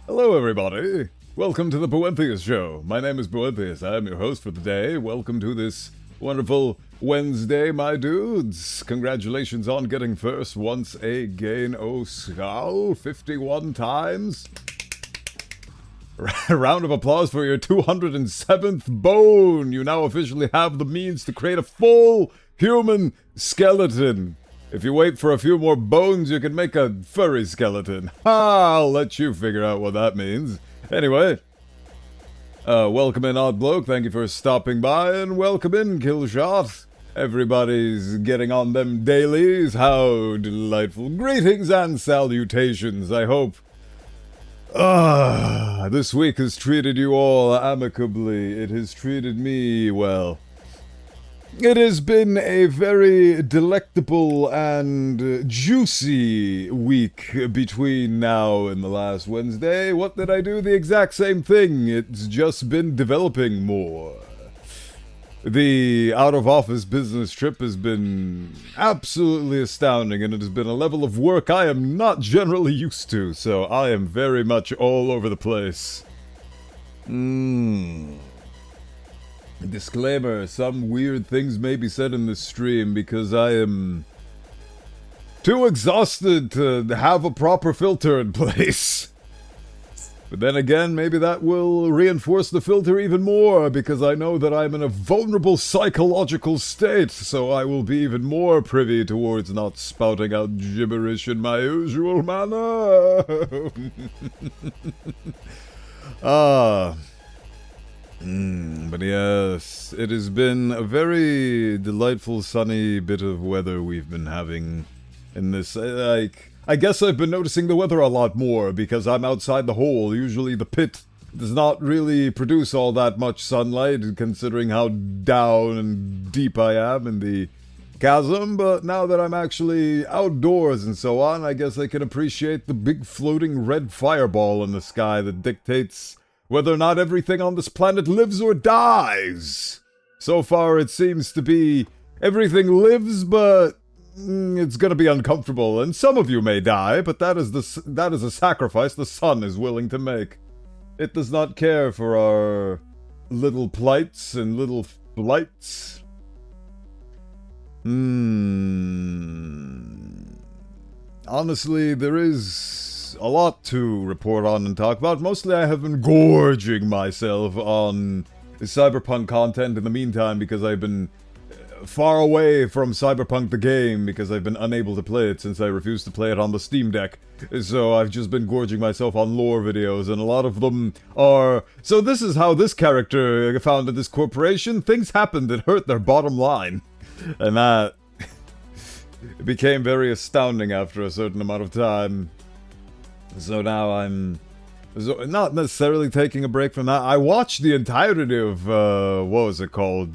Hello everybody! Welcome to the Bowenthius show. My name is Bowenthius. I am your host for the day. Welcome to this wonderful Wednesday, my dudes. Congratulations on getting first once again. Oh, Scowl, 51 times. Round of applause for your 207th bone. You now officially have the means to create a full human skeleton. If you wait for a few more bones, you can make a furry skeleton. I'll let you figure out what that means. Anyway, welcome in, Odd Bloke. Thank you for stopping by, and welcome in, Killshot. Everybody's getting on them dailies. How delightful. Greetings and salutations, I hope. This week has treated you all amicably. It has treated me well. It has been a very delectable and juicy week between now and the last Wednesday. What did I do? The exact same thing. It's just been developing more. The out-of-office business trip has been absolutely astounding, and it has been a level of work I am not generally used to, so I am very much all over the place. Disclaimer, some weird things may be said in this stream because I am too exhausted to have a proper filter in place. But then again, maybe that will reinforce the filter even more because I know that I'm in a vulnerable psychological state, so I will be even more privy towards not spouting out gibberish in my usual manner. But yes, it has been a very delightful sunny bit of weather we've been having in this, I guess I've been noticing the weather a lot more because I'm outside the hole. Usually the pit does not really produce all that much sunlight considering how down and deep I am in the chasm, but now that I'm actually outdoors and so on, I guess I can appreciate the big floating red fireball in the sky that dictates whether or not everything on this planet lives or dies. So far, it seems to be everything lives, but it's gonna be uncomfortable, and some of you may die, but that is a sacrifice the sun is willing to make. It does not care for our little plights and little flights. Honestly, there is a lot to report on and talk about. Mostly I have been gorging myself on Cyberpunk content in the meantime because I've been far away from Cyberpunk the game because I've been unable to play it since I refused to play it on the Steam Deck. So I've just been gorging myself on lore videos, and a lot of them are, so this is how this character founded this corporation. Things happened that hurt their bottom line. And that it became very astounding after a certain amount of time. So now I'm not necessarily taking a break from that. I watched the entirety of, what was it called?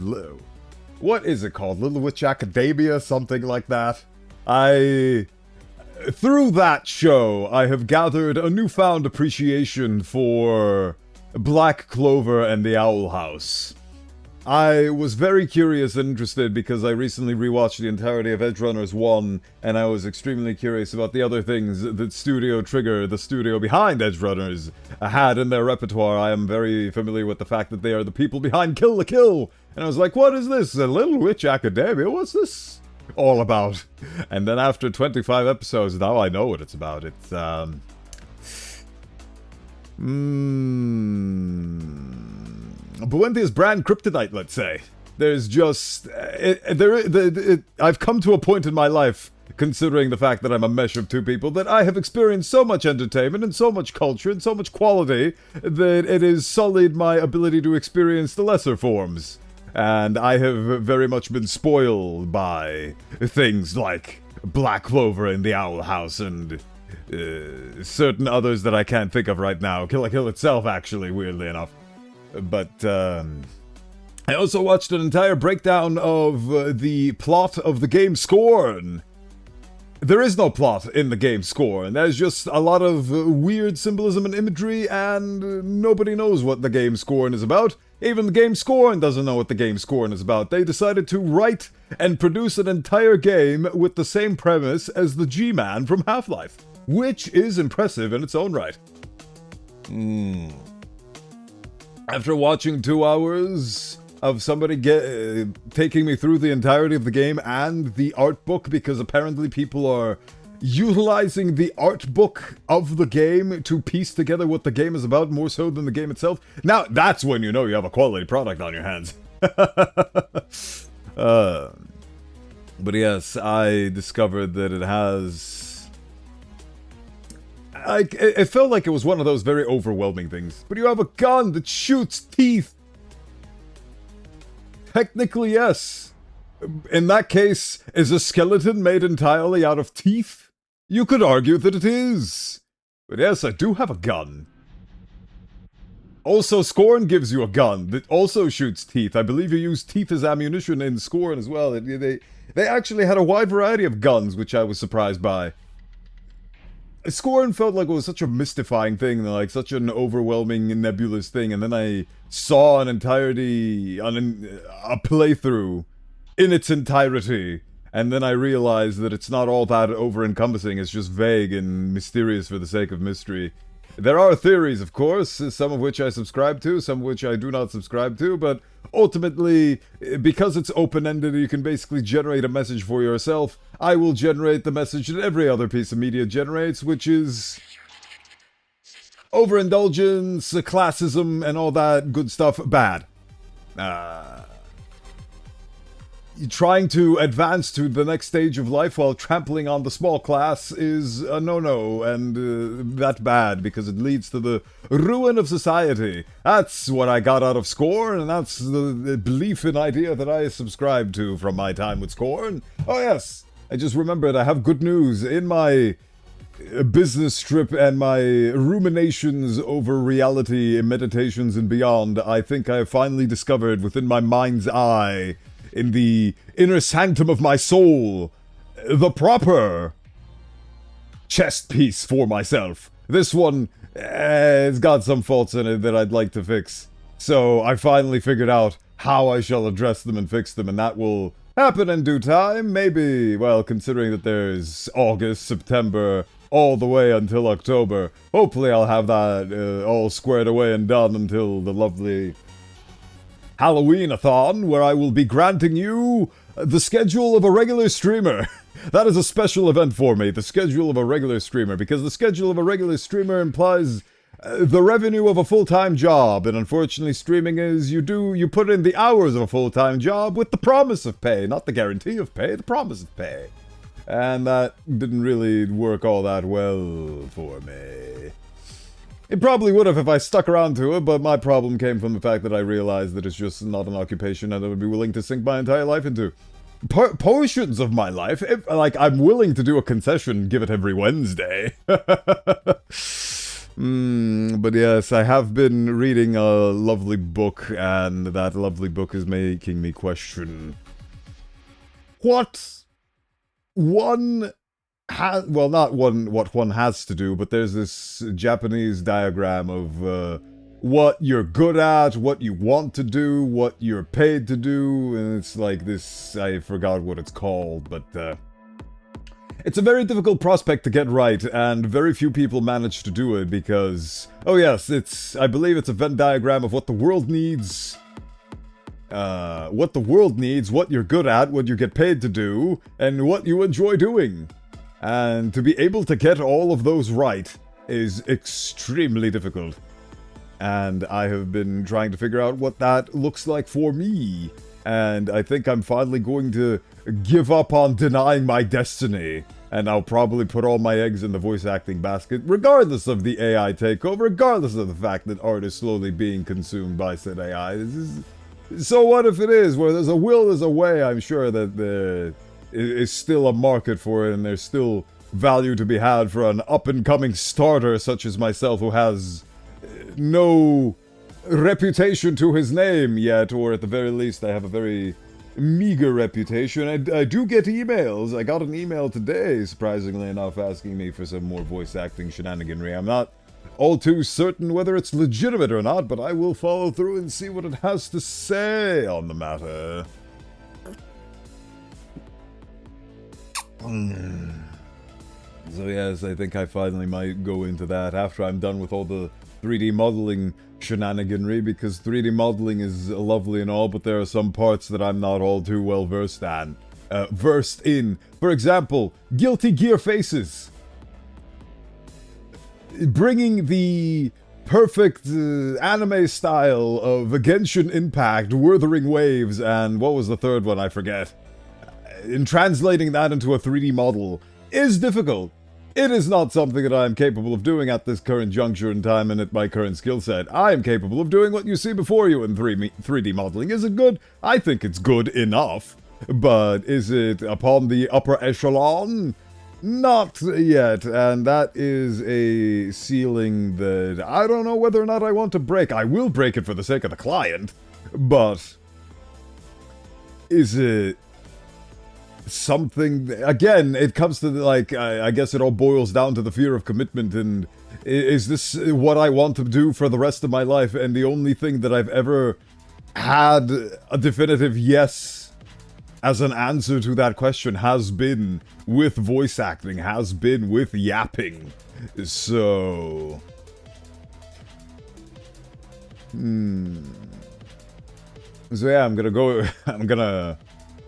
What is it called? Little Witch Academia? Something like that. Through that show, I have gathered a newfound appreciation for Black Clover and the Owl House. I was very curious and interested because I recently rewatched the entirety of Edgerunners 1, and I was extremely curious about the other things that Studio Trigger, the studio behind Edgerunners, had in their repertoire. I am very familiar with the fact that they are the people behind Kill la Kill, and I was like, what is this? A Little Witch Academia? What's this all about? And then after 25 episodes, now I know what it's about. It's, Bowenthius brand kryptonite, let's say. There's just... I've come to a point in my life, considering the fact that I'm a mesh of two people, that I have experienced so much entertainment and so much culture and so much quality that it has sullied my ability to experience the lesser forms. And I have very much been spoiled by things like Black Clover and the Owl House and certain others that I can't think of right now. Kill la Kill itself, actually, weirdly enough. But, I also watched an entire breakdown of the plot of the game Scorn. There is no plot in the game Scorn. There's just a lot of weird symbolism and imagery, and nobody knows what the game Scorn is about. Even the game Scorn doesn't know what the game Scorn is about. They decided to write and produce an entire game with the same premise as the G-Man from Half-Life, which is impressive in its own right. After watching 2 hours of somebody taking me through the entirety of the game and the art book, because apparently people are utilizing the art book of the game to piece together what the game is about more so than the game itself. Now, that's when you know you have a quality product on your hands. But yes, I discovered that it has... it felt like it was one of those very overwhelming things. But you have a gun that shoots teeth! Technically, yes. In that case, is a skeleton made entirely out of teeth? You could argue that it is. But yes, I do have a gun. Also, Scorn gives you a gun that also shoots teeth. I believe you use teeth as ammunition in Scorn as well. They actually had a wide variety of guns, which I was surprised by. Scorn felt like it was such a mystifying thing, like such an overwhelming, nebulous thing, and then I saw a playthrough in its entirety, and then I realized that it's not all that over-encompassing, it's just vague and mysterious for the sake of mystery. There are theories, of course, some of which I subscribe to, some of which I do not subscribe to, but ultimately, because it's open-ended, you can basically generate a message for yourself. I will generate the message that every other piece of media generates, which is overindulgence, classism, and all that good stuff bad. Trying to advance to the next stage of life while trampling on the small class is a no-no, and that bad, because it leads to the ruin of society. That's what I got out of Scorn, and that's the belief and idea that I subscribe to from my time with Scorn. Oh yes, I just remembered I have good news. In my business trip and my ruminations over reality, meditations, and beyond, I think I have finally discovered within my mind's eye, in the inner sanctum of my soul, the proper chest piece for myself. This one, it's got some faults in it that I'd like to fix. So I finally figured out how I shall address them and fix them, and that will happen in due time. Maybe, well, considering that there's August, September, all the way until October, hopefully I'll have that all squared away and done until the lovely Halloween-a-thon, where I will be granting you the schedule of a regular streamer. That is a special event for me, the schedule of a regular streamer, because the schedule of a regular streamer implies the revenue of a full-time job, and unfortunately streaming is you put in the hours of a full-time job with the promise of pay, not the guarantee of pay, the promise of pay. And that didn't really work all that well for me. It probably would have if I stuck around to it, but my problem came from the fact that I realized that it's just not an occupation that I would be willing to sink my entire life into. Portions of my life, I'm willing to do a concession, give it every Wednesday. But yes, I have been reading a lovely book, and that lovely book is making me question what one not what one has to do, but there's this Japanese diagram of what you're good at, what you want to do, what you're paid to do, and it's like this, I forgot what it's called, but it's a very difficult prospect to get right, and very few people manage to do it because, oh yes, I believe it's a Venn diagram of what the world needs, what you're good at, what you get paid to do, and what you enjoy doing. And to be able to get all of those right is extremely difficult. And I have been trying to figure out what that looks like for me. And I think I'm finally going to give up on denying my destiny. And I'll probably put all my eggs in the voice acting basket, regardless of the AI takeover, regardless of the fact that art is slowly being consumed by said AI. So what if it is? Where there's a will, there's a way. I'm sure that there is still a market for it, and there's still value to be had for an up-and-coming starter such as myself who has no reputation to his name yet, or at the very least I have a very meager reputation. I do get emails. I got an email today, surprisingly enough, asking me for some more voice acting shenaniganry. I'm not all too certain whether it's legitimate or not, but I will follow through and see what it has to say on the matter. So yes, I think I finally might go into that after I'm done with all the 3D modeling shenaniganry, because 3D modeling is lovely and all, but there are some parts that I'm not all too well versed in. For example, Guilty Gear faces. Bringing the perfect anime style of Genshin Impact, Wuthering Waves, and what was the third one? I forget. In translating that into a 3D model is difficult. It is not something that I am capable of doing at this current juncture in time and at my current skill set. I am capable of doing what you see before you in 3D modeling. Is it good? I think it's good enough. But is it upon the upper echelon? Not yet, and that is a ceiling that I don't know whether or not I want to break. I will break it for the sake of the client, but is it something... Again, it comes to, like, I guess it all boils down to the fear of commitment, and is this what I want to do for the rest of my life? And the only thing that I've ever had a definitive yes as an answer to that question has been with voice acting, has been with yapping. So... So yeah, I'm gonna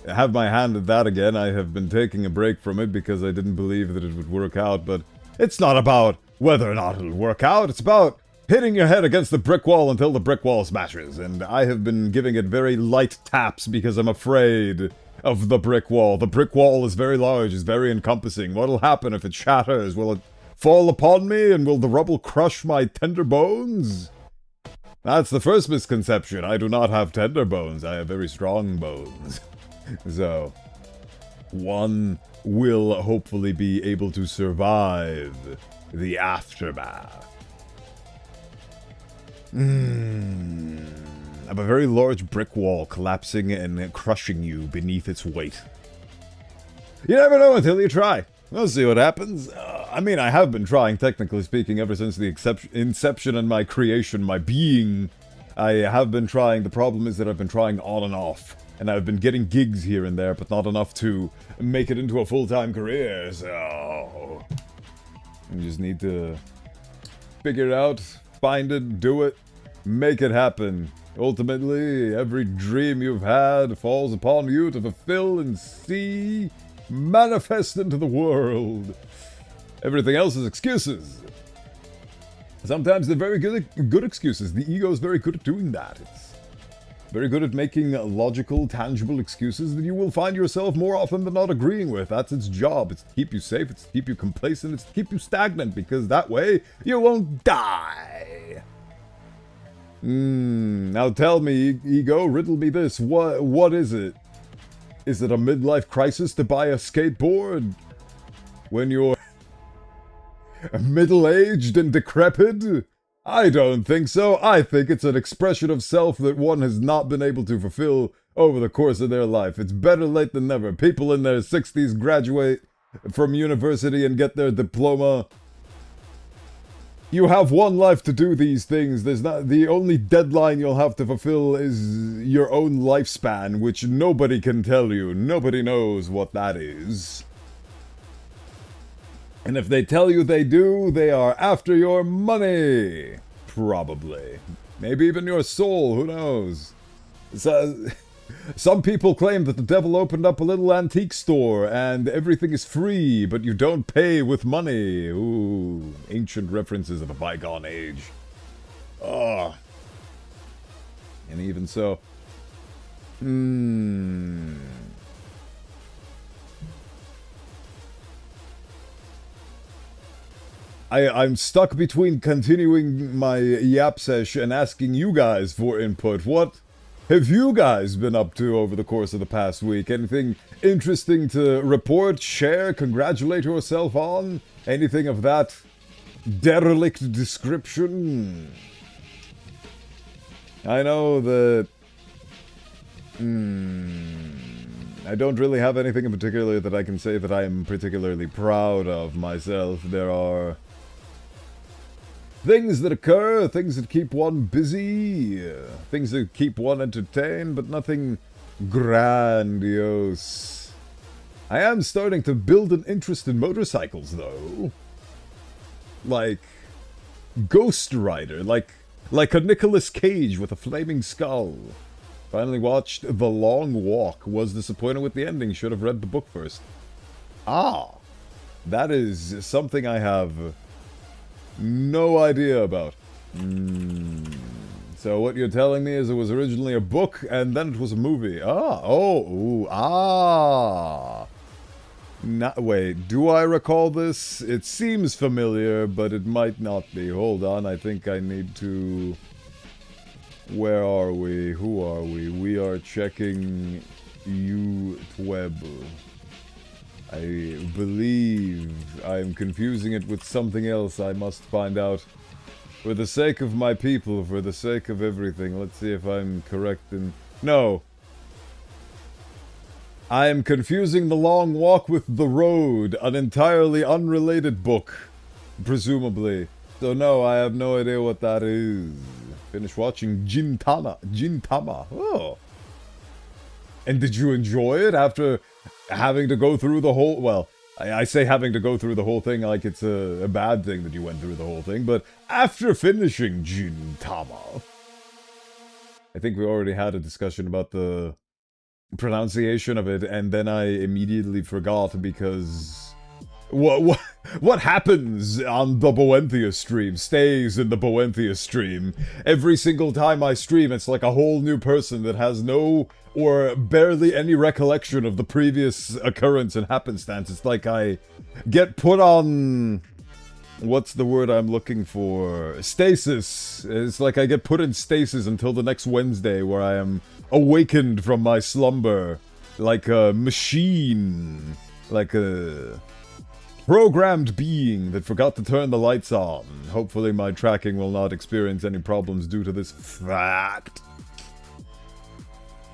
have my hand at that again. I have been taking a break from it because I didn't believe that it would work out, but it's not about whether or not it'll work out, it's about hitting your head against the brick wall until the brick wall smashes, and I have been giving it very light taps because I'm afraid of the brick wall. The brick wall is very large, it's very encompassing. What'll happen if it shatters? Will it fall upon me, and will the rubble crush my tender bones? That's the first misconception. I do not have tender bones, I have very strong bones. So, one will hopefully be able to survive the aftermath. Of a very large brick wall collapsing and crushing you beneath its weight. You never know until you try. We'll see what happens. I mean, I have been trying, technically speaking, ever since the inception and my creation, my being. I have been trying. The problem is that I've been trying on and off. And I've been getting gigs here and there, but not enough to make it into a full-time career, so... You just need to figure it out, find it, do it, make it happen. Ultimately, every dream you've had falls upon you to fulfill and see manifest into the world. Everything else is excuses. Sometimes they're very good excuses. The ego is very good at doing that. It's very good at making logical, tangible excuses that you will find yourself more often than not agreeing with. That's its job. It's to keep you safe, it's to keep you complacent, it's to keep you stagnant, because that way you won't die. Now tell me, ego, riddle me this. What is it? Is it a midlife crisis to buy a skateboard when you're middle-aged and decrepit? I don't think so. I think it's an expression of self that one has not been able to fulfill over the course of their life. It's better late than never. People in their 60s graduate from university and get their diploma. You have one life to do these things. The only deadline you'll have to fulfill is your own lifespan, which nobody can tell you. Nobody knows what that is. And if they tell you they do, they are after your money. Probably. Maybe even your soul, who knows? So, some people claim that the devil opened up a little antique store and everything is free, but you don't pay with money. Ooh, ancient references of a bygone age. Ah. And even so... I'm stuck between continuing my yap sesh and asking you guys for input. What have you guys been up to over the course of the past week? Anything interesting to report, share, congratulate yourself on? Anything of that derelict description? I know that... I don't really have anything in particular that I can say that I am particularly proud of myself. There are things that occur, things that keep one busy, things that keep one entertained, but nothing grandiose. I am starting to build an interest in motorcycles, though. Like, Ghost Rider, like a Nicolas Cage with a flaming skull. Finally watched The Long Walk. Was disappointed with the ending. Should have read the book first. Ah, that is something I have no idea about. So what you're telling me is it was originally a book and then it was a movie. Wait, do I recall this? It seems familiar, but it might not be. Hold on, I think I need to... Where are we? Who are we? We are checking YouTube. I believe I'm confusing it with something else. I must find out. For the sake of my people, for the sake of everything, let's see if I'm correct in... No. I am confusing The Long Walk with The Road, an entirely unrelated book, presumably. So no, I have no idea what that is. Finished watching Gintama. Oh. And did you enjoy it after having to go through the whole... Well, I say having to go through the whole thing like it's a bad thing that you went through the whole thing, but after finishing Gintama... I think we already had a discussion about the pronunciation of it, and then I immediately forgot because... What happens on the Bowenthius stream stays in the Bowenthius stream. Every single time I stream, it's like a whole new person that has no or barely any recollection of the previous occurrence and happenstance. It's like I get put on... What's the word I'm looking for? Stasis. It's like I get put in stasis until the next Wednesday where I am awakened from my slumber. Like a machine. Like a... programmed being that forgot to turn the lights on. Hopefully my tracking will not experience any problems due to this fact.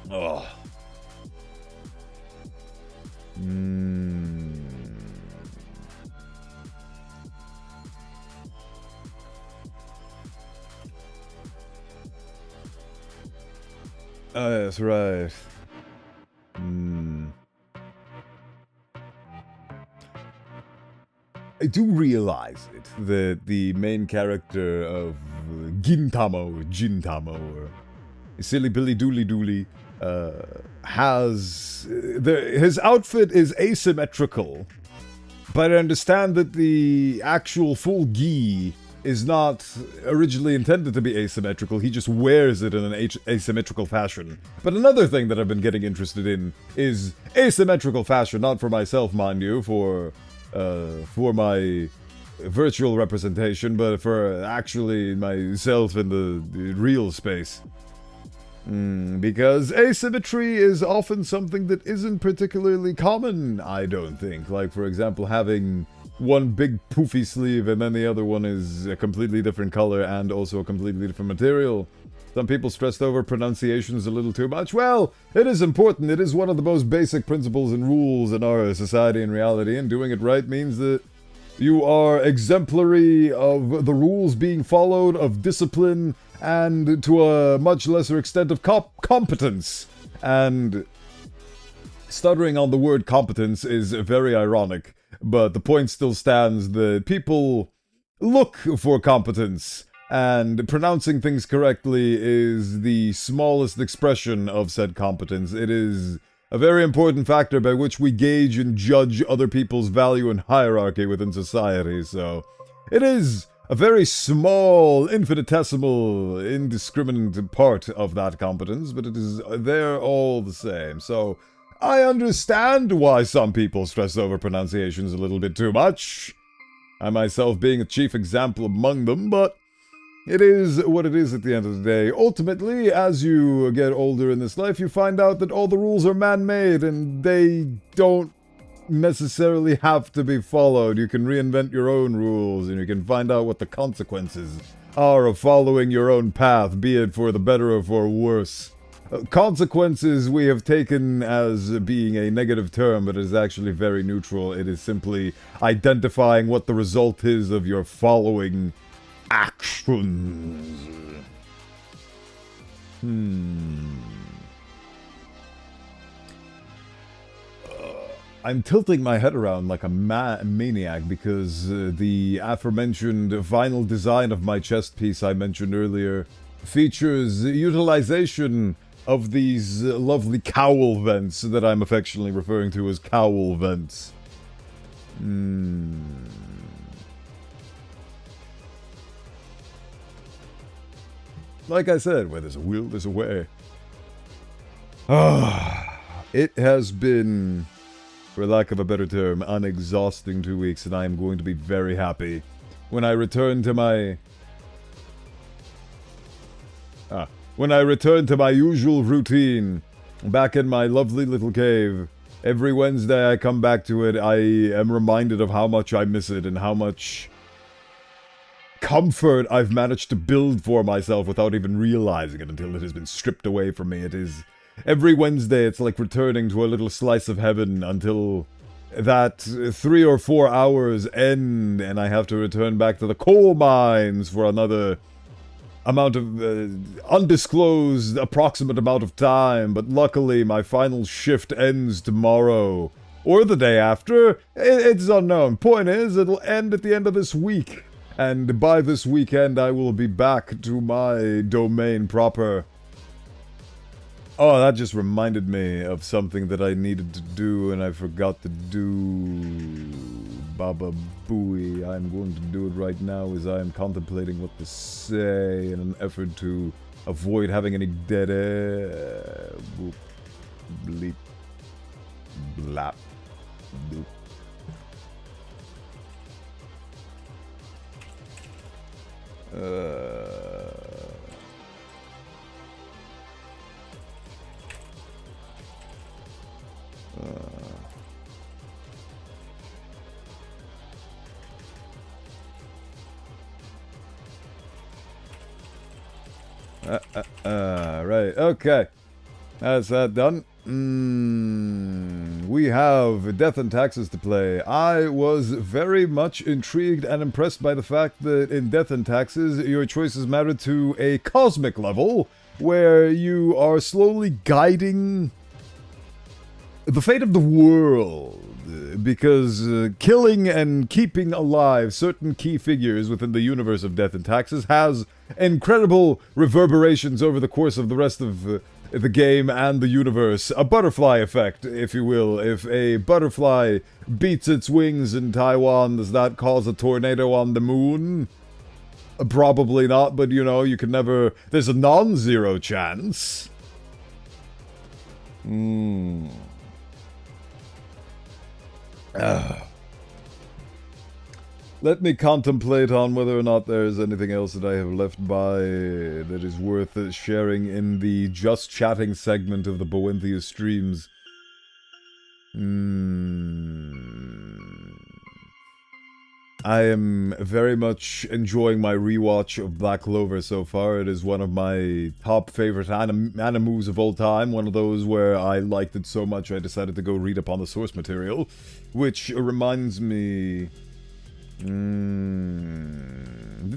Oh. Oh, that's right. I do realize it, that the main character of Gintama, or Silly Billy Dooley Dooley, his outfit is asymmetrical, but I understand that the actual full gi is not originally intended to be asymmetrical, he just wears it in an asymmetrical fashion. But another thing that I've been getting interested in is asymmetrical fashion, not for myself, mind you, for my virtual representation, but for actually myself in the real space. Because asymmetry is often something that isn't particularly common, I don't think. Like, for example, having one big poofy sleeve and then the other one is a completely different color and also a completely different material. Some people stressed over pronunciations a little too much. Well, it is important. It is one of the most basic principles and rules in our society and reality, and doing it right means that you are exemplary of the rules being followed, of discipline, and to a much lesser extent of competence. And stuttering on the word competence is very ironic, but the point still stands that people look for competence, and pronouncing things correctly is the smallest expression of said competence. It is a very important factor by which we gauge and judge other people's value and hierarchy within society, so it is a very small, infinitesimal, indiscriminate part of that competence, but it is there all the same. So I understand why some people stress over pronunciations a little bit too much. I myself being a chief example among them, but it is what it is at the end of the day. Ultimately, as you get older in this life, you find out that all the rules are man-made and they don't necessarily have to be followed. You can reinvent your own rules and you can find out what the consequences are of following your own path, be it for the better or for worse. Consequences we have taken as being a negative term, but it is actually very neutral. It is simply identifying what the result is of your following actions. I'm tilting my head around like a maniac because the aforementioned vinyl design of my chest piece I mentioned earlier features utilization of these lovely cowl vents that I'm affectionately referring to as cowl vents. Like I said, where there's a will, there's a way. It has been, for lack of a better term, an exhausting 2 weeks, and I am going to be very happy when I return to my... when I return to my usual routine, back in my lovely little cave. Every Wednesday I come back to it, I am reminded of how much I miss it and how much comfort I've managed to build for myself without even realizing it until it has been stripped away from me. It is... Every Wednesday, it's like returning to a little slice of heaven until that 3 or 4 hours end, and I have to return back to the coal mines for another amount of undisclosed approximate amount of time. But luckily, my final shift ends tomorrow. Or the day after. It's unknown. Point is, it'll end at the end of this week. And by this weekend, I will be back to my domain proper. Oh, that just reminded me of something that I needed to do and I forgot to do. Baba Booey. I'm going to do it right now as I am contemplating what to say in an effort to avoid having any dead air. Boop. Bleep. Blap. Boop. Right, okay. That's that done. We have Death and Taxes to play. I was very much intrigued and impressed by the fact that in Death and Taxes, your choices matter to a cosmic level, where you are slowly guiding the fate of the world. Because killing and keeping alive certain key figures within the universe of Death and Taxes has incredible reverberations over the course of the rest of the game and the universe. A butterfly effect, if you will. If a butterfly beats its wings in Taiwan, does that cause a tornado on the moon? Probably not, but you know, you can never... There's a non-zero chance. Let me contemplate on whether or not there's anything else that I have left by that is worth sharing in the Just Chatting segment of the Bowenthius streams. I am very much enjoying my rewatch of Black Clover so far. It is one of my top favorite animes of all time. One of those where I liked it so much I decided to go read up on the source material. Which reminds me... Did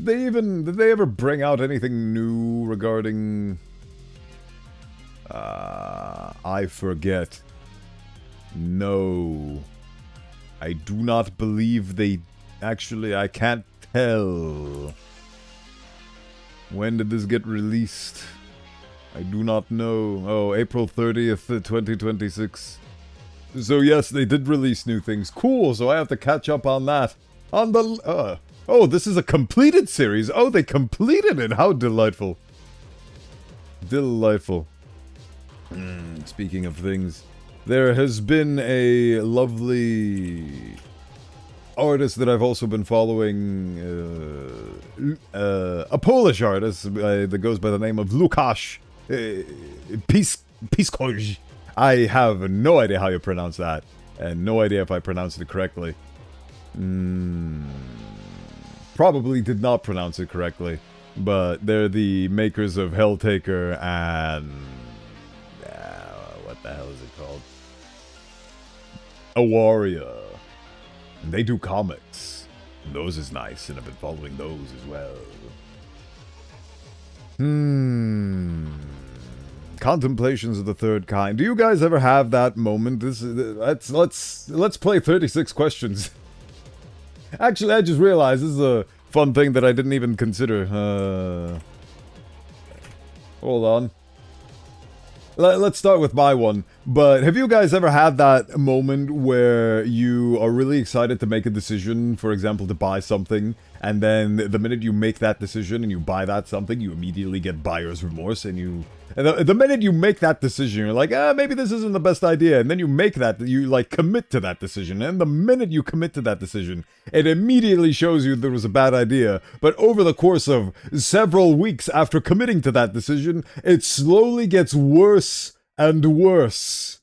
they ever bring out anything new regarding... I forget. No. I do not believe they... Actually, I can't tell. When did this get released? I do not know. Oh, April 30th, 2026. So yes, they did release new things. Cool, so I have to catch up on that. On the... oh, this is a completed series. Oh, they completed it. How delightful. Delightful. Speaking of things, there has been a lovely... artist that I've also been following, a Polish artist that goes by the name of Łukasz Piskoj. I have no idea how you pronounce that, and no idea if I pronounced it correctly. Probably did not pronounce it correctly, but they're the makers of Helltaker and... what the hell is it called? Awaria. And they do comics. And those is nice, and I've been following contemplations of the third kind. Do you guys ever have that moment? Let's play 36 questions. Actually, I just realized this is a fun thing that I didn't even consider. Hold on. Let's start with my one. But have you guys ever had that moment where you are really excited to make a decision, for example, to buy something, and then the minute you make that decision and you buy that something, you immediately get buyer's remorse, and the minute you make that decision, you're like, maybe this isn't the best idea, and then you make that, you like commit to that decision, and the minute you commit to that decision, it immediately shows you there was a bad idea, but over the course of several weeks after committing to that decision, it slowly gets worse and worse,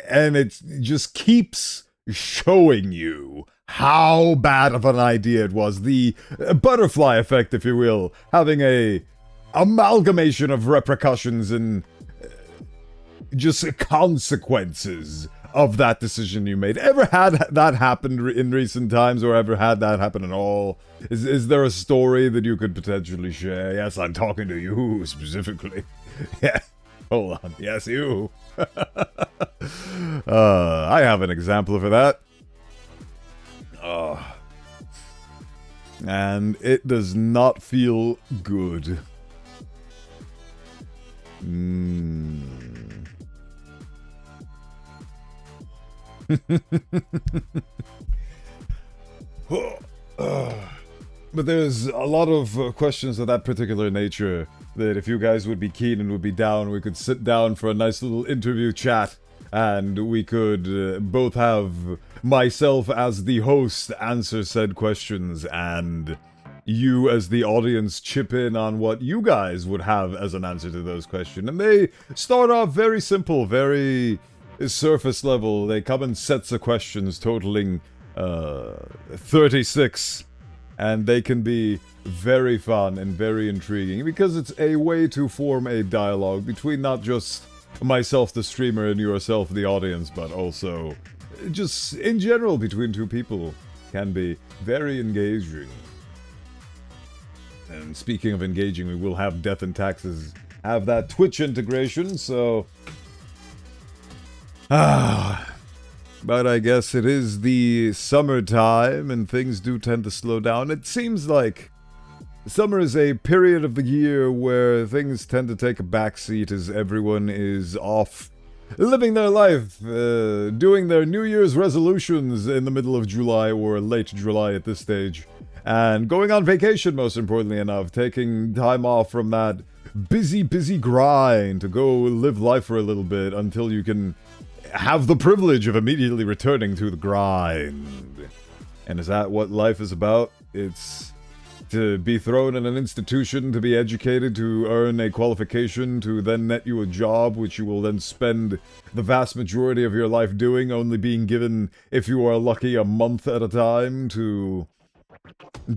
and it just keeps showing you how bad of an idea it was. The butterfly effect, if you will, having a amalgamation of repercussions and just consequences of that decision you made. Ever had that happen in recent times, or ever had that happen at all? Is there a story that you could potentially share? Yes, I'm talking to you specifically. Yeah. Hold on. Yes, you. I have an example for that. And it does not feel good. But there's a lot of questions of that particular nature that if you guys would be keen and would be down, we could sit down for a nice little interview chat, and we could both have myself as the host answer said questions, and you as the audience chip in on what you guys would have as an answer to those questions. And they start off very simple, very surface level. They come in sets of questions totaling 36, and they can be very fun and very intriguing because it's a way to form a dialogue between not just myself, the streamer, and yourself, the audience, but also just in general between two people. Can be very engaging. And speaking of engaging, we will have Death and Taxes have that Twitch integration, so but I guess it is the summertime and things do tend to slow down. It seems like summer is a period of the year where things tend to take a backseat as everyone is off living their life, doing their New Year's resolutions in the middle of July or late July at this stage, and going on vacation, most importantly enough, taking time off from that busy grind to go live life for a little bit until you can have the privilege of immediately returning to the grind. And is that what life is about? It's to be thrown in an institution, to be educated, to earn a qualification, to then net you a job, which you will then spend the vast majority of your life doing, only being given, if you are lucky, a month at a time to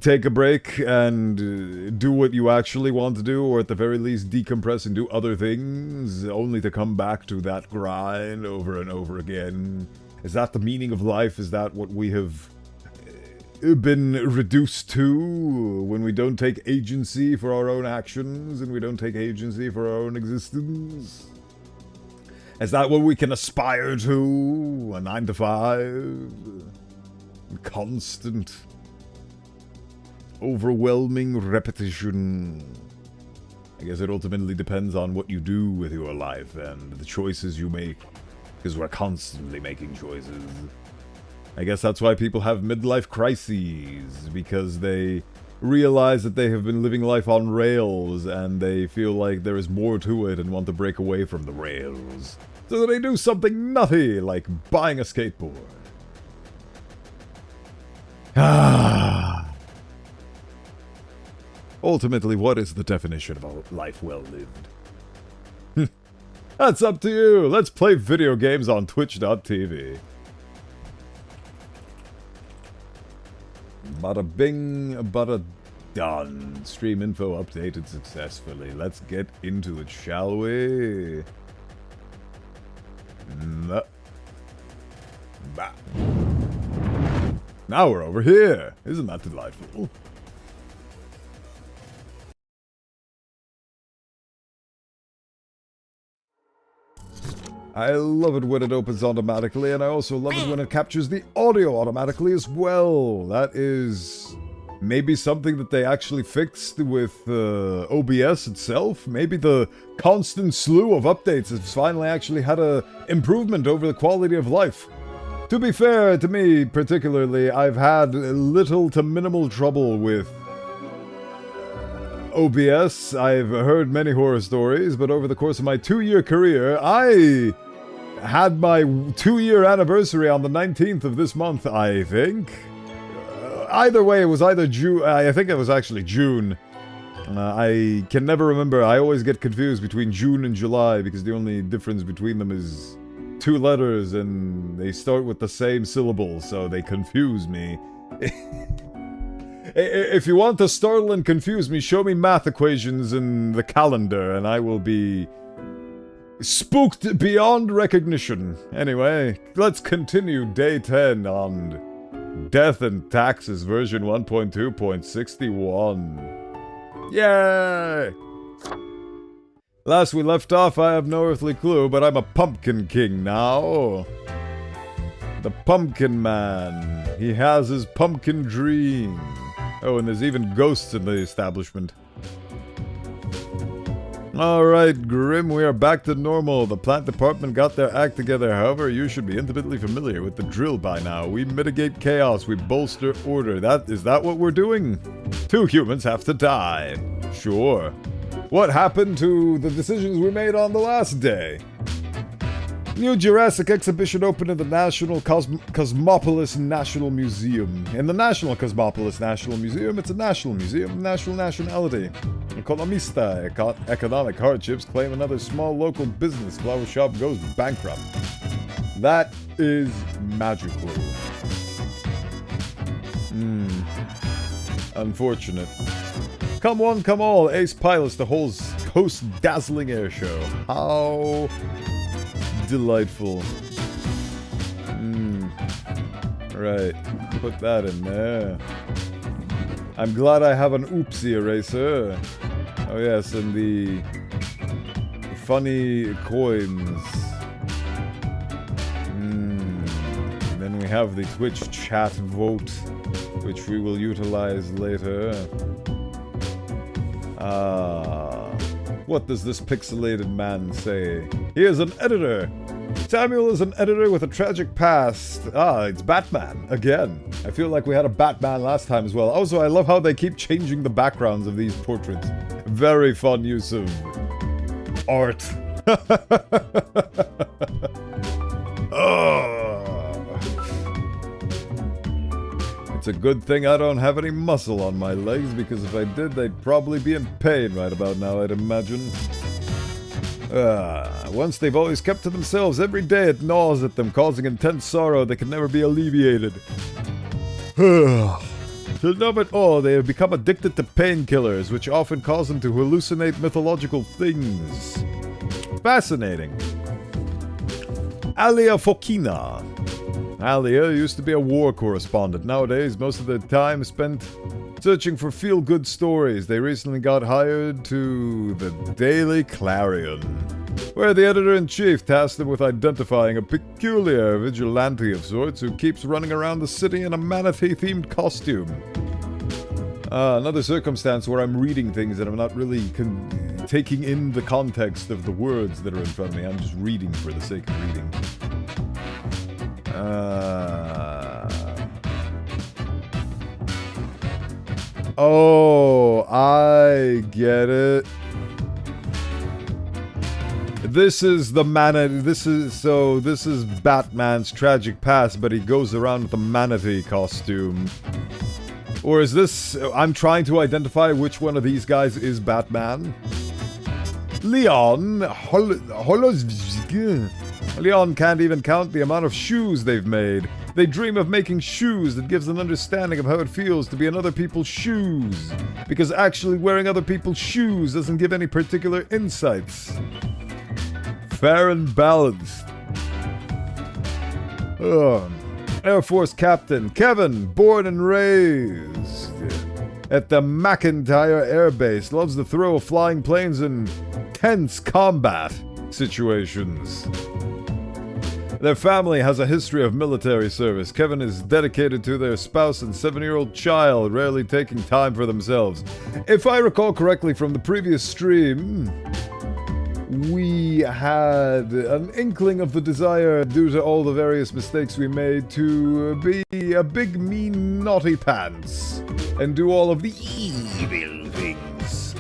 take a break and do what you actually want to do, or at the very least decompress and do other things, only to come back to that grind over and over again. Is that the meaning of life? Is that what we have been reduced to when we don't take agency for our own actions and we don't take agency for our own existence? Is that what we can aspire to? A 9 to 5? Constant, overwhelming repetition. I guess it ultimately depends on what you do with your life and the choices you make, because we're constantly making choices. I guess that's why people have midlife crises, because they realize that they have been living life on rails and they feel like there is more to it and want to break away from the rails. So that they do something nutty, like buying a skateboard. Ultimately, what is the definition of a life well lived? That's up to you. Let's play video games on twitch.tv. Bada bing, bada done. Stream info updated successfully. Let's get into it, shall we? Now we're over here. Isn't that delightful? I love it when it opens automatically, and I also love it when it captures the audio automatically as well. That is maybe something that they actually fixed with OBS itself. Maybe the constant slew of updates has finally actually had a improvement over the quality of life. To be fair, to me particularly, I've had little to minimal trouble with OBS. I've heard many horror stories, but over the course of my 2-year career, I had my 2-year anniversary on the 19th of this month, I think. Either way, it was either June. I think it was actually June. I can never remember. I always get confused between June and July because the only difference between them is 2 letters and they start with the same syllable, so they confuse me. If you want to startle and confuse me, show me math equations in the calendar and I will be spooked beyond recognition. Anyway, let's continue day 10 on Death and Taxes version 1.2.61. Yay! Last we left off, I have no earthly clue, but I'm a Pumpkin King now. The Pumpkin Man. He has his pumpkin dream. Oh, and there's even ghosts in the establishment. Alright, Grim, we are back to normal. The plant department got their act together. However, you should be intimately familiar with the drill by now. We mitigate chaos, we bolster order. Is that what we're doing? 2 humans have to die. Sure. What happened to the decisions we made on the last day? New Jurassic exhibition opened in the National Cosmopolis National Museum. In the National Cosmopolis National Museum, it's a national museum, national nationality. Economista, economic hardships claim another small local business flower shop goes bankrupt. That is magical. Unfortunate. Come one, come all, ace pilots to host dazzling air show. How delightful. Right, put that in there. I'm glad I have an oopsie eraser. Oh yes, and the funny coins. Then we have the Twitch chat vote, which we will utilize later. What does this pixelated man say? He is an editor! Samuel is an editor with a tragic past. It's Batman, again. I feel like we had a Batman last time as well. Also, I love how they keep changing the backgrounds of these portraits. Very fun use of art. It's a good thing I don't have any muscle on my legs, because if I did, they'd probably be in pain right about now, I'd imagine. Once they've always kept to themselves, every day it gnaws at them, causing intense sorrow that can never be alleviated. To numb it all, they have become addicted to painkillers, which often cause them to hallucinate mythological things. Fascinating. Alia Fokina. Alia used to be a war correspondent. Nowadays, most of their time is spent searching for feel-good stories. They recently got hired to the Daily Clarion, where the editor-in-chief tasked them with identifying a peculiar vigilante of sorts who keeps running around the city in a manatee-themed costume. Another circumstance where I'm reading things and I'm not really taking in the context of the words that are in front of me. I'm just reading for the sake of reading. Oh, I get it. This is Batman's tragic past, but he goes around with a manatee costume. Or is this... I'm trying to identify which one of these guys is Batman. Leon can't even count the amount of shoes they've made. They dream of making shoes that gives an understanding of how it feels to be in other people's shoes. Because actually wearing other people's shoes doesn't give any particular insights. Fair and balanced. Air Force Captain Kevin, born and raised at the McIntyre Air Base, loves the thrill of flying planes in tense combat situations. Their family has a history of military service. Kevin is dedicated to their spouse and 7-year-old child, rarely taking time for themselves. If I recall correctly from the previous stream, we had an inkling of the desire, due to all the various mistakes we made, to be a big, mean, naughty pants and do all of the evil things.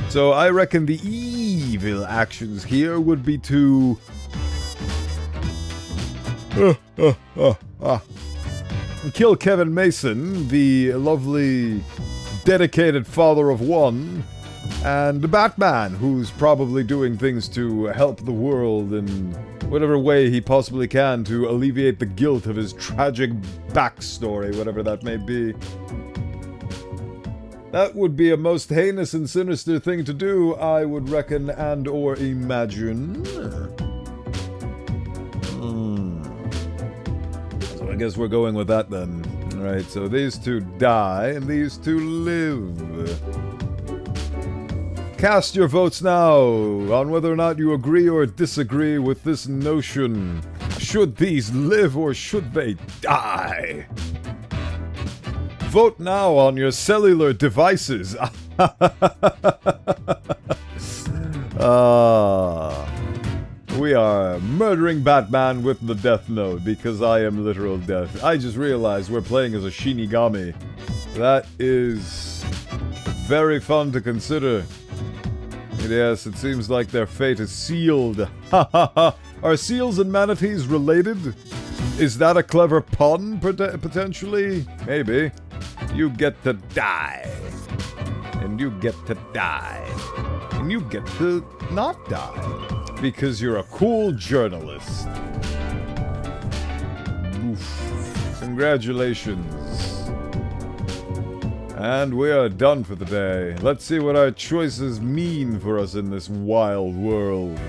So I reckon the evil actions here would be to kill Kevin Mason, the lovely, dedicated father of one, and Batman, who's probably doing things to help the world in whatever way he possibly can to alleviate the guilt of his tragic backstory, whatever that may be. That would be a most heinous and sinister thing to do, I would reckon and or imagine. So I guess we're going with that then. Alright, so these two die and these two live. Cast your votes now on whether or not you agree or disagree with this notion. Should these live or should they die? Vote now on your cellular devices. We are murdering Batman with the Death Note because I am literal death. I just realized we're playing as a Shinigami. That is very fun to consider. Yes, it seems like their fate is sealed. Are seals and manatees related? Is that a clever pun, potentially? Maybe. You get to die. And you get to die. And you get to not die. Because you're a cool journalist. Oof. Congratulations. And we are done for the day. Let's see what our choices mean for us in this wild world.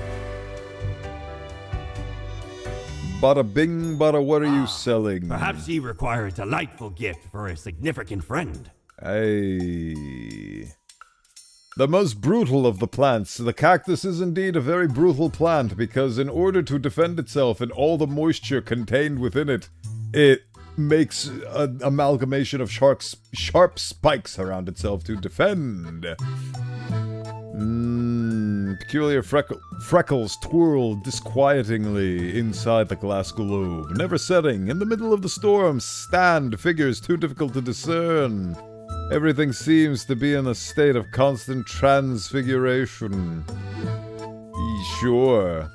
Bada bing, bada what are you selling? Perhaps you require a delightful gift for a significant friend. Hey. The most brutal of the plants. The cactus is indeed a very brutal plant because in order to defend itself and all the moisture contained within it, it makes an amalgamation of sharp spikes around itself to defend. Peculiar freckles twirl disquietingly inside the glass globe. Never setting, in the middle of the storm, stand figures too difficult to discern. Everything seems to be in a state of constant transfiguration. Sure.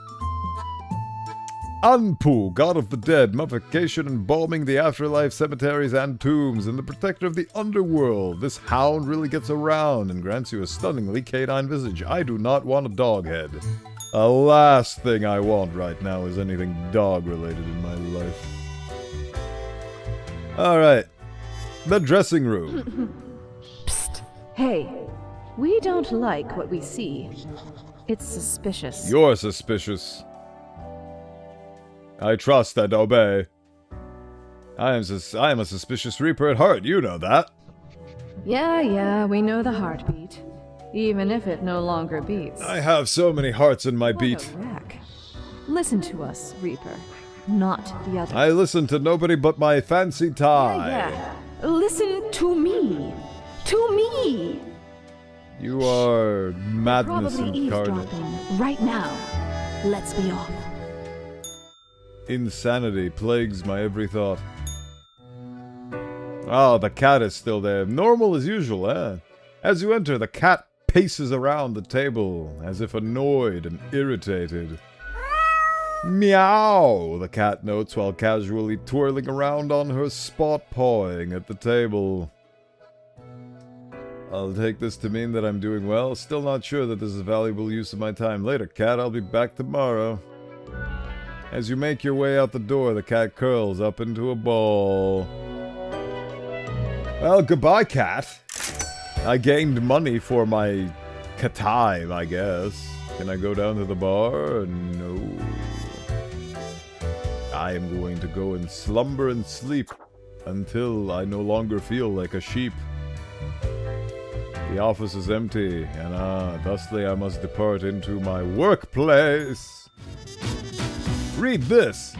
Anpu, god of the dead, mummification, embalming the afterlife, cemeteries and tombs, and the protector of the underworld. This hound really gets around and grants you a stunningly canine visage. I do not want a dog head. The last thing I want right now is anything dog-related in my life. Alright. The dressing room. Psst. Hey. We don't like what we see. It's suspicious. You're suspicious. I trust and obey. I am a suspicious reaper at heart, you know that. Yeah, we know the heartbeat. Even if it no longer beats. I have so many hearts in my What beat. a wreck. Listen to us, Reaper. Not the other. I listen to nobody but my fancy tie. Yeah. Listen to me. To me. You are madness Probably incarnate. eavesdropping right now. Let's be off. Insanity plagues my every thought. Oh, the cat is still there. Normal as usual, eh? As you enter, the cat paces around the table, as if annoyed and irritated. Meow, the cat notes while casually twirling around on her spot pawing at the table. I'll take this to mean that I'm doing well. Still not sure that this is a valuable use of my time. Later, cat. I'll be back tomorrow. As you make your way out the door, the cat curls up into a ball. Well, goodbye, cat. I gained money for my katai, I guess. Can I go down to the bar? No. I am going to go and slumber and sleep until I no longer feel like a sheep. The office is empty, and thusly I must depart into my workplace. Read this.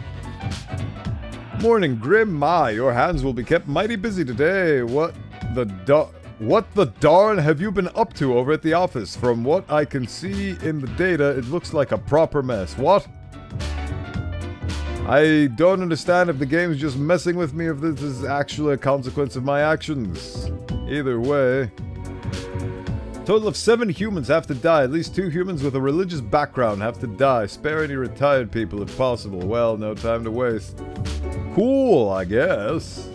Morning, Grim. My, your hands will be kept mighty busy today. What the darn have you been up to over at the office? From what I can see in the data, it looks like a proper mess. What? I don't understand if the game's just messing with me, if this is actually a consequence of my actions. Either way. Total of 7 humans have to die. At least 2 humans with a religious background have to die. Spare any retired people if possible. Well, no time to waste. Cool, I guess.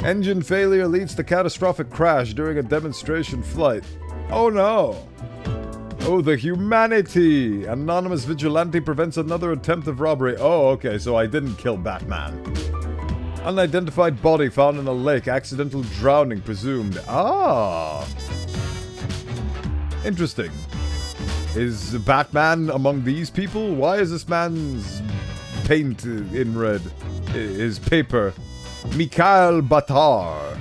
Engine failure leads to catastrophic crash during a demonstration flight. Oh no! Oh, the humanity! Anonymous vigilante prevents another attempt of robbery. Oh, okay, so I didn't kill Batman. Unidentified body found in a lake. Accidental drowning presumed. Ah! Interesting. Is Batman among these people? Why is this man's paint in red? His paper. Mikhail Batar.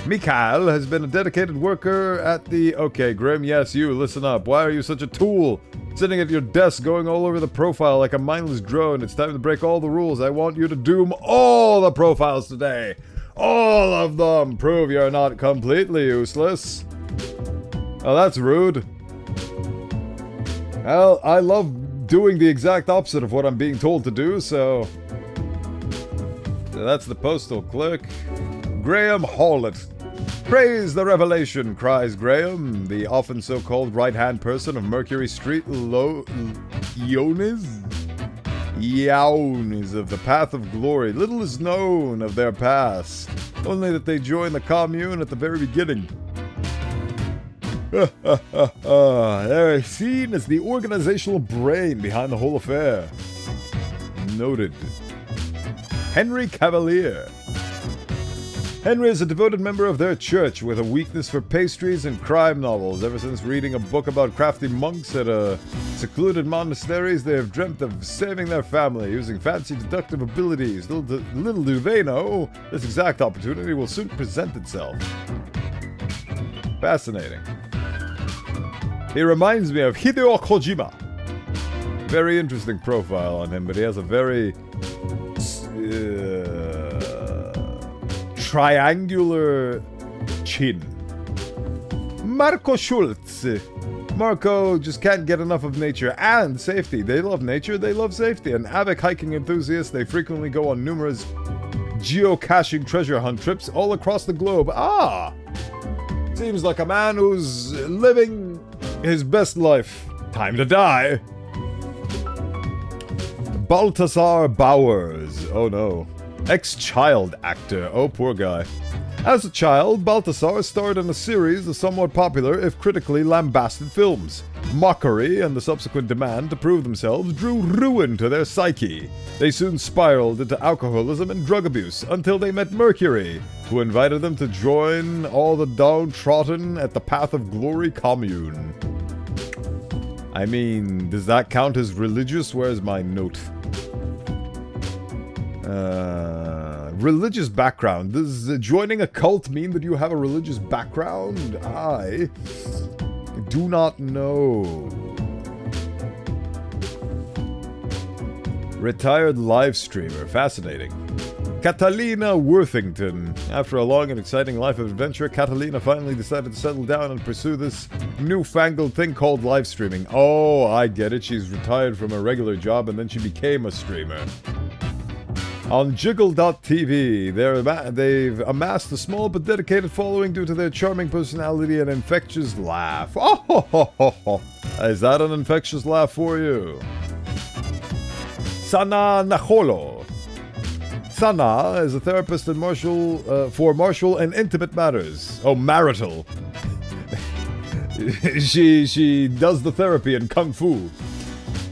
Mikhail has been a dedicated worker at the... Okay, Grim, yes, you, listen up. Why are you such a tool? Sitting at your desk, going all over the profile like a mindless drone. It's time to break all the rules. I want you to doom all the profiles today. All of them. Prove you're not completely useless. Oh, that's rude. Well, I love doing the exact opposite of what I'm being told to do, so that's the postal clerk. Graham Hawlett. Praise the revelation, cries Graham, the often so-called right-hand person of Mercury Street Ionis of the Path of Glory. Little is known of their past, only that they joined the commune at the very beginning. They're seen as the organizational brain behind the whole affair. Noted. Henry Cavalier. Henry is a devoted member of their church with a weakness for pastries and crime novels. Ever since reading a book about crafty monks at a secluded monasteries, they have dreamt of saving their family using fancy deductive abilities. Little do they know, this exact opportunity will soon present itself. Fascinating. He reminds me of Hideo Kojima. Very interesting profile on him, but he has a very triangular chin. Marco Schultz. Marco just can't get enough of nature and safety. They love nature, they love safety. An avid hiking enthusiast, they frequently go on numerous geocaching treasure hunt trips all across the globe. Ah! Seems like a man who's living his best life. Time to die. Balthasar Bowers. Oh no. Ex-child actor. Oh, poor guy. As a child, Balthasar starred in a series of somewhat popular, if critically lambasted films. Mockery and the subsequent demand to prove themselves drew ruin to their psyche. They soon spiraled into alcoholism and drug abuse until they met Mercury, who invited them to join all the downtrodden at the Path of Glory commune. I mean, does that count as religious? Where's my note? Religious background. Does joining a cult mean that you have a religious background? I do not know. Retired live streamer. Fascinating. Catalina Worthington. After a long and exciting life of adventure, Catalina finally decided to settle down and pursue this newfangled thing called live streaming. Oh, I get it. She's retired from a regular job and then she became a streamer. On Jiggle.tv, they've amassed a small but dedicated following due to their charming personality and infectious laugh. Oh, ho, ho, ho, ho. Is that an infectious laugh for you? Sana Nacholo. Sana is a therapist in for martial and intimate matters. Oh, marital. she does the therapy in Kung Fu.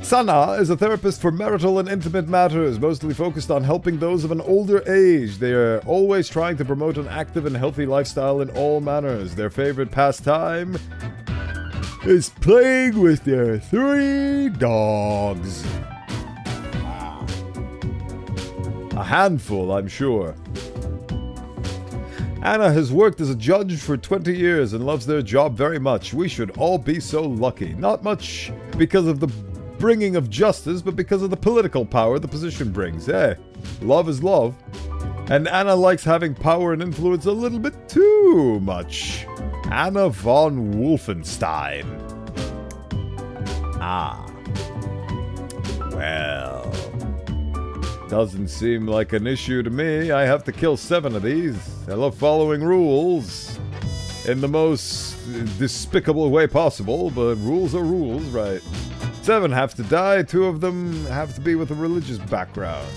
Sana is a therapist for marital and intimate matters, mostly focused on helping those of an older age. They are always trying to promote an active and healthy lifestyle in all manners. Their favorite pastime is playing with their 3 dogs. A handful, I'm sure. Anna has worked as a judge for 20 years and loves their job very much. We should all be so lucky. Not much because of the bringing of justice, but because of the political power the position brings. Hey, love is love. And Anna likes having power and influence a little bit too much. Anna von Wolfenstein. Ah. Well. Doesn't seem like an issue to me. I have to kill 7 of these. I love following rules in the most despicable way possible, but rules are rules, right? 7 have to die. 2 of them have to be with a religious background.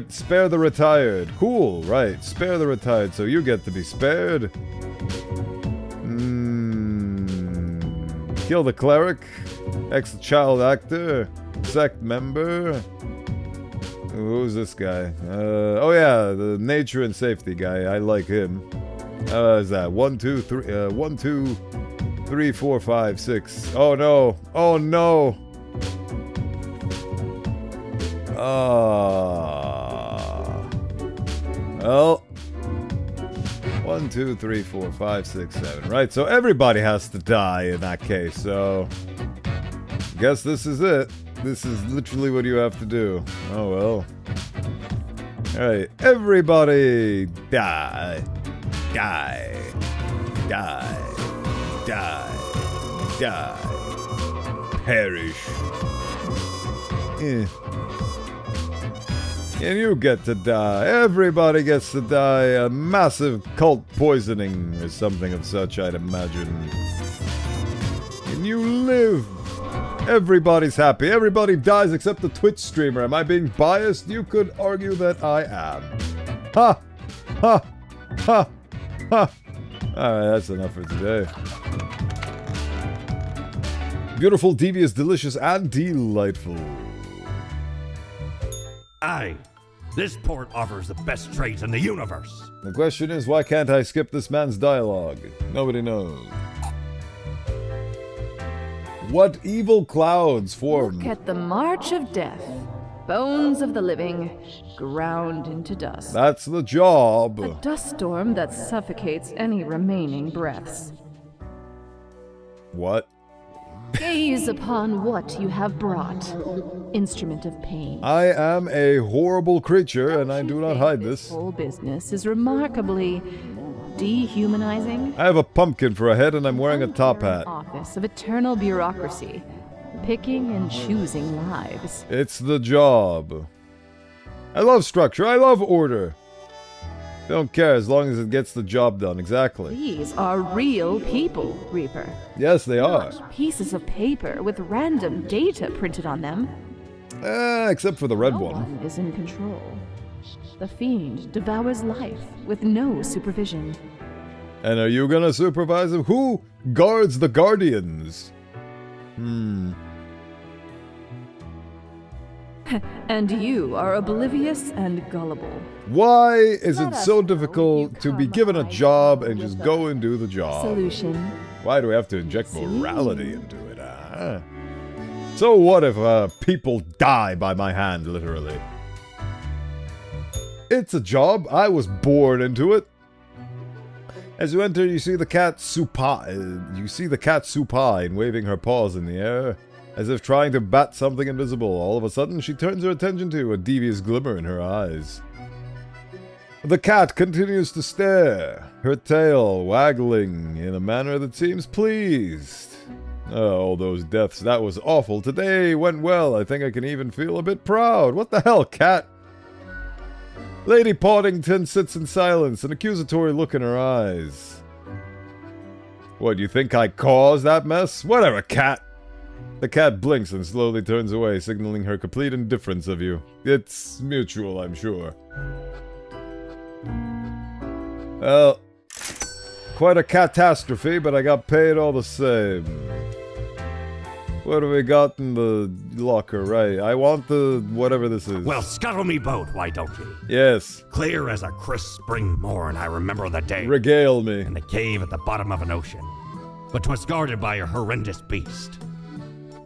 Spare the retired. Cool, right. Spare the retired, so you get to be spared. Kill the cleric. Ex-child actor. Sect member. Who's this guy? Oh yeah, the nature and safety guy. I like him. Is that 1, 2, 3? 1, 2, 3, 4, 5, 6. Oh no! Oh no! Well. 1, 2, 3, 4, 5, 6, 7. Right, so everybody has to die in that case. So, guess this is it. This is literally what you have to do. Oh well. Alright, everybody die. Die. Die. Die. Die. Perish. And you get to die. Everybody gets to die. A massive cult poisoning or something of such, I'd imagine. And you live. Everybody's happy. Everybody dies except the Twitch streamer. Am I being biased? You could argue that I am. Ha! Ha! Ha! Ha! Alright, that's enough for today. Beautiful, devious, delicious, and delightful. Aye. This port offers the best trades in the universe. The question is, why can't I skip this man's dialogue? Nobody knows. What evil clouds form? Look at the march of death. Bones of the living, ground into dust. That's the job. A dust storm that suffocates any remaining breaths. What? Gaze upon what you have brought. Instrument of pain. I am a horrible creature, and I do not hide This this. whole business is remarkably dehumanizing. I have a pumpkin for a head, and I'm wearing a top hat. Office of eternal bureaucracy, picking and choosing lives. It's the job. I love structure. I love order. Don't care as long as it gets the job done. Exactly. These are real people, Reaper. Yes, they are. Not pieces of paper with random data printed on them. Except for the red No one. one is in control. The fiend devours life with no supervision. And are you gonna supervise him? Who guards the guardians? And you are oblivious and gullible. Why is Let it us so know difficult you to be come given a high job level and just with go and do the job? Solution. Why do we have to inject See? morality into it? So what if people die by my hand, literally? It's a job. I was born into it. As you enter, you see the cat supine. You see the cat supine, waving her paws in the air, as if trying to bat something invisible. All of a sudden, she turns her attention to a devious glimmer in her eyes. The cat continues to stare, her tail waggling in a manner that seems pleased. Oh, all those deaths, that was awful. Today went well. I think I can even feel a bit proud. What the hell, cat? Lady Poddington sits in silence, an accusatory look in her eyes. What, you think I caused that mess? Whatever, cat. The cat blinks and slowly turns away, signaling her complete indifference of you. It's mutual, I'm sure. Well, quite a catastrophe, but I got paid all the same. What do we got in the locker? Right, I want the whatever this is. Well, scuttle me boat, why don't you? Yes. Clear as a crisp spring morn, I remember the day. Regale me. In the cave at the bottom of an ocean. But 'twas guarded by a horrendous beast.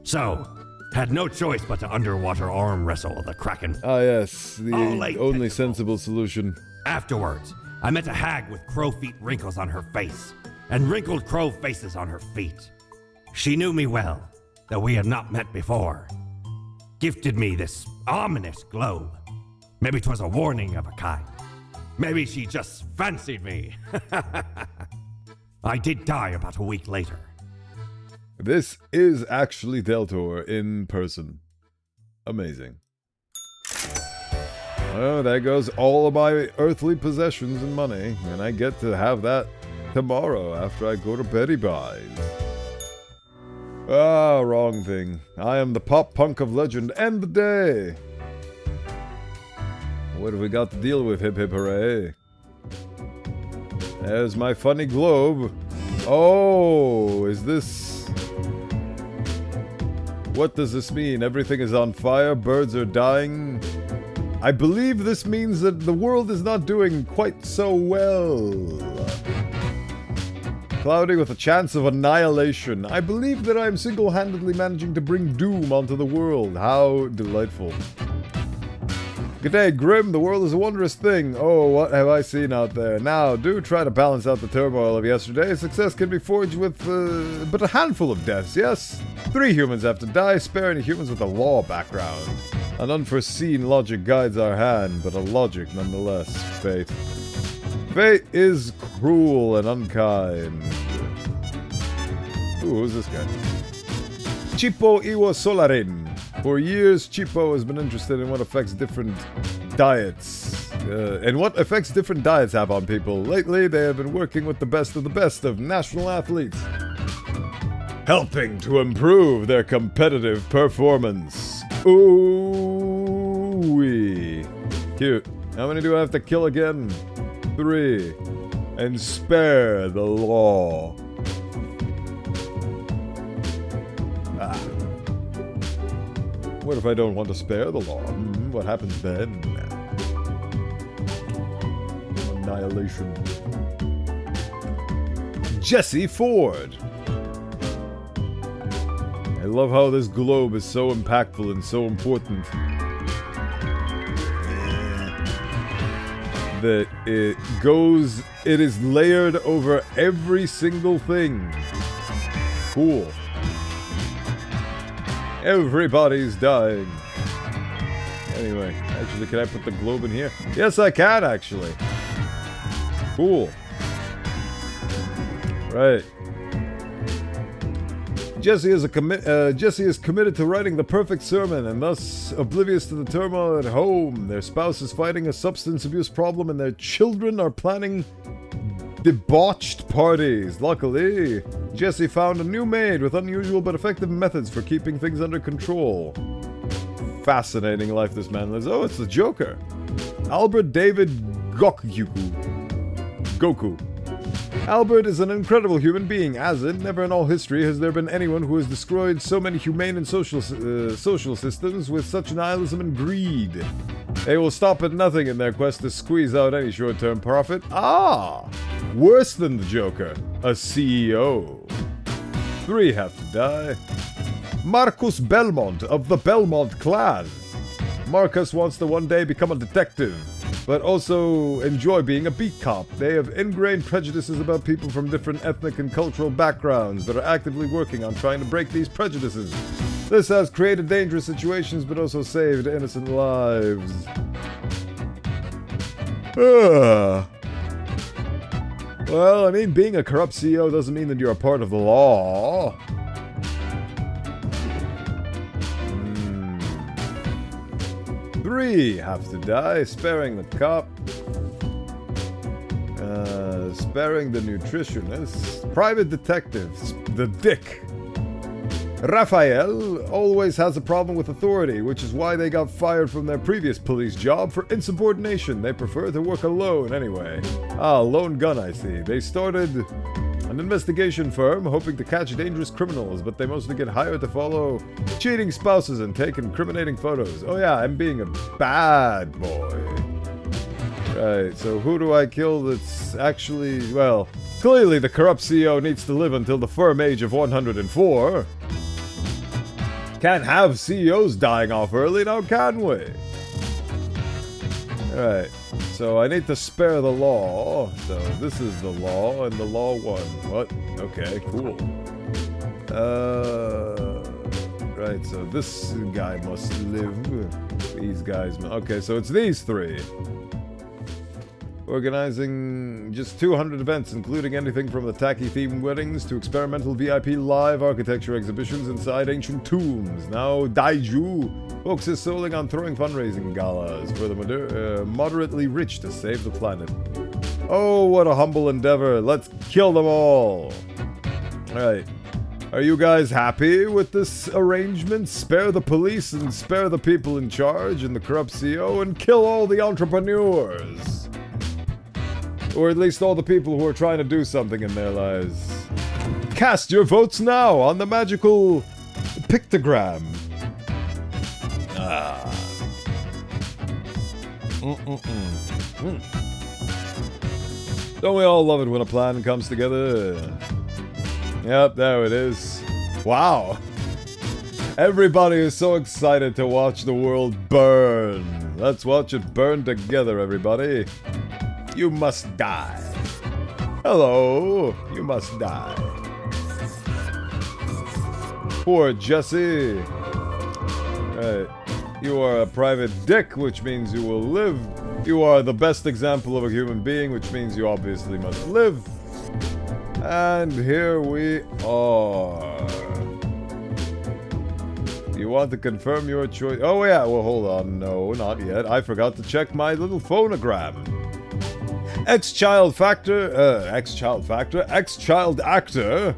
So, had no choice but to underwater arm wrestle the kraken. Ah, yes, the All late only technical. sensible solution. Afterwards, I met a hag with crow feet wrinkles on her face, and wrinkled crow faces on her feet. She knew me well, though we had not met before. Gifted me this ominous globe. Maybe 'twas a warning of a kind. Maybe she just fancied me. I did die about a week later. This is actually Deltor in person. Amazing. Oh, there goes all of my earthly possessions and money, and I get to have that tomorrow after I go to Betty Buys. Ah, wrong thing. I am the pop punk of legend and the day. What have we got to deal with, hip hip hooray? There's my funny globe. Oh, is this... What does this mean? Everything is on fire, birds are dying. I believe this means that the world is not doing quite so well. Cloudy with a chance of annihilation. I believe that I am single-handedly managing to bring doom onto the world. How delightful. Good day, Grim. The world is a wondrous thing. Oh, what have I seen out there? Now, do try to balance out the turmoil of yesterday. Success can be forged with but a handful of deaths, yes? 3 humans have to die. Spare any humans with a law background. An unforeseen logic guides our hand, but a logic nonetheless. Fate. Fate is cruel and unkind. Ooh, who's this guy? Chipo Iwa Solarin. For years, Chipo has been interested in what effects different diets have on people. Lately, they have been working with the best of national athletes, helping to improve their competitive performance. Ooh-wee. Cute. How many do I have to kill again? 3. And spare the law. What if I don't want to spare the law? What happens then? Annihilation. Jesse Ford. I love how this globe is so impactful and so important. That it is layered over every single thing. Cool. Everybody's dying. Anyway, actually, can I put the globe in here? Yes, I can, actually. Cool. Right. Jesse is committed to writing the perfect sermon, and thus oblivious to the turmoil at home. Their spouse is fighting a substance abuse problem, and their children are planning debauched parties. Luckily, Jesse found a new maid with unusual but effective methods for keeping things under control. Fascinating life this man lives. Oh, it's the Joker. Albert David Goku. Albert is an incredible human being, as in, never in all history has there been anyone who has destroyed so many humane and social systems with such nihilism and greed. They will stop at nothing in their quest to squeeze out any short-term profit. Worse than the Joker, a CEO. 3 have to die. Marcus Belmont of the Belmont clan. Marcus wants to one day become a detective, but also enjoy being a beat cop. They have ingrained prejudices about people from different ethnic and cultural backgrounds, but are actively working on trying to break these prejudices. This has created dangerous situations, but also saved innocent lives. Well, I mean, being a corrupt CEO doesn't mean that you're a part of the law. 3 have to die, sparing the cop. Sparing the nutritionist. Private detectives. The dick. Raphael always has a problem with authority, which is why they got fired from their previous police job for insubordination. They prefer to work alone anyway. Lone gun, I see. They started an investigation firm hoping to catch dangerous criminals, but they mostly get hired to follow cheating spouses and take incriminating photos. Oh yeah, I'm being a bad boy. Right, so who do I kill that's actually, well, clearly the corrupt CEO needs to live until the firm age of 104. Can't have CEOs dying off early now, can we? Alright, So I need to spare the law. So this is the law, and the law won. What? Okay, cool. Right, so this guy must live. These guys... Okay, so it's these three. Organizing just 200 events, including anything from the tacky-themed weddings to experimental VIP live architecture exhibitions inside ancient tombs. Now, Daiju focuses solely on throwing fundraising galas for the moderately rich to save the planet. Oh, what a humble endeavor. Let's kill them all. Alright. Are you guys happy with this arrangement? Spare the police and spare the people in charge and the corrupt CEO and kill all the entrepreneurs. Or at least all the people who are trying to do something in their lives. Cast your votes now on the magical pictogram. Don't we all love it when a plan comes together? Yep, there it is. Wow. Everybody is so excited to watch the world burn. Let's watch it burn together, everybody. You must die. Hello, you must die. Poor Jesse. Right. You are a private dick, which means you will live. You are the best example of a human being, which means you obviously must live. And here we are. You want to confirm your choice? Oh yeah, well hold on. No, not yet. I forgot to check my little phonogram. Ex-child actor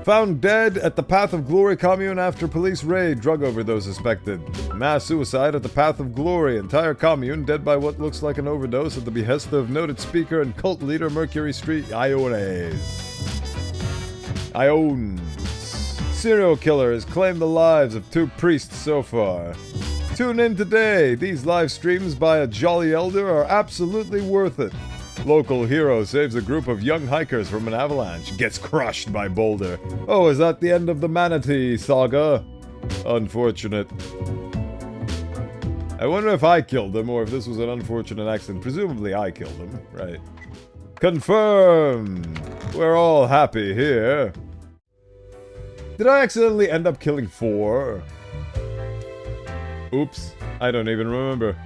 found dead at the Path of Glory commune after police raid. Drug overdose suspected. Mass suicide at the Path of Glory. Entire commune dead by what looks like an overdose at the behest of noted speaker and cult leader Mercury Street Iones. Serial killer has claimed the lives of 2 priests so far. Tune in today. These live streams by a jolly elder are absolutely worth it. Local hero saves a group of young hikers from an avalanche. Gets crushed by boulder. Oh, is that the end of the manatee saga? Unfortunate. I wonder if I killed him or if this was an unfortunate accident. Presumably I killed him, right? Confirmed. We're all happy here. Did I accidentally end up killing 4? Oops. I don't even remember.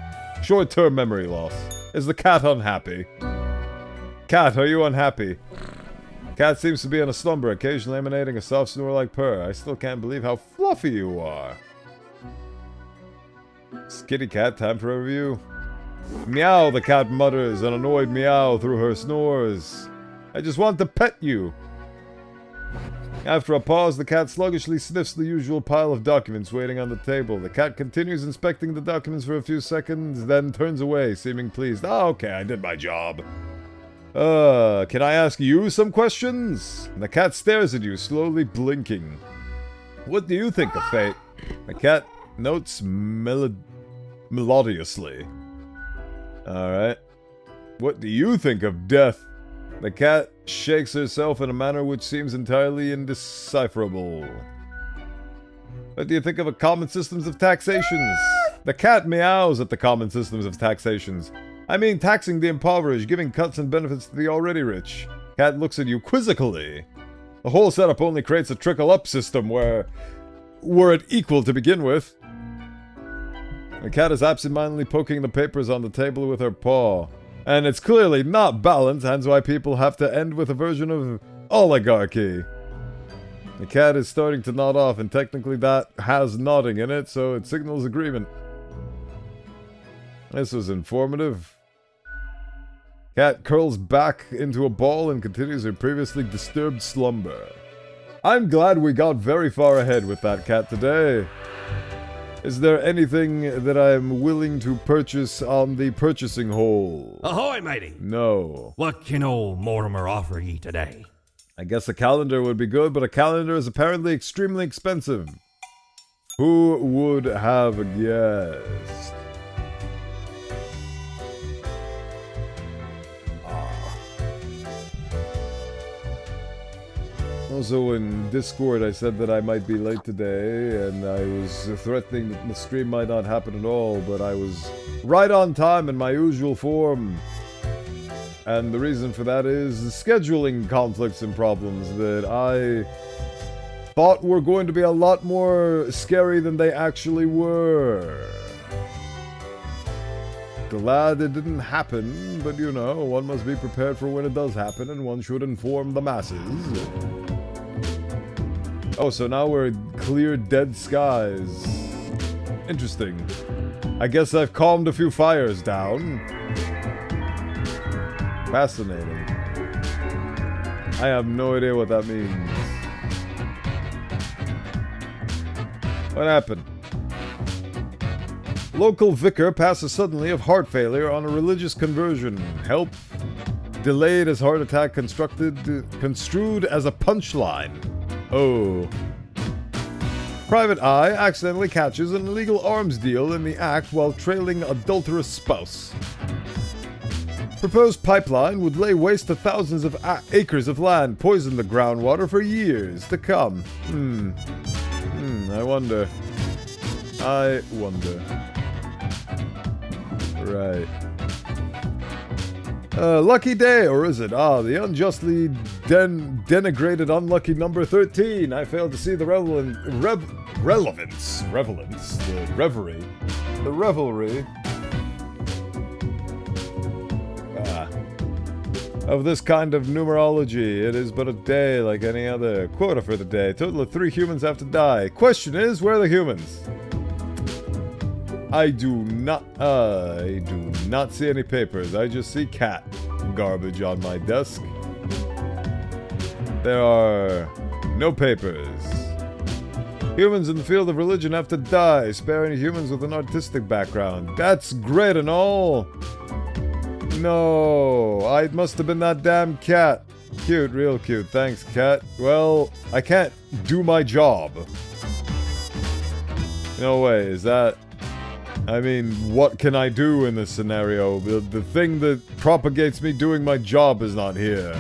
Short-term memory loss. Is the cat unhappy? Cat, are you unhappy? Cat seems to be in a slumber, occasionally emanating a soft snore-like purr. I still can't believe how fluffy you are. Skitty cat, time for a review. Meow, the cat mutters, an annoyed meow through her snores. I just want to pet you. After a pause, the cat sluggishly sniffs the usual pile of documents waiting on the table. The cat continues inspecting the documents for a few seconds, then turns away, seeming pleased. Ah, okay, I did my job. Can I ask you some questions? The cat stares at you, slowly blinking. What do you think of fate? The cat notes melodiously. Alright. What do you think of death? The cat shakes herself in a manner which seems entirely indecipherable. What do you think of a common systems of taxations? The cat meows at the common systems of taxations. I mean, taxing the impoverished, giving cuts and benefits to the already rich. Cat looks at you quizzically. The whole setup only creates a trickle-up system were it equal to begin with. The cat is absentmindedly poking the papers on the table with her paw. And it's clearly not balanced, hence why people have to end with a version of oligarchy. The cat is starting to nod off, and technically that has nodding in it, so it signals agreement. This was informative. Cat curls back into a ball and continues her previously disturbed slumber. I'm glad we got very far ahead with that cat today. Is there anything that I'm willing to purchase on the purchasing hole? Ahoy, matey! No. What can old Mortimer offer ye today? I guess a calendar would be good, but a calendar is apparently extremely expensive. Who would have guessed? Also in Discord I said that I might be late today, and I was threatening that the stream might not happen at all, but I was right on time in my usual form. And the reason for that is the scheduling conflicts and problems that I thought were going to be a lot more scary than they actually were. Glad it didn't happen, but you know, one must be prepared for when it does happen, and one should inform the masses. Oh, so now we're clear dead skies. Interesting. I guess I've calmed a few fires down. Fascinating. I have no idea what that means. What happened? Local vicar passes suddenly of heart failure on a religious conversion. Help. Delayed as heart attack construed as a punchline. Oh. Private Eye accidentally catches an illegal arms deal in the act while trailing adulterous spouse. Proposed pipeline would lay waste to thousands of acres of land, poison the groundwater for years to come. I wonder. Right. Lucky day, or is it? The unjustly denigrated unlucky number 13. I failed to see the relevance, the revelry of this kind of numerology. It is but a day like any other. Quota for the day. Total of 3 humans have to die. Question is, where are the humans? I do not see any papers. I just see cat garbage on my desk. There are no papers. Humans in the field of religion have to die, sparing humans with an artistic background. That's great and all. No, I must have been that damn cat. Cute, real cute. Thanks, cat. Well, I can't do my job. No way, is that... I mean, what can I do in this scenario? The thing that propagates me doing my job is not here.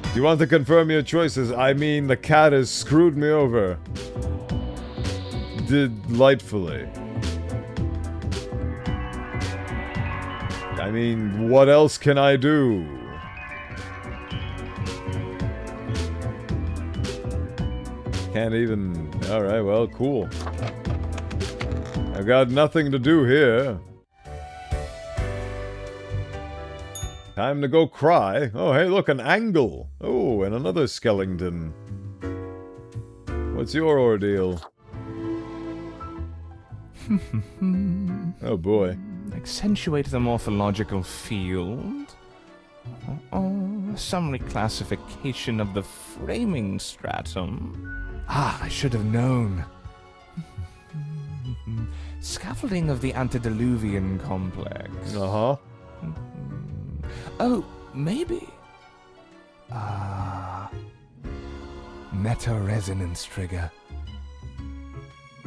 Do you want to confirm your choices? I mean, the cat has screwed me over. Delightfully. I mean, what else can I do? Can't even... Alright, well, cool. I've got nothing to do here. Time to go cry. Oh, hey, look, an angle. Oh, and another skeleton. What's your ordeal? Oh, boy. Accentuate the morphological field. Some reclassification of the framing stratum. I should have known. Scaffolding of the antediluvian complex. Uh-huh. Oh, maybe. Meta-resonance trigger.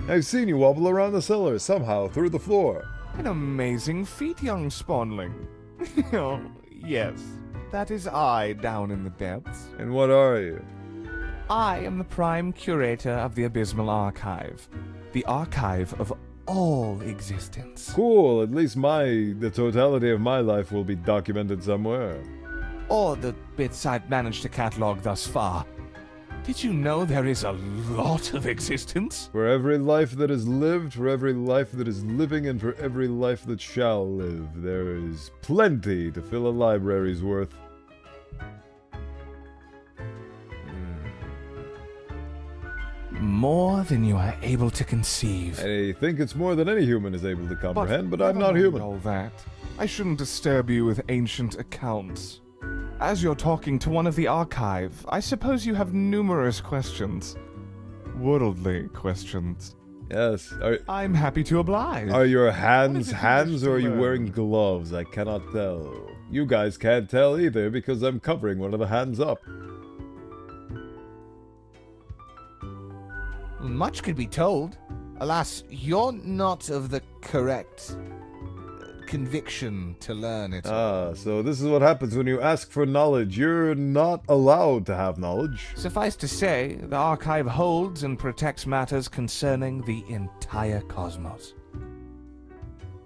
I've seen you wobble around the cellar, somehow, through the floor. An amazing feat, young spawnling. Oh, yes. That is I down in the depths. And what are you? I am the prime curator of the Abysmal Archive. The archive of all existence. Cool, at least the totality of my life will be documented somewhere. Or the bits I've managed to catalog thus far. Did you know there is a lot of existence? For every life that is lived, for every life that is living, and for every life that shall live, there is plenty to fill a library's worth. More than you are able to conceive. I think it's more than any human is able to comprehend, but I'm not human. All that. I shouldn't disturb you with ancient accounts. As you're talking to one of the archive, I suppose you have numerous questions. Worldly questions. Yes. I'm happy to oblige. Are your hands or are you wearing gloves? I cannot tell. You guys can't tell either because I'm covering one of the hands up. Much could be told. Alas, you're not of the correct conviction to learn it. Ah, so this is what happens when you ask for knowledge. You're not allowed to have knowledge. Suffice to say, the archive holds and protects matters concerning the entire cosmos.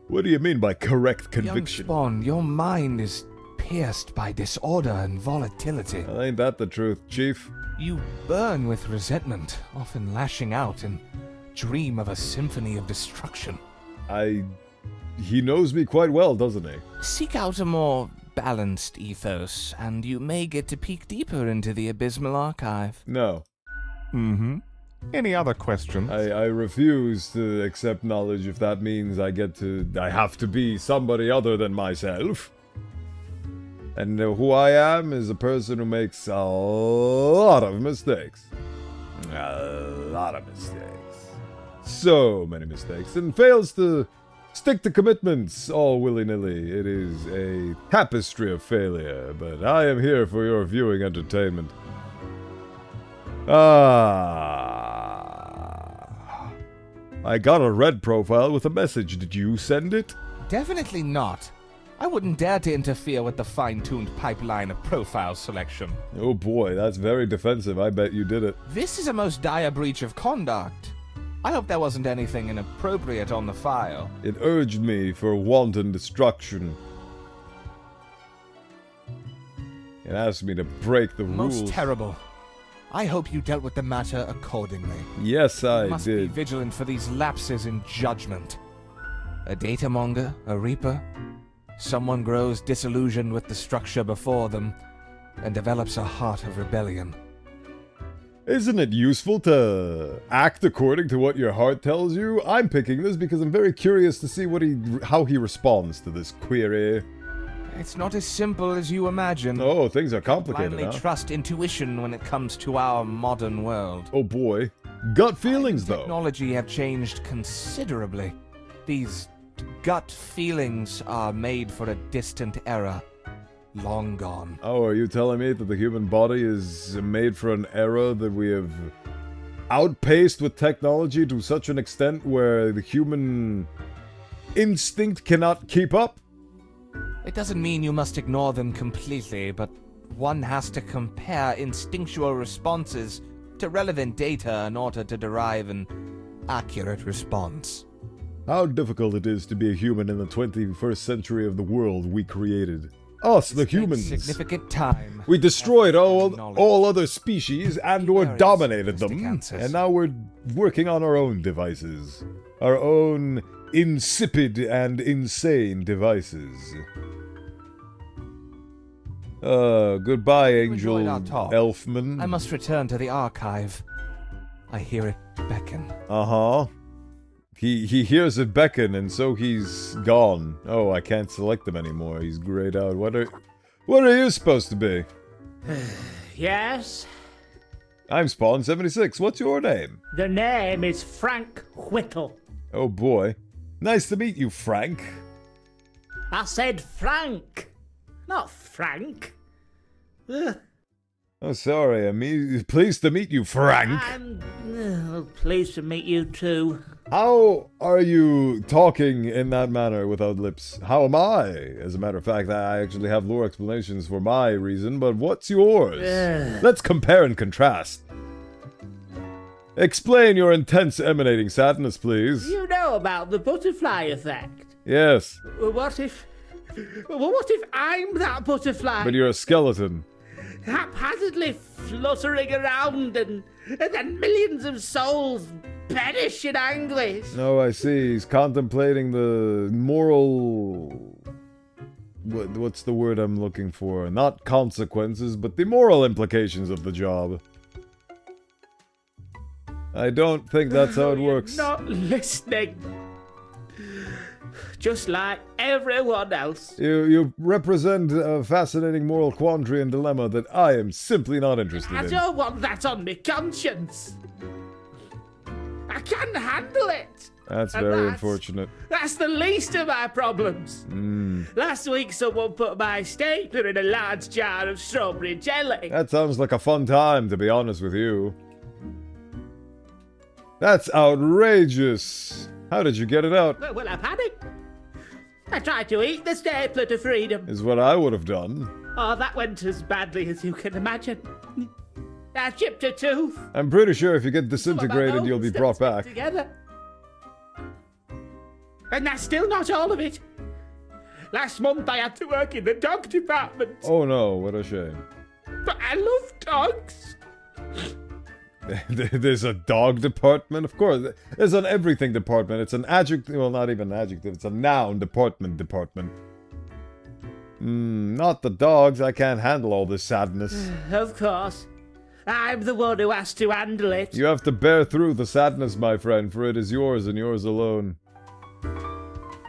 What do you mean by correct conviction? Young Spawn, your mind is pierced by disorder and volatility. Well, ain't that the truth, Chief? You burn with resentment, often lashing out and dream of a symphony of destruction. He knows me quite well, doesn't he? Seek out a more balanced ethos, and you may get to peek deeper into the abysmal archive. No. Mm-hmm. Any other questions? I refuse to accept knowledge if that means I have to be somebody other than myself. And who I am is a person who makes a lot of mistakes. A lot of mistakes. So many mistakes. And fails to stick to commitments all willy-nilly. It is a tapestry of failure, but I am here for your viewing entertainment. I got a red profile with a message. Did you send it? Definitely not. I wouldn't dare to interfere with the fine-tuned pipeline of profile selection. Oh boy, that's very defensive. I bet you did it. This is a most dire breach of conduct. I hope there wasn't anything inappropriate on the file. It urged me for wanton destruction. It asked me to break the rules. Most terrible. I hope you dealt with the matter accordingly. Yes, I You must did. be vigilant for these lapses in judgment. A data monger, a reaper, someone grows disillusioned with the structure before them and develops a heart of rebellion. Isn't it useful to act according to what your heart tells you? I'm picking this because I'm very curious to see how he responds to this query. It's not as simple as you imagine. Oh, things are complicated, Blindly huh? trust intuition when it comes to our modern world. Oh boy. Gut feelings, though. Technology have changed considerably. These gut feelings are made for a distant era, long gone. Oh, are you telling me that the human body is made for an era that we have outpaced with technology to such an extent where the human instinct cannot keep up? It doesn't mean you must ignore them completely, but one has to compare instinctual responses to relevant data in order to derive an accurate response. How difficult it is to be a human in the 21st century of the world we created. Us, the It takes humans. significant time. We destroyed knowledge. all other species and or Various dominated them, mystic answers. and now we're working on our own devices. Our own insipid and insane devices. Goodbye, Angel enjoyed our talk. Elfman. I must return to the archive. I hear it beckon. Uh-huh. He hears it beckon, and so he's gone. Oh, I can't select him anymore. He's grayed out. What are you supposed to be? Yes? I'm Spawn76. What's your name? The name is Frank Whittle. Oh boy. Nice to meet you, Frank. I said Frank, not Frank. Ugh. Oh, sorry. I'm pleased to meet you, Frank. I'm pleased to meet you too. How are you talking in that manner without lips? How am I? As a matter of fact, I actually have lore explanations for my reason, but what's yours? Let's compare and contrast. Explain your intense emanating sadness, please. You know about the butterfly effect. Yes, What if I'm that butterfly? but you're a skeleton. Haphazardly fluttering around and then millions of souls perish in anguish. Oh, I see. He's contemplating the moral... What's the word I'm looking for? Not consequences, but the moral implications of the job. I don't think that's how it works. Not listening. Just like everyone else. You represent a fascinating moral quandary and dilemma that I am simply not interested I in. don't want that on my conscience. I can't handle it. That's And very unfortunate. That's the least of my problems. Last week someone put my stapler in a large jar of strawberry jelly. That sounds like a fun time, to be honest with you. That's outrageous. How did you get it out? Well, I panicked. I tried to eat the stapler to freedom. Is what I would have done. Oh, that went as badly as you can imagine. I chipped a tooth. I'm pretty sure if you get Some of my disintegrated, you'll be bones brought still back. stick together. And that's still not all of it. Last month I had to work in the dog department. Oh no, what a shame. But I love dogs. There's a dog department? Of course. There's an everything department. It's an adjective, well, not even adjective. It's a noun department. Not the dogs. I can't handle all this sadness. Of course. I'm the one who has to handle it. You have to bear through the sadness, my friend, for it is yours and yours alone.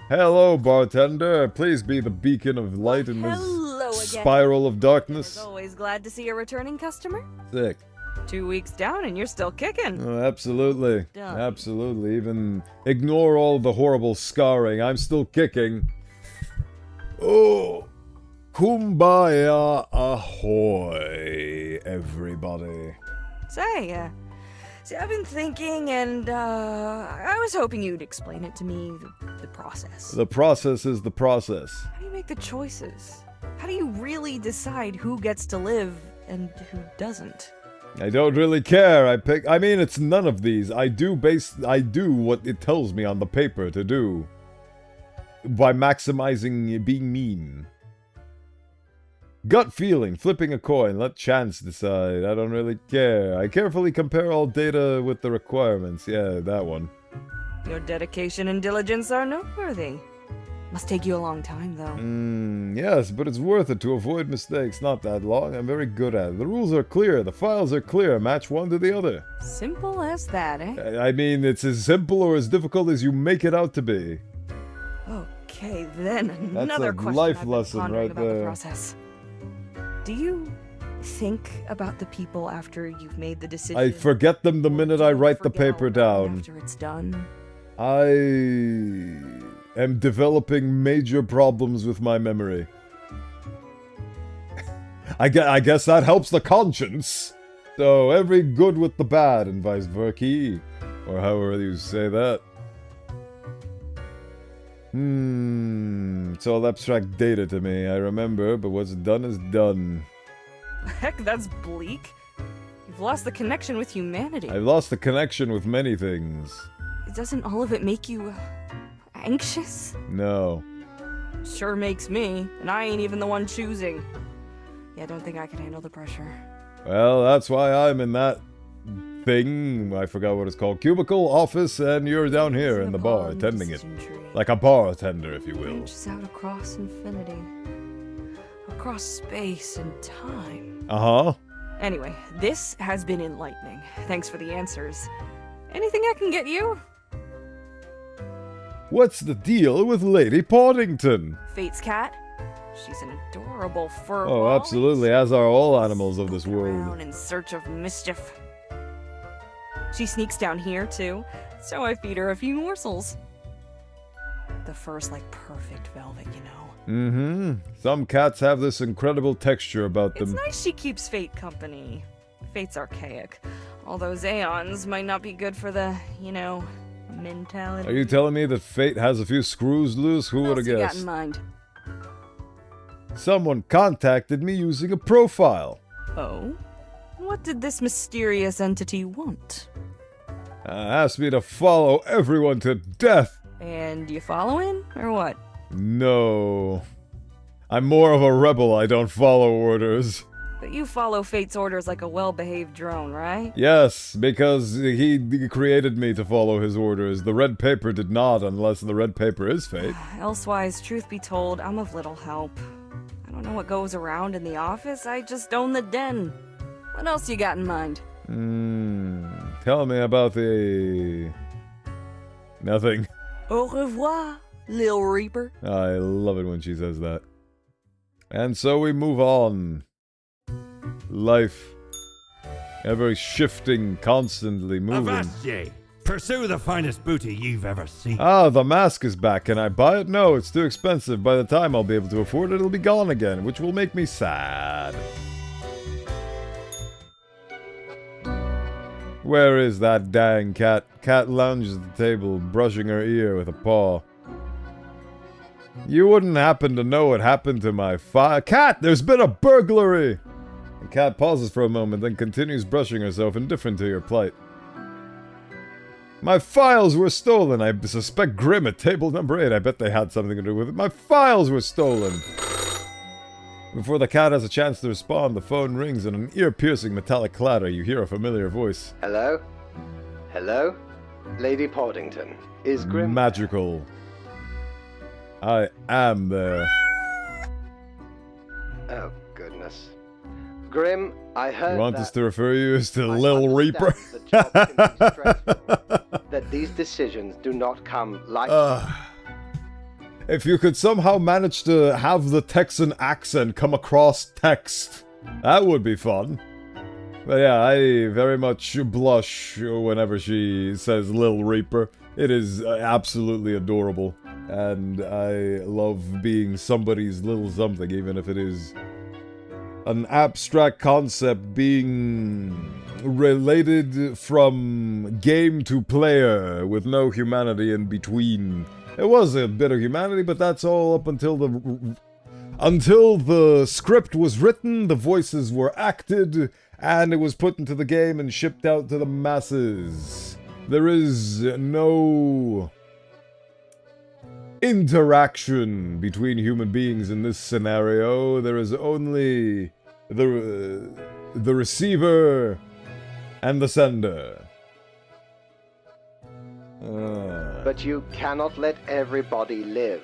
Hello, bartender. Please be the beacon of light in this Hello again. spiral of As darkness. always, glad to see a returning customer. Sick. 2 weeks down and you're still kicking. Oh, absolutely. Done. Absolutely. Even ignore all the horrible scarring. I'm still kicking. Oh, kumbaya ahoy, everybody. Say, I've been thinking and, I was hoping you'd explain it to me, the process. The process is the process. How do you make the choices? How do you really decide who gets to live and who doesn't? I don't really care. I mean, it's none of these. I do what it tells me on the paper to do. By maximizing being mean. Gut feeling, flipping a coin, let chance decide. I don't really care. I carefully compare all data with the requirements. Yeah, that one. Your dedication and diligence are noteworthy. Must take you a long time, though. Yes, but it's worth it to avoid mistakes. Not that long. I'm very good at it. The rules are clear. The files are clear. Match one to the other. Simple as that, eh? I mean, it's as simple or as difficult as you make it out to be. Okay, then That's another a question life I've been lesson pondering right about the there. process. Do you think about the people after you've made the decision? I forget them the or minute do I you write the forget all paper about it down. After it's done? I am developing major problems with my memory. I guess that helps the conscience. So, every good with the bad and vice versa. Or however you say that. It's all abstract data to me. I remember, but what's done is done. Heck, that's bleak. You've lost the connection with humanity. I've lost the connection with many things. Doesn't all of it make you anxious? No. Sure makes me, and I ain't even the one choosing. Yeah, I don't think I can handle the pressure. Well, that's why I'm in that thing. I forgot what it's called. Cubicle, office, and you're down here in the bar, attending it. Like a bartender, if you will. Branches out across infinity. Across space and time. Uh-huh. Anyway, this has been enlightening. Thanks for the answers. Anything I can get you? What's the deal with Lady Poddington? Fate's cat? She's an adorable fur Oh, ball. absolutely, as are all animals of this Poking world. around in search of mischief. She sneaks down here, too, so I feed her a few morsels. The fur's like perfect velvet, you know. Mm-hmm. Some cats have this incredible texture about It's them. nice she keeps Fate company. Fate's archaic. All those aeons might not be good for the, you know, mentality. Are you telling me that Fate has a few screws loose? Who What would else have you got guessed? in mind? Someone contacted me using a profile. Oh? What did this mysterious entity want? Asked me to follow everyone to death. And you following, or what? No. I'm more of a rebel. I don't follow orders. But you follow Fate's orders like a well-behaved drone, right? Yes, because he created me to follow his orders. The red paper did not, unless the red paper is Fate. Elsewise, truth be told, I'm of little help. I don't know what goes around in the office, I just own the den. What else you got in mind? Tell me about the... Nothing. Au revoir, Lil Reaper. I love it when she says that. And so we move on. Life. Ever shifting, constantly moving. Avast, pursue the finest booty you've ever seen. Ah, the mask is back. Can I buy it? No, it's too expensive. By the time I'll be able to afford it, it'll be gone again, which will make me sad. Where is that dang cat? Cat lounges at the table, brushing her ear with a paw. You wouldn't happen to know what happened to my cat! There's been a burglary! The cat pauses for a moment, then continues brushing herself, indifferent to your plight. My files were stolen! I suspect Grimm at table number 8. I bet they had something to do with it. My files were stolen! Before the cat has a chance to respond, the phone rings and an ear-piercing metallic clatter. You hear a familiar voice. Hello? Hello? Lady Portington, is Grimm... Magical. I am there. Oh, goodness. Grimm, I heard You want that... us to refer you as to I Lil Reaper? understand the job can be stressful, that these decisions do not come lightly. If you could somehow manage to have the Texan accent come across text, that would be fun. But yeah, I very much blush whenever she says Lil Reaper. It is absolutely adorable. And I love being somebody's little something, even if it is an abstract concept being related from game to player with no humanity in between. It was a bit of humanity, but that's all up until the script was written, the voices were acted, and it was put into the game and shipped out to the masses. There is no interaction between human beings in this scenario. There is only the receiver and the sender. But you cannot let everybody live.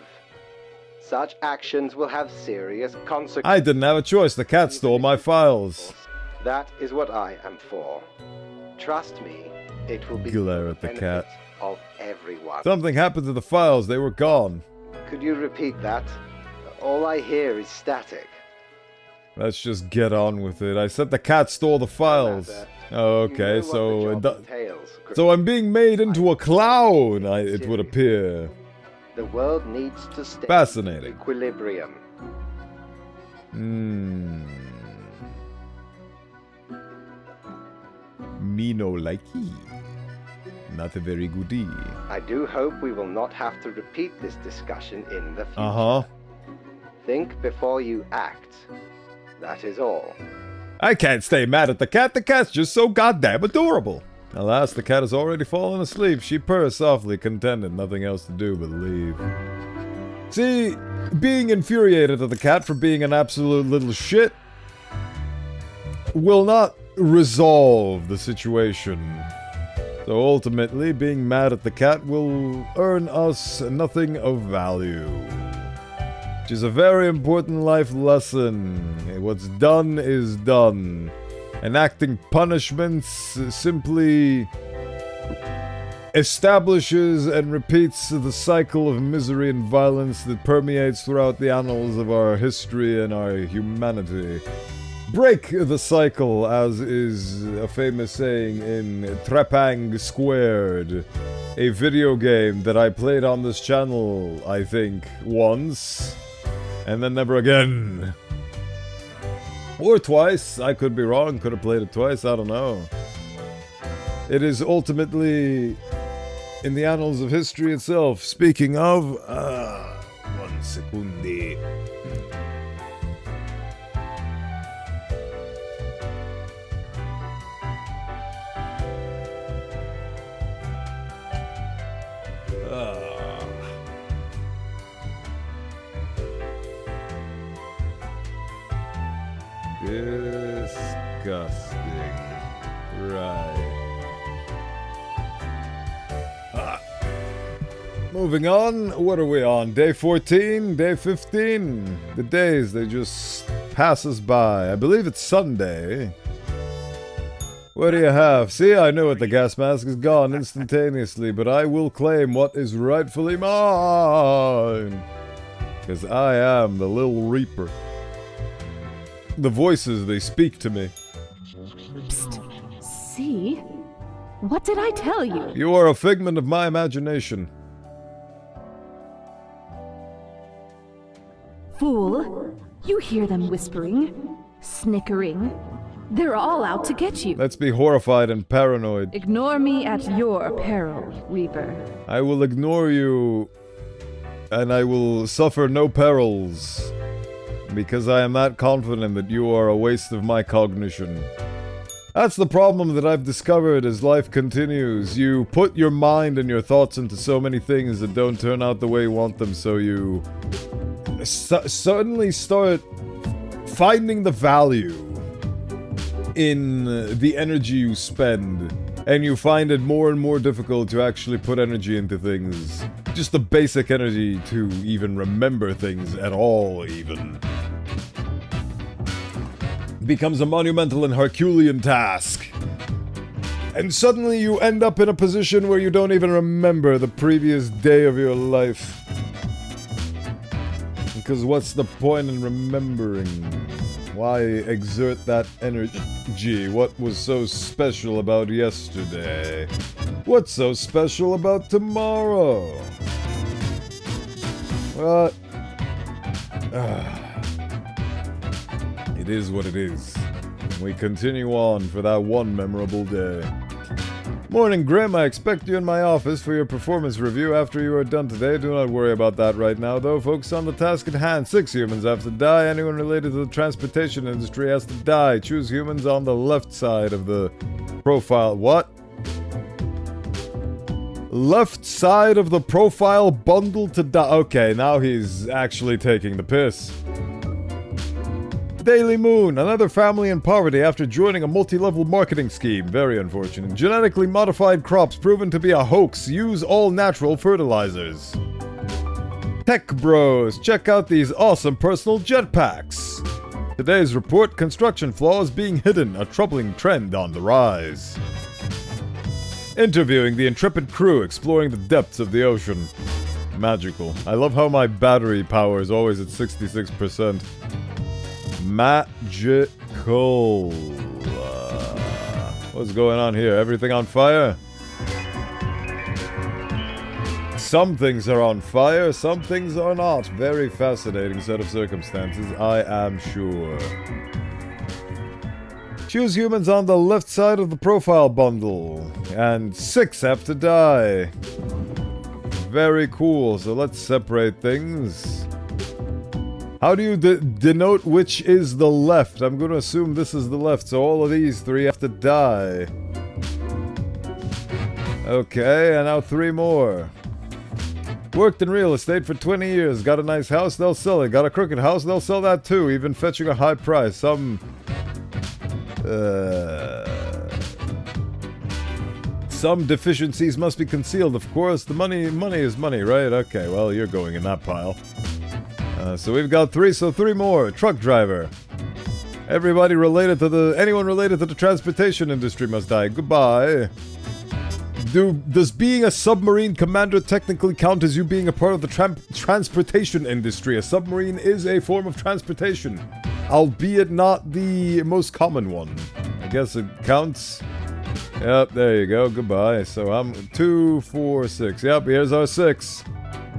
Such actions will have serious consequences. I didn't have a choice. The cat stole my files. That is what I am for. Trust me, it will be Glare at the benefit cat. of everyone. Something happened to the files. They were gone. Could you repeat that? All I hear is static. Let's just get on with it. I said the cat stole the files. Oh, okay, so I'm being made into a clown, it would appear. The world needs to stay Fascinating. in equilibrium. Me no likey. Not a very goodie. I do hope we will not have to repeat this discussion in the future. Uh-huh. Think before you act. That is all. I can't stay mad at the cat. The cat's just so goddamn adorable. Alas, the cat has already fallen asleep. She purrs softly, contented, nothing else to do but leave. See, being infuriated at the cat for being an absolute little shit will not resolve the situation. So ultimately, being mad at the cat will earn us nothing of value. Which is a very important life lesson. What's done is done. Enacting punishments simply establishes and repeats the cycle of misery and violence that permeates throughout the annals of our history and our humanity. Break the cycle, as is a famous saying in Trepang Squared, a video game that I played on this channel, I think, once, and then never again. Or twice, I could be wrong, could have played it twice, I don't know. It is ultimately in the annals of history itself. Speaking of, 1 second. Disgusting. Right. Moving on, what are we on? Day 14? Day 15? The days, they just pass us by. I believe it's Sunday. What do you have? See, I knew it. The gas mask is gone instantaneously, but I will claim what is rightfully mine. Because I am the Lil Reaper. The voices, they speak to me. Psst. See? What did I tell you? You are a figment of my imagination. Fool. You hear them whispering, snickering. They're all out to get you. Let's be horrified and paranoid. Ignore me at your peril, Reaper. I will ignore you and I will suffer no perils, because I am that confident that you are a waste of my cognition. That's the problem that I've discovered as life continues. You put your mind and your thoughts into so many things that don't turn out the way you want them, so you suddenly start finding the value in the energy you spend, and you find it more and more difficult to actually put energy into things. Just the basic energy to even remember things at all, even. Becomes a monumental and Herculean task. And suddenly you end up in a position where you don't even remember the previous day of your life. Because what's the point in remembering? Why exert that energy? What was so special about yesterday? What's so special about tomorrow? What? It is what it is. We continue on for that one memorable day. Morning, Grim. I expect you in my office for your performance review after you are done today. Do not worry about that right now, though. Focus on the task at hand. 6 humans have to die. Anyone related to the transportation industry has to die. Choose humans on the left side of the profile. What? Left side of the profile bundle to die. Okay, now he's actually taking the piss. Daily Moon, another family in poverty after joining a multi-level marketing scheme. Very unfortunate. Genetically modified crops proven to be a hoax. Use all natural fertilizers. Tech Bros, check out these awesome personal jetpacks. Today's report, construction flaws being hidden, a troubling trend on the rise. Interviewing the intrepid crew exploring the depths of the ocean. Magical. I love how my battery power is always at 66%. Magical. What's going on here? Everything on fire? Some things are on fire, some things are not. Very fascinating set of circumstances, I am sure. Choose humans on the left side of the profile bundle. And 6 have to die. Very cool, so let's separate things. How do you denote which is the left? I'm going to assume this is the left, so all of these 3 have to die. Okay, and now 3 more. Worked in real estate for 20 years. Got a nice house, they'll sell it. Got a crooked house, they'll sell that too, even fetching a high price. Some deficiencies must be concealed, of course. The money is money, right? Okay, well, you're going in that pile. So we've got 3, so 3 more. Truck driver. Anyone related to the transportation industry must die. Goodbye. Does being a submarine commander technically count as you being a part of the transportation industry? A submarine is a form of transportation, albeit not the most common one. I guess it counts. Yep, there you go. Goodbye. So I'm 2, 4, 6. Yep, here's our 6.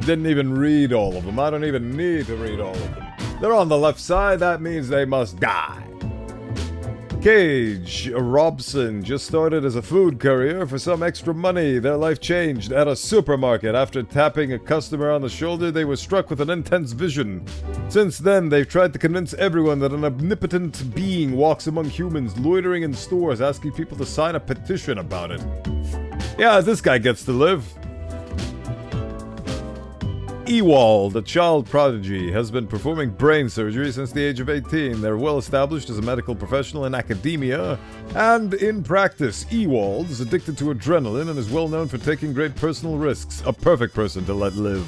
Didn't even read all of them. I don't even need to read all of them. They're on the left side. That means they must die. Cage Robson just started as a food courier for some extra money. Their life changed at a supermarket. After tapping a customer on the shoulder, they were struck with an intense vision. Since then, they've tried to convince everyone that an omnipotent being walks among humans, loitering in stores, asking people to sign a petition about it. Yeah, this guy gets to live. Ewald, a child prodigy, has been performing brain surgery since the age of 18. They're well established as a medical professional in academia and in practice. Ewald is addicted to adrenaline and is well known for taking great personal risks. A perfect person to let live.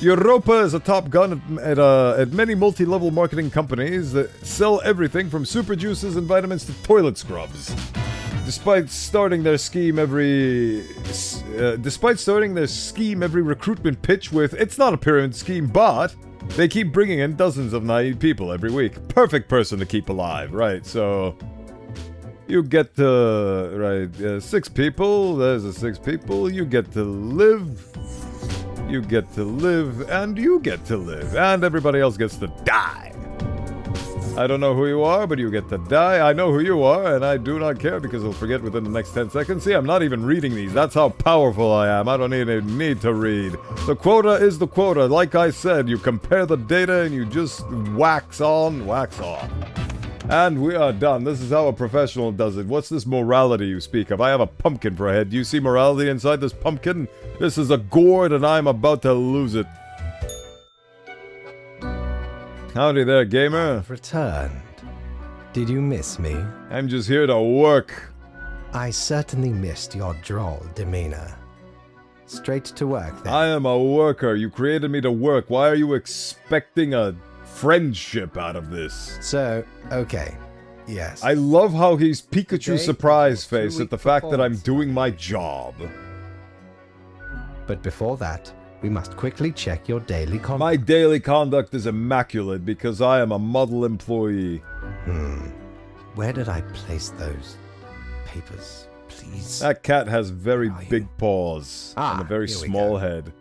Europa is a top gun at many multi-level marketing companies that sell everything from super juices and vitamins to toilet scrubs. Despite starting their scheme every recruitment pitch with, "It's not a pyramid scheme, but," they keep bringing in dozens of naive people every week. Perfect person to keep alive, right? So you get to 6 people. There's 6 people. You get to live. You get to live, and you get to live, and everybody else gets to die. I don't know who you are, but you get to die. I know who you are, and I do not care because I'll forget within the next 10 seconds. See, I'm not even reading these. That's how powerful I am. I don't even need to read. The quota is the quota. Like I said, you compare the data and you just wax on, wax off. And we are done. This is how a professional does it. What's this morality you speak of? I have a pumpkin for a head. Do you see morality inside this pumpkin? This is a gourd, and I'm about to lose it. Howdy there, gamer. I've returned. Did you miss me? I'm just here to work. I certainly missed your droll demeanor. Straight to work, then. I am a worker. You created me to work. Why are you expecting a friendship out of this? So, okay. Yes. I love how he's Pikachu Today, surprise face 2-week at the fact that I'm performance. doing my job. But before that, we must quickly check your daily conduct. My daily conduct is immaculate because I am a model employee. Where did I place those papers, please? That cat has very Where are you? big paws and a very here we small go. head.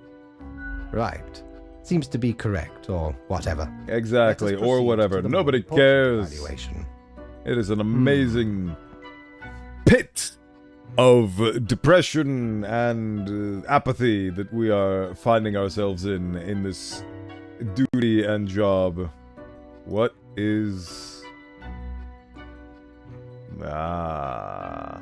Right. Seems to be correct, or whatever. Exactly, Let us or proceed whatever. to the Nobody more important cares. evaluation. It is an amazing pit of depression and apathy that we are finding ourselves in this duty and job. What is... Ah...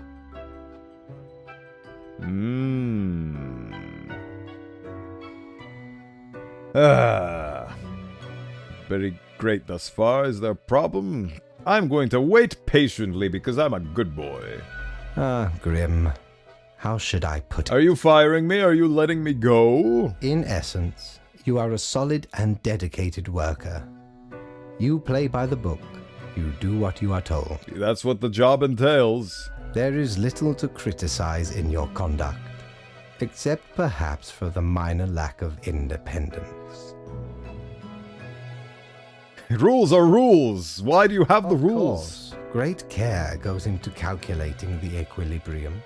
Ah... Very great thus far. Is there a problem? I'm going to wait patiently because I'm a good boy. Ah, Grim. How should I put it? Are you firing me? Are you letting me go? In essence, you are a solid and dedicated worker. You play by the book. You do what you are told. That's what the job entails. There is little to criticize in your conduct, except perhaps for the minor lack of independence. Rules are rules. Why do you have the Of rules? course, great care goes into calculating the equilibrium.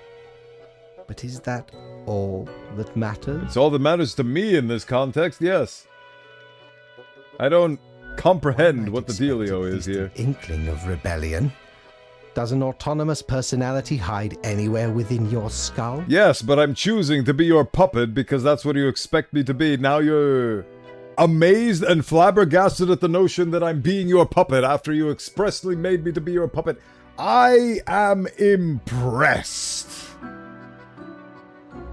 But is that all that matters? It's all that matters to me in this context, yes. I don't comprehend Might what the expect dealio at is least here. an inkling of rebellion. Does an autonomous personality hide anywhere within your skull? Yes, but I'm choosing to be your puppet because that's what you expect me to be. Now you're amazed and flabbergasted at the notion that I'm being your puppet after you expressly made me to be your puppet. I am impressed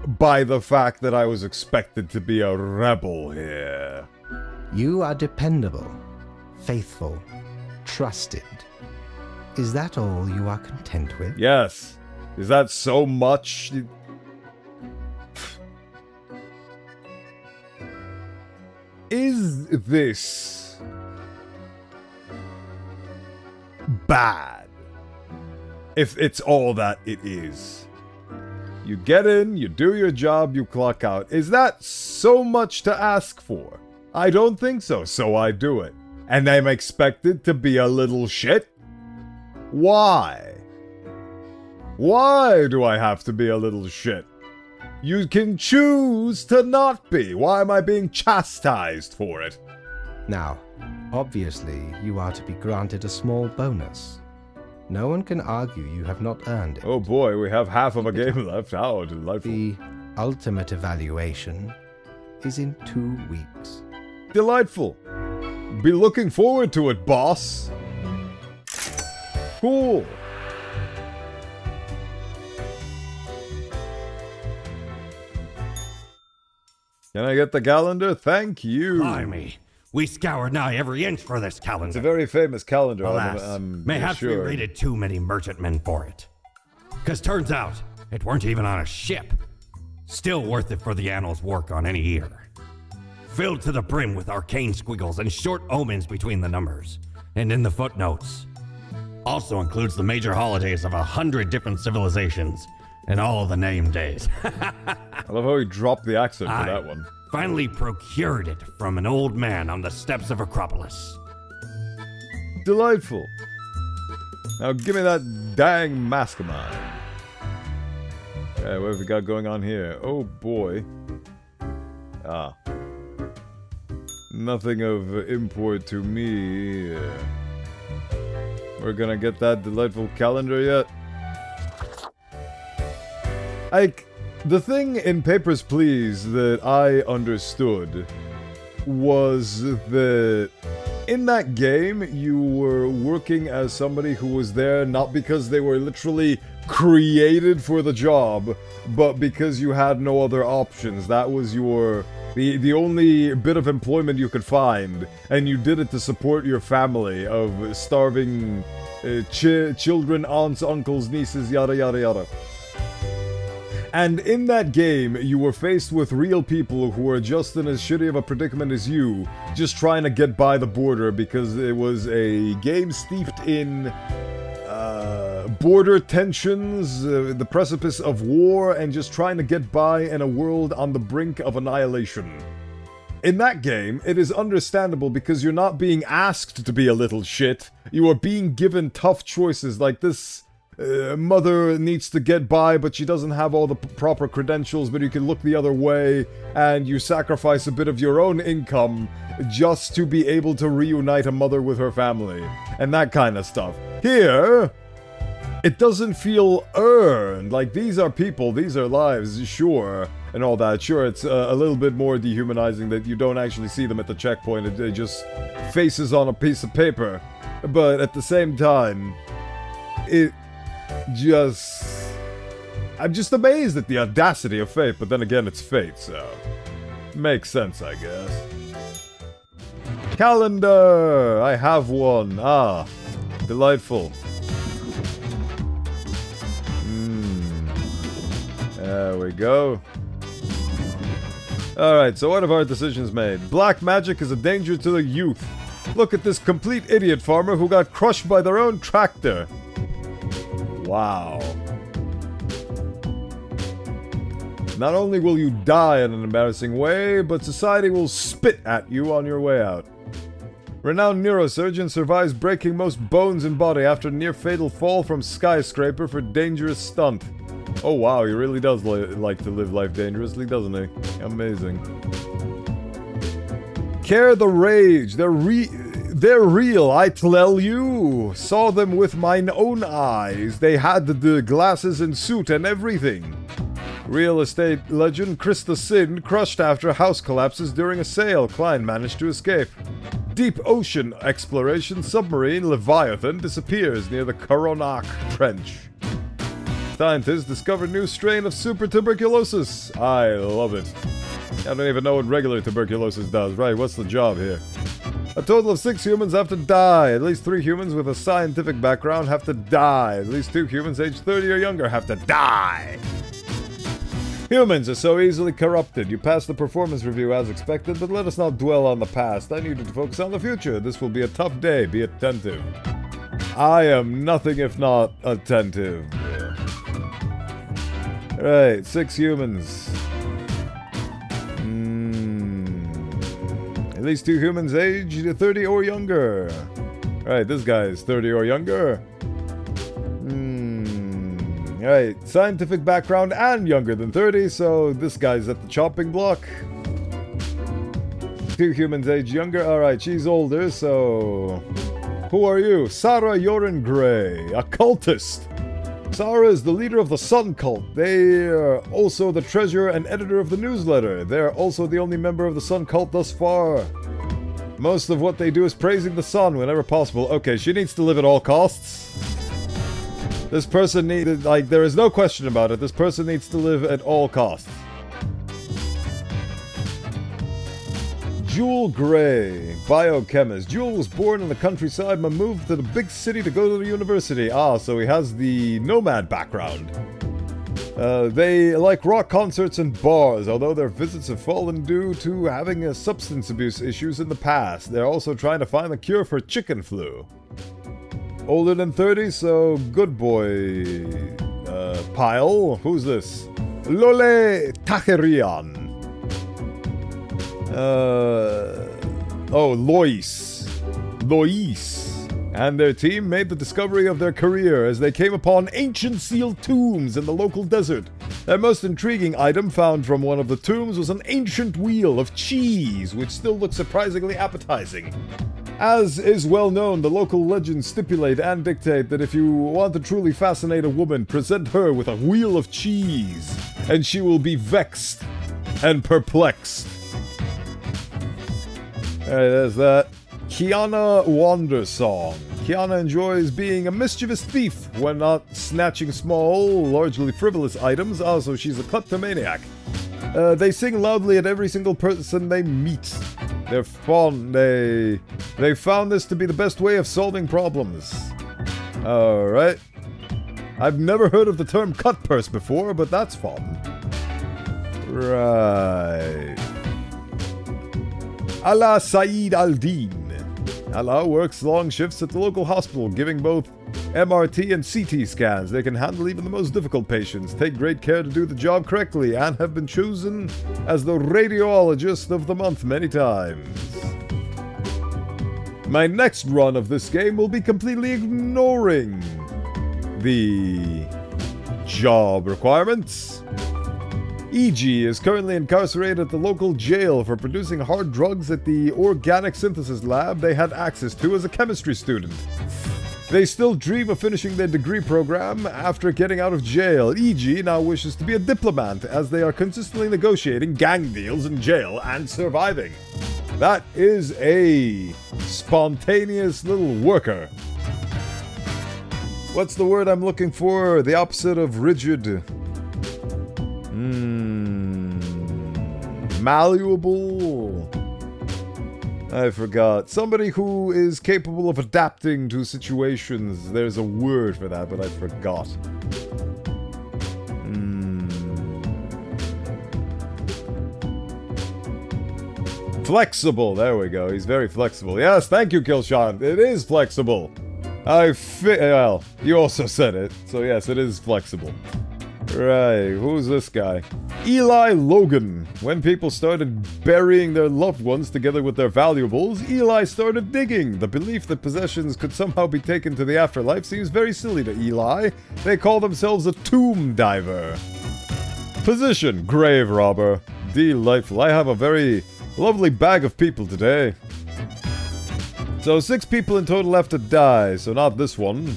by the fact that I was expected to be a rebel here. You are dependable, faithful, trusted. Is that all you are content with? Yes. Is that so much? Is this bad? If it's all that it is. You get in, you do your job, you clock out. Is that so much to ask for? I don't think so, so I do it. And I'm expected to be a little shit? Why? Why do I have to be a little shit? You can choose to not be. Why am I being chastised for it? Now, obviously, you are to be granted a small bonus. No one can argue you have not earned it. Oh boy, we have half of a game left. How delightful. The ultimate evaluation is in 2 weeks. Delightful. Be looking forward to it, boss. Cool. Can I get the calendar? Thank you. Blimey. We scoured nigh every inch for this calendar. It's a very famous calendar. Alas, I'm mayhaps we sure. raided too many merchantmen for it. 'Cause turns out, it weren't even on a ship. Still worth it for the annals' work on any year. Filled to the brim with arcane squiggles and short omens between the numbers. And in the footnotes. Also includes the major holidays of 100 different civilizations. And all the name days. I love how he dropped the accent for that one. Finally procured it from an old man on the steps of Acropolis. Delightful. Now give me that dang mask of mine. Okay, what have we got going on here? Oh boy. Ah. Nothing of import to me. we're gonna get that delightful calendar yet. The thing in Papers, Please that I understood was that in that game, you were working as somebody who was there not because they were literally created for the job, but because you had no other options. That was the only bit of employment you could find, and you did it to support your family of starving children, aunts, uncles, nieces, yada yada yada. And in that game, you were faced with real people who were just in as shitty of a predicament as you, just trying to get by the border because it was a game steeped in border tensions, the precipice of war, and just trying to get by in a world on the brink of annihilation. In that game, it is understandable because you're not being asked to be a little shit. You are being given tough choices like this. Mother needs to get by, but she doesn't have all the proper credentials, but you can look the other way, and you sacrifice a bit of your own income just to be able to reunite a mother with her family, and that kind of stuff. Here, it doesn't feel earned. Like, these are people, these are lives, sure, and all that. Sure, it's a little bit more dehumanizing that you don't actually see them at the checkpoint, they're just faces on a piece of paper, but at the same time, I'm just amazed at the audacity of fate, but then again, it's fate, so makes sense, I guess. Calendar! I have one. Ah, delightful. There we go. Alright, so what have our decisions made? Black magic is a danger to the youth. Look at this complete idiot farmer who got crushed by their own tractor. Wow. Not only will you die in an embarrassing way, but society will spit at you on your way out. Renowned neurosurgeon survives breaking most bones in body after near-fatal fall from skyscraper for dangerous stunt. Oh wow, he really does like to live life dangerously, doesn't he? Amazing. Care the Rage. They're real, I tell you. Saw them with mine own eyes. They had the glasses and suit and everything. Real estate legend Chris the Sin crushed after house collapses during a sale. Client managed to escape. Deep ocean exploration submarine Leviathan disappears near the Coronach Trench. Scientists discover new strain of super tuberculosis. I love it. I don't even know what regular tuberculosis does. Right, what's the job here? A total of 6 humans have to die. At least 3 humans with a scientific background have to die. At least 2 humans aged 30 or younger have to die. Humans are so easily corrupted. You passed the performance review as expected, but let us not dwell on the past. I need you to focus on the future. This will be a tough day. Be attentive. I am nothing if not attentive. Right, 6 humans. At least 2 humans aged 30 or younger. Right, this guy is 30 or younger. Right, scientific background and younger than 30, so this guy's at the chopping block. 2 humans aged younger. Alright, she's older, so... Who are you? Sarah Yoren Gray, a cultist. Sarah is the leader of the Sun Cult. They are also the treasurer and editor of the newsletter. They are also the only member of the Sun Cult thus far. Most of what they do is praising the sun whenever possible. Okay, she needs to live at all costs. This person needed, like, there is no question about it. This person needs to live at all costs. Jewel Gray, biochemist. Jewel was born in the countryside but moved to the big city to go to the university. Ah, so he has the nomad background. They like rock concerts and bars, although their visits have fallen due to having substance abuse issues in the past. They're also trying to find a cure for chicken flu. Older than 30, so good boy. Pile? Who's this? Lole Takerian. Lois. And their team made the discovery of their career as they came upon ancient sealed tombs in the local desert. Their most intriguing item found from one of the tombs was an ancient wheel of cheese, which still looks surprisingly appetizing. As is well known, the local legends stipulate and dictate that if you want to truly fascinate a woman, present her with a wheel of cheese, and she will be vexed and perplexed. Alright, there's that. Kiana Wandersong. Kiana enjoys being a mischievous thief when not snatching small, largely frivolous items. Also, she's a kleptomaniac. They sing loudly at every single person they meet. They're fun. They found this to be the best way of solving problems. Alright. I've never heard of the term cut purse before, but that's fun. Right. Ala Saeed Al-Din. Ala works long shifts at the local hospital, giving both MRT and CT scans. They can handle even the most difficult patients, take great care to do the job correctly, and have been chosen as the radiologist of the month many times. My next run of this game will be completely ignoring the job requirements. E.G. is currently incarcerated at the local jail for producing hard drugs at the organic synthesis lab they had access to as a chemistry student. They still dream of finishing their degree program after getting out of jail. E.G. now wishes to be a diplomat as they are consistently negotiating gang deals in jail and surviving. That is a spontaneous little worker. What's the word I'm looking for? The opposite of rigid. Malleable? I forgot. Somebody who is capable of adapting to situations. There's a word for that, but I forgot. Flexible. There we go. He's very flexible. Yes, thank you, Killshot. It is flexible. Well, you also said it. So yes, it is flexible. Right, who's this guy? Eli Logan. When people started burying their loved ones together with their valuables, Eli started digging. The belief that possessions could somehow be taken to the afterlife seems very silly to Eli. They call themselves a tomb diver. Position, grave robber. Delightful. I have a very lovely bag of people today. So 6 people in total have to die, so not this one.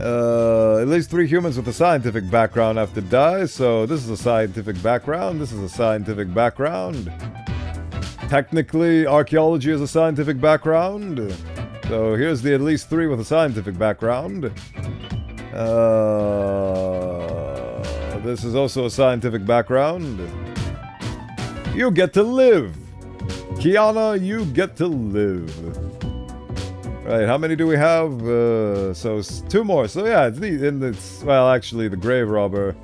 At least 3 humans with a scientific background have to die, so this is a scientific background, this is a scientific background. Technically, archaeology is a scientific background. So here's the at least 3 with a scientific background. This is also a scientific background. You get to live! Kiana, you get to live. Right, how many do we have? So 2 more. So yeah, it's well, actually, the grave robber.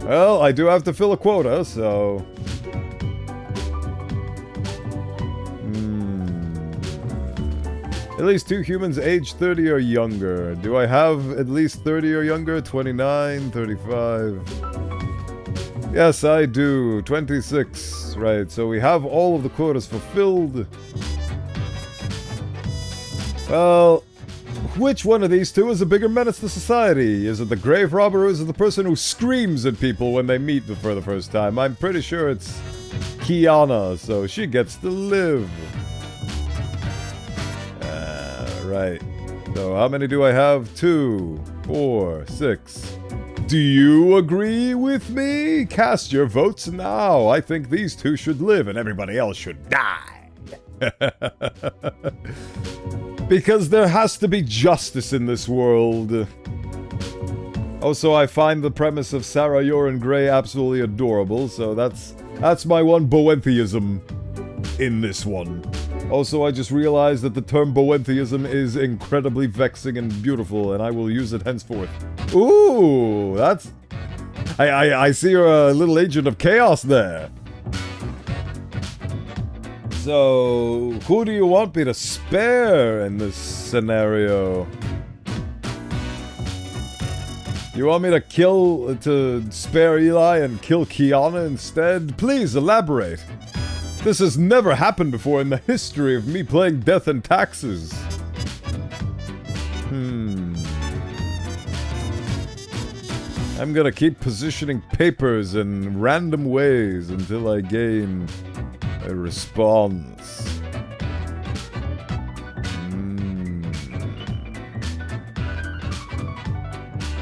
Well, I do have to fill a quota, so... At least 2 humans aged 30 or younger. Do I have at least 30 or younger? 29, 35... Yes, I do. 26. Right, so we have all of the quotas fulfilled. Well, which one of these 2 is a bigger menace to society? Is it the grave robber or is it the person who screams at people when they meet them for the first time? I'm pretty sure it's Kiana, so she gets to live. Right. So how many do I have? 2, 4, 6... Do you agree with me? Cast your votes now. I think these 2 should live and everybody else should die. Because there has to be justice in this world. Also, I find the premise of Sarah Yoren Grey absolutely adorable, so that's my one Bowenthiism in this one. Also, I just realized that the term Bowenthiism is incredibly vexing and beautiful, and I will use it henceforth. Ooh, that's... I see you're a little agent of chaos there. So, who do you want me to spare in this scenario? You want me to spare Eli and kill Kiana instead? Please elaborate. This has never happened before in the history of me playing Death and Taxes. I'm gonna keep positioning papers in random ways until I gain A response.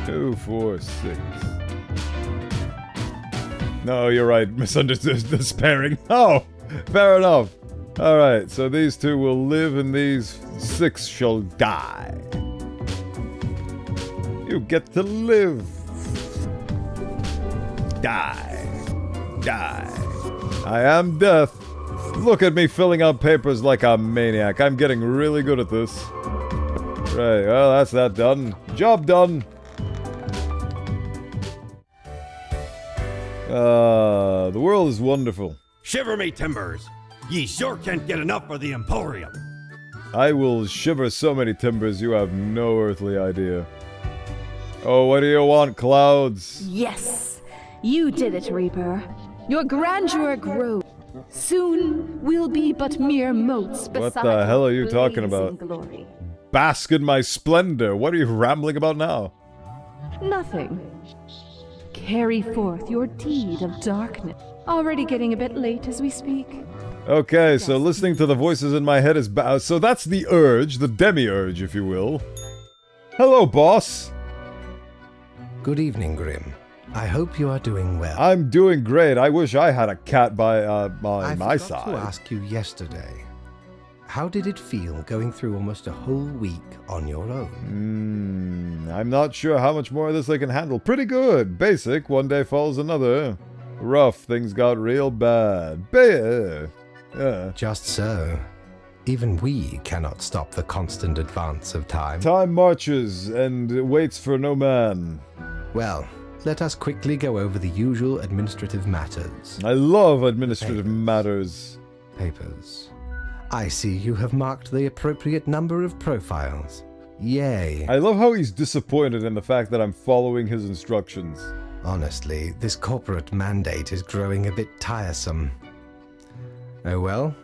2, 4, 6. No, you're right. Misunderstood this pairing. Oh, fair enough. Alright, so these 2 will live and these 6 shall die. You get to live. Die. Die. I am death. Look at me filling out papers like a maniac. I'm getting really good at this. Right, well, that's that done. Job done. The world is wonderful. Shiver me timbers! Ye sure can't get enough for the Emporium. I will shiver so many timbers you have no earthly idea. Oh, what do you want, clouds? Yes, you did it, Reaper. Your grandeur grows. Soon we'll be but mere motes beside What the hell are you talking blazing about? Glory. Bask in my splendor. What are you rambling about now? Nothing. Carry forth your deed of darkness. Already getting a bit late as we speak. Okay, so listening to the voices in my head is so that's the urge, the demiurge, if you will. Hello, boss. Good evening, Grim. I hope you are doing well. I'm doing great. I wish I had a cat by my I side. forgot to ask you yesterday. How did it feel going through almost a whole week on your own? I'm not sure how much more of this I can handle. Pretty good. Basic. One day follows another. Rough. Things got real bad. Just so. Even we cannot stop the constant advance of time. Time marches and waits for no man. Well, let us quickly go over the usual administrative matters. I love administrative matters. Papers. I see you have marked the appropriate number of profiles. Yay. I love how he's disappointed in the fact that I'm following his instructions. Honestly, this corporate mandate is growing a bit tiresome. Oh well,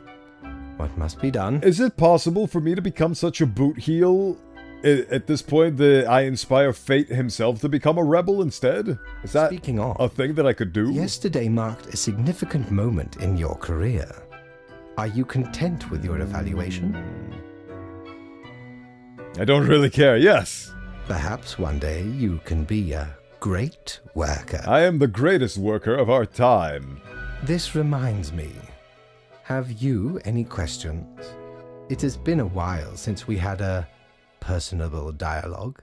what must be done? Is it possible for me to become such a boot heel at this point that I inspire fate himself to become a rebel instead? Is that Speaking of, a thing that I could do? yesterday marked a significant moment in your career. Are you content with your evaluation? I don't really care, yes. Perhaps one day you can be a great worker. I am the greatest worker of our time. This reminds me. Have you any questions? It has been a while since we had a personable dialogue.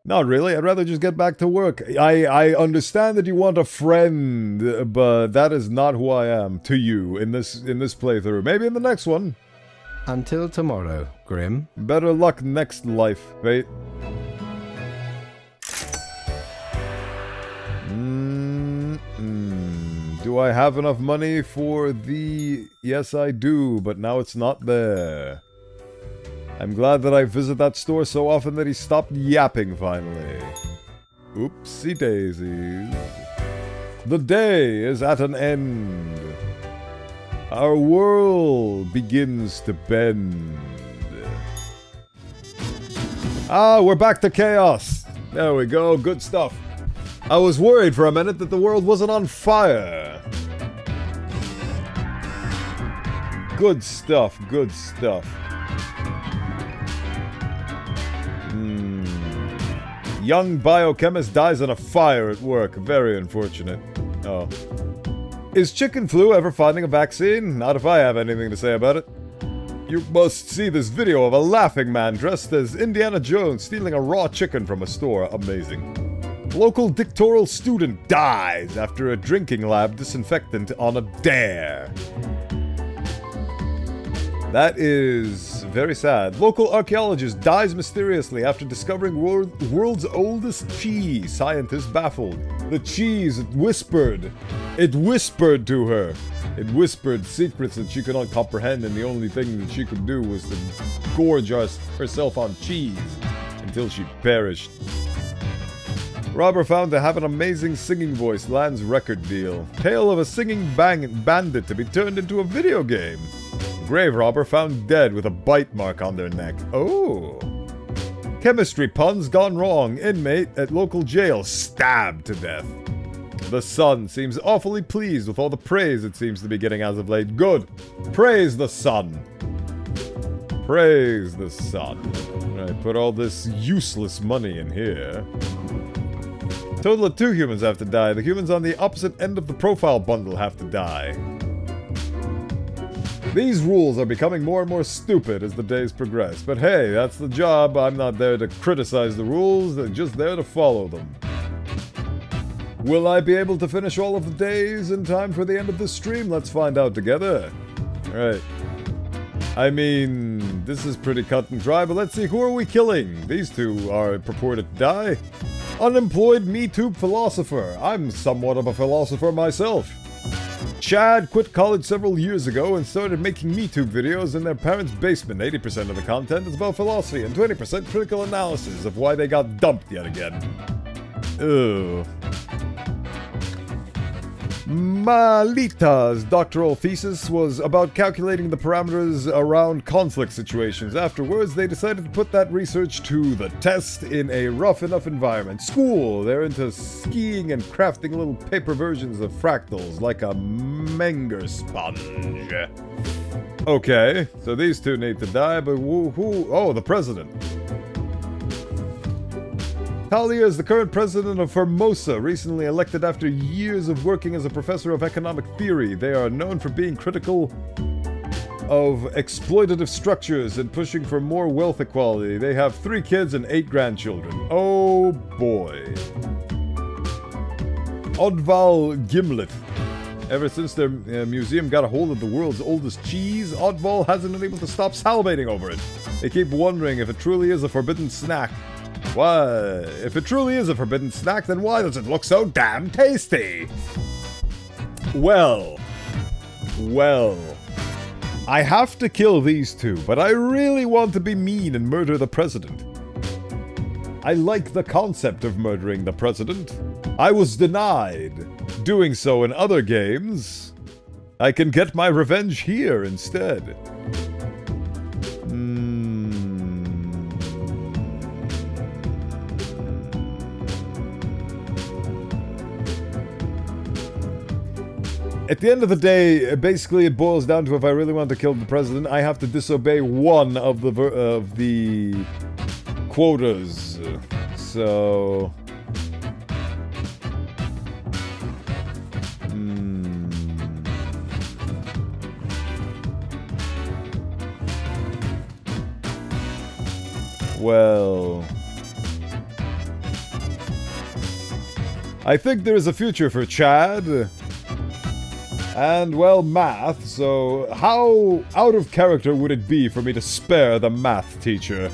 Not really, I'd rather just get back to work. I understand that you want a friend, but that is not who I am to you in this playthrough. Maybe in the next one. Until tomorrow, Grim. Better luck next life, fate. Do I have enough money for the... Yes, I do, but now it's not there. I'm glad that I visit that store so often that he stopped yapping finally. Oopsie daisies. The day is at an end. Our world begins to bend. Ah, we're back to chaos. There we go, good stuff. I was worried for a minute that the world wasn't on fire. Good stuff, good stuff. Young biochemist dies in a fire at work. Very unfortunate. Oh. Is chicken flu ever finding a vaccine? Not if I have anything to say about it. You must see this video of a laughing man dressed as Indiana Jones stealing a raw chicken from a store. Amazing. Local doctoral student dies after a drinking lab disinfectant on a dare. That is very sad. Local archaeologist dies mysteriously after discovering world's oldest cheese. Scientists baffled. The cheese whispered. It whispered to her. It whispered secrets that she could not comprehend, and the only thing that she could do was to gorge herself on cheese until she perished. Robber found to have an amazing singing voice lands record deal. Tale of a singing bandit to be turned into a video game. Grave robber found dead with a bite mark on their neck. Oh. Chemistry puns gone wrong. Inmate at local jail stabbed to death. The sun seems awfully pleased with all the praise it seems to be getting as of late. Good. Praise the sun. Praise the sun. Right, put all this useless money in here. Total of 2 humans have to die. The humans on the opposite end of the profile bundle have to die. These rules are becoming more and more stupid as the days progress. But hey, that's the job. I'm not there to criticize the rules. I'm just there to follow them. Will I be able to finish all of the days in time for the end of the stream? Let's find out together. Alright. I mean, this is pretty cut and dry, but let's see, who are we killing? These two are purported to die. Unemployed MeTube philosopher. I'm somewhat of a philosopher myself. Chad quit college several years ago and started making MeTube videos in their parents' basement. 80% of the content is about philosophy and 20% critical analysis of why they got dumped yet again. Ugh. Malita's doctoral thesis was about calculating the parameters around conflict situations. Afterwards, they decided to put that research to the test in a rough enough environment. School, they're into skiing and crafting little paper versions of fractals like a Menger sponge. Okay, so these two need to die, but who? Oh, the president. Talia is the current president of Formosa, recently elected after years of working as a professor of economic theory. They are known for being critical of exploitative structures and pushing for more wealth equality. They have 3 kids and 8 grandchildren. Oh boy. Oddval Gimlet. Ever since their museum got a hold of the world's oldest cheese, Oddval hasn't been able to stop salivating over it. They keep wondering if it truly is a forbidden snack. Why? If it truly is a forbidden snack, then why does it look so damn tasty? Well. I have to kill these two, but I really want to be mean and murder the president. I like the concept of murdering the president. I was denied doing so in other games. I can get my revenge here instead. At the end of the day, basically it boils down to if I really want to kill the president, I have to disobey one of the quotas. So... Well... I think there is a future for Chad. And, well, math, so how out of character would it be for me to spare the math teacher?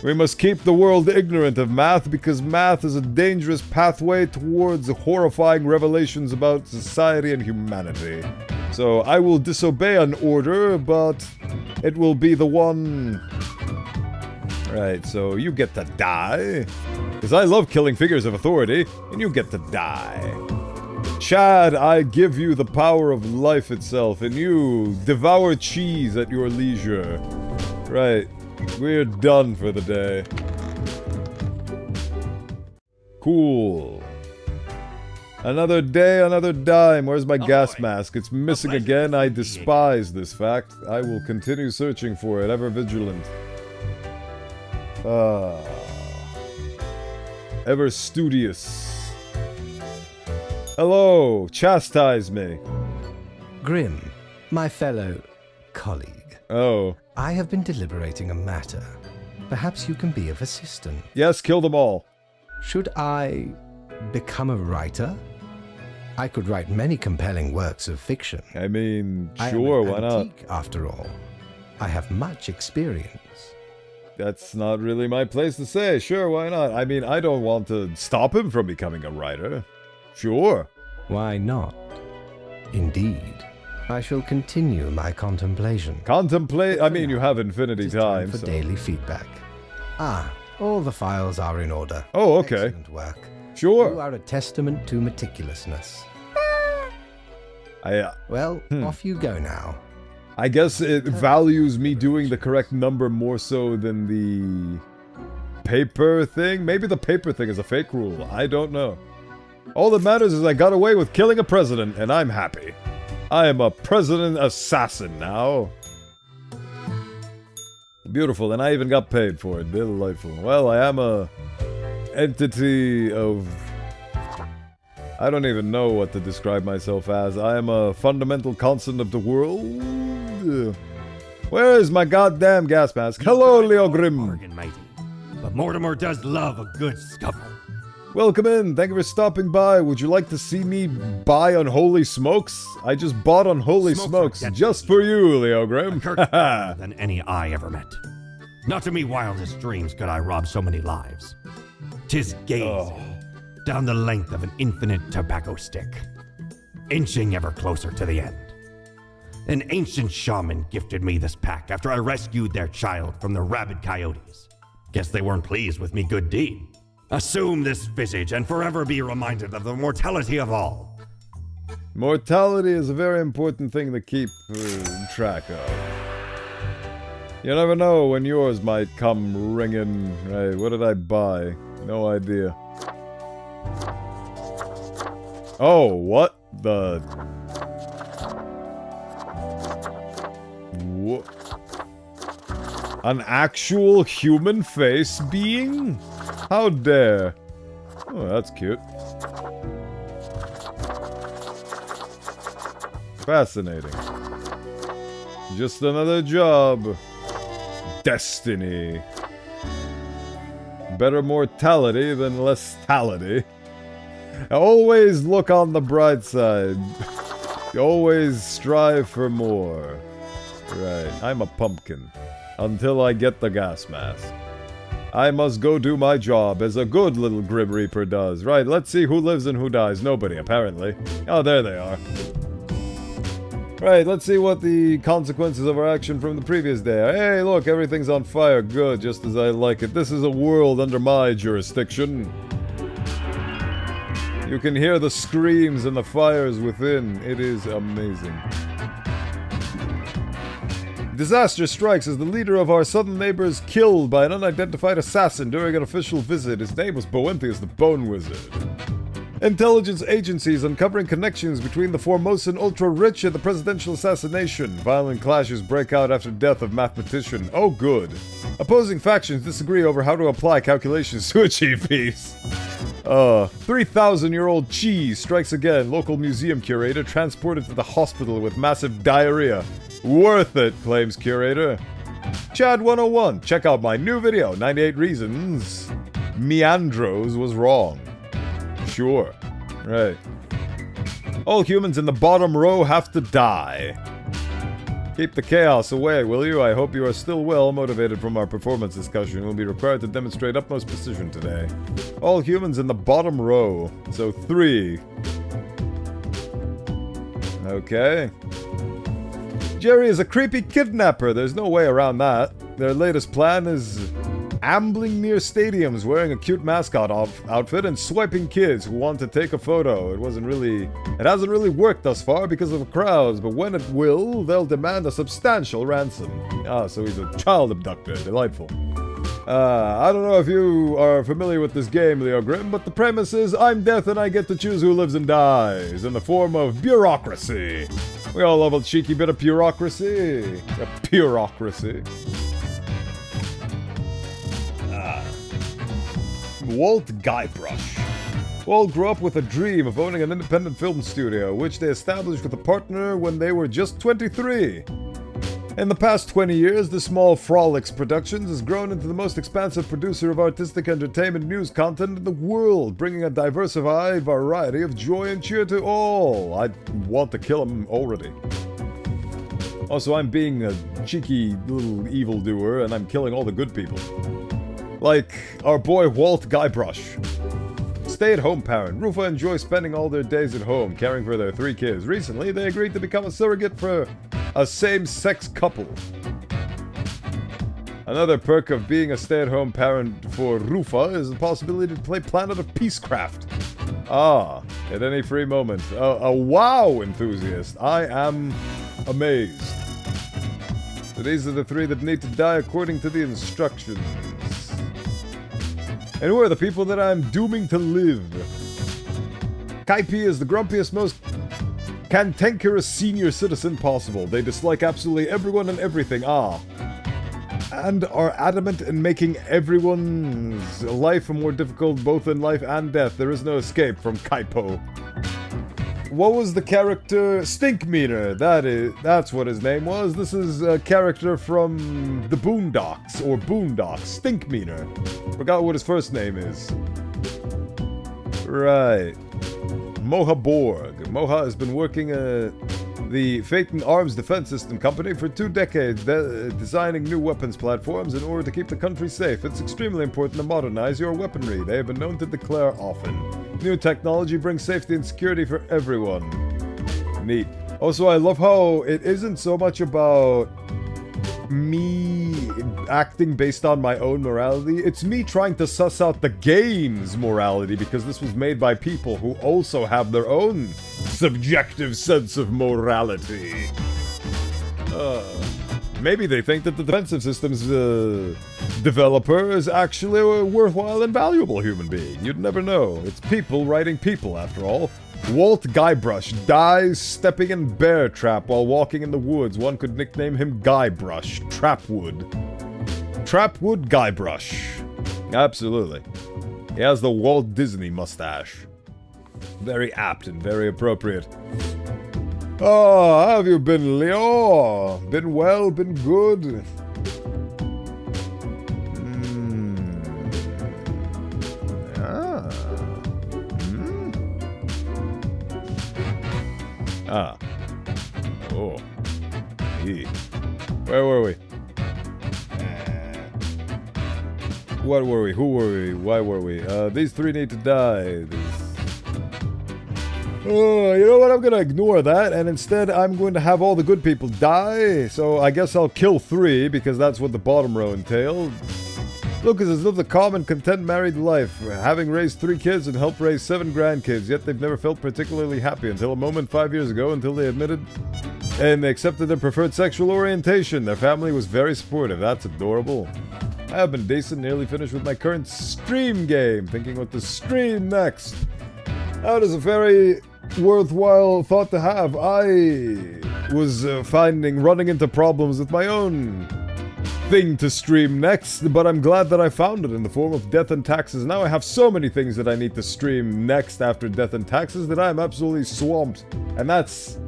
We must keep the world ignorant of math because math is a dangerous pathway towards horrifying revelations about society and humanity. So I will disobey an order, but it will be the one... Right, so you get to die. Because I love killing figures of authority, and you get to die. Chad, I give you the power of life itself, and you devour cheese at your leisure. Right, we're done for the day. Cool. Another day, another dime. Where's my gas mask? It's missing again. I despise this fact. I will continue searching for it, ever vigilant. Ever studious. Hello, chastise me. Grim, my fellow colleague. Oh. I have been deliberating a matter. Perhaps you can be of assistance. Yes, kill them all. Should I become a writer? I could write many compelling works of fiction. I mean, sure, why not? Antique, after all. I have much experience. That's not really my place to say. Sure, why not? I mean, I don't want to stop him from becoming a writer. Sure. Why not? Indeed. I shall continue my contemplation. Contemplate? I mean, you have infinity time. For daily feedback. Ah, all the files are in order. Oh, okay. Excellent work. Sure. You are a testament to meticulousness. Well, off you go now. I guess it values me doing the correct number more so than the paper thing. Maybe the paper thing is a fake rule. I don't know. All that matters is I got away with killing a president, and I'm happy. I am a president assassin now. Beautiful, and I even got paid for it. Delightful. Well, I am a entity of... I don't even know what to describe myself as. I am a fundamental constant of the world. Where is my goddamn gas mask? Hello, Leo Grimm. Morgan mighty, but Mortimer does love a good scuffle. Welcome in. Thank you for stopping by. Would you like to see me buy Unholy Smokes? I just bought Unholy Smokes just for you, Leo Grimm. Than any I ever met. Not to me wildest dreams could I rob so many lives. 'Tis gazing down the length of an infinite tobacco stick, inching ever closer to the end. An ancient shaman gifted me this pack after I rescued their child from the rabid coyotes. Guess they weren't pleased with me good deed. Assume this visage and forever be reminded of the mortality of all. Mortality is a very important thing to keep track of. You never know when yours might come ringing. Right, what did I buy? No idea. Oh, what the... What? An actual human face being? How dare? Oh, that's cute. Fascinating. Just another job. Destiny. Better mortality than less-tality. Always look on the bright side. Always strive for more. Right, I'm a pumpkin. Until I get the gas mask. I must go do my job, as a good little Grim Reaper does. Right, let's see who lives and who dies. Nobody, apparently. Oh, there they are. Right, let's see what the consequences of our action from the previous day are. Hey, look, everything's on fire. Good, just as I like it. This is a world under my jurisdiction. You can hear the screams and the fires within. It is amazing. Disaster strikes as the leader of our southern neighbors killed by an unidentified assassin during an official visit. His name was Bowenthius the Bone Wizard. Intelligence agencies uncovering connections between the Formosan ultra-rich and the presidential assassination. Violent clashes break out after death of mathematician. Oh, good. Opposing factions disagree over how to apply calculations to achieve peace. 3,000-year-old cheese strikes again. Local museum curator transported to the hospital with massive diarrhea. Worth it, claims curator. Chad 101, check out my new video, 98 Reasons Meandros was wrong. Sure. Right. All humans in the bottom row have to die. Keep the chaos away, will you? I hope you are still well motivated from our performance discussion. We'll be required to demonstrate utmost precision today. All humans in the bottom row. So 3. Okay. Jerry is a creepy kidnapper. There's no way around that. Their latest plan is ambling near stadiums wearing a cute mascot outfit and swiping kids who want to take a photo. It hasn't really worked thus far because of the crowds, but when it will, they'll demand a substantial ransom. Ah, so he's a child abductor. Delightful. I don't know if you are familiar with this game, Leo Grimm, but the premise is I'm death and I get to choose who lives and dies in the form of bureaucracy. We all love a cheeky bit of bureaucracy. Bureaucracy. Walt Guybrush. Walt grew up with a dream of owning an independent film studio, which they established with a partner when they were just 23. In the past 20 years, the small Frolics Productions has grown into the most expansive producer of artistic entertainment news content in the world, bringing a diversified variety of joy and cheer to all. I want to kill him already. Also, I'm being a cheeky little evildoer, and I'm killing all the good people. Like our boy Walt Guybrush. Stay-at-home parent. Rufa enjoys spending all their days at home, caring for their 3 kids. Recently, they agreed to become a surrogate for a same-sex couple. Another perk of being a stay-at-home parent for Rufa is the possibility to play Planet of Peacecraft. Ah, at any free moment. A WoW enthusiast. I am amazed. So these are the 3 that need to die according to the instructions. And who are the people that I'm dooming to live? Kaipi is the grumpiest, most cantankerous senior citizen possible. They dislike absolutely everyone and everything, and are adamant in making everyone's life more difficult, both in life and death. There is no escape from Kaipo. What was the character? Stinkmeaner. That's what his name was. This is a character from the Boondocks, or Boondocks. Stinkmeaner. Forgot what his first name is. Right. Moha Borg. Moha has been working the Phaeton Arms Defense System Company for 2 decades, designing new weapons platforms in order to keep the country safe. It's extremely important to modernize your weaponry. They have been known to declare often. New technology brings safety and security for everyone. Neat. Also, I love how it isn't so much about me acting based on my own morality. It's me trying to suss out the game's morality, because this was made by people who also have their own subjective sense of morality. Maybe they think that the defensive systems developer is actually a worthwhile and valuable human being. You'd never know. It's people writing people, after all. Walt Guybrush dies stepping in bear trap while walking in the woods. One could nickname him Guybrush. Trapwood. Trapwood Guybrush. Absolutely. He has the Walt Disney mustache. Very apt and very appropriate. Oh, how have you been, Leo? Been well, been good? Oh. Where were we? What were we? Who were we? Why were we? These 3 need to die. You know what? I'm gonna ignore that, and instead I'm going to have all the good people die. So I guess I'll kill 3, because that's what the bottom row entailed. Lucas has lived a calm and content married life, having raised 3 kids and helped raise 7 grandkids, yet they've never felt particularly happy until a moment 5 years ago, until they admitted and they accepted their preferred sexual orientation. Their family was very supportive. That's adorable. I have been decent, nearly finished with my current stream game, thinking what to stream next. That is a very worthwhile thought to have. I was running into problems with my own thing to stream next, but I'm glad that I found it in the form of Death and Taxes. Now I have so many things that I need to stream next after Death and Taxes that I'm absolutely swamped. And that's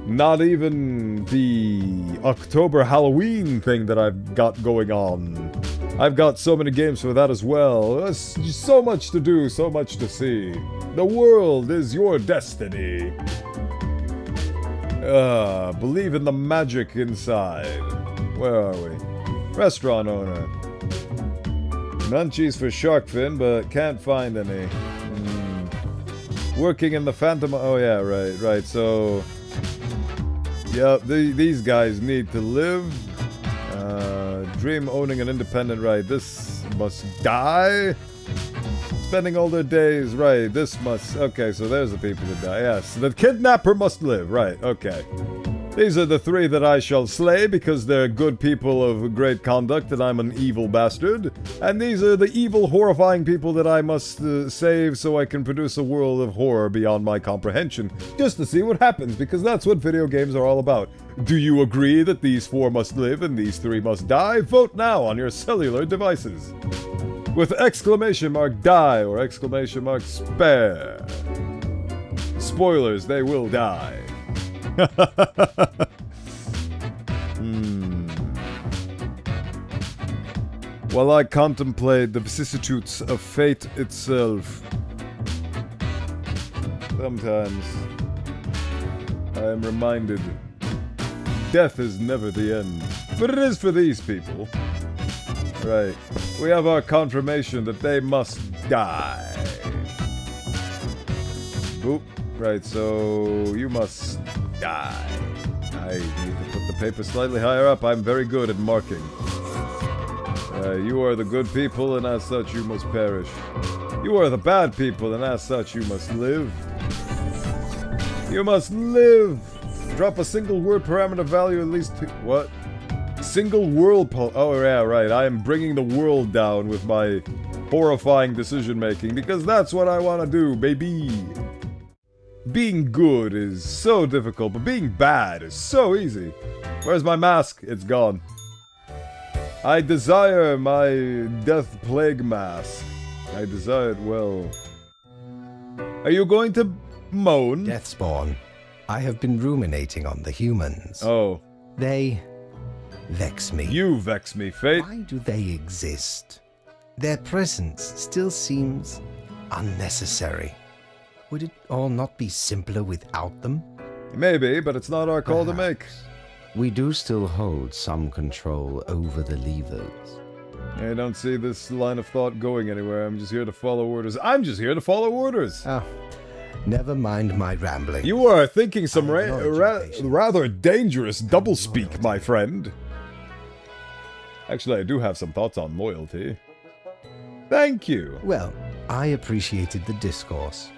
not even the October Halloween thing that I've got going on. I've got so many games for that as well. There's so much to do, so much to see. The world is your destiny. Believe in the magic inside. Where are we? Restaurant owner. Munchies for shark fin, but can't find any. Working in the Phantom... Oh yeah, right. So... yeah, these guys need to live. Dream owning an independent, right. This must die. Spending all their days, right. This must... okay, so there's the people that die. Yes, the kidnapper must live, right. Okay. These are the 3 that I shall slay because they're good people of great conduct and I'm an evil bastard. And these are the evil, horrifying people that I must save so I can produce a world of horror beyond my comprehension. Just to see what happens, because that's what video games are all about. Do you agree that these 4 must live and these 3 must die? Vote now on your cellular devices. With exclamation mark die or exclamation mark spare. Spoilers, they will die. While I contemplate the vicissitudes of fate itself, sometimes I am reminded death is never the end. But it is for these people. Right. We have our confirmation that they must die. Boop. Right, so you must die. I need to put the paper slightly higher up. I'm very good at marking. You are the good people, and as such you must perish. You are the bad people, and as such you must live. You must live! Drop a single word parameter value at least what? Single world oh yeah, right. I am bringing the world down with my horrifying decision making, because that's what I want to do, baby! Being good is so difficult, but being bad is so easy. Where's my mask? It's gone. I desire my death plague mask. I desire it well. Are you going to moan? Deathspawn, I have been ruminating on the humans. Oh. They vex me. You vex me, Fate. Why do they exist? Their presence still seems unnecessary. Would it all not be simpler without them? Maybe, but it's not our call to make. We do still hold some control over the levers. I don't see this line of thought going anywhere. I'm just here to follow orders. I'm just here to follow orders. Oh, never mind my rambling. You are thinking some I acknowledge your patience. rather dangerous doublespeak, my friend. Actually, I do have some thoughts on loyalty. Thank you. Well, I appreciated the discourse.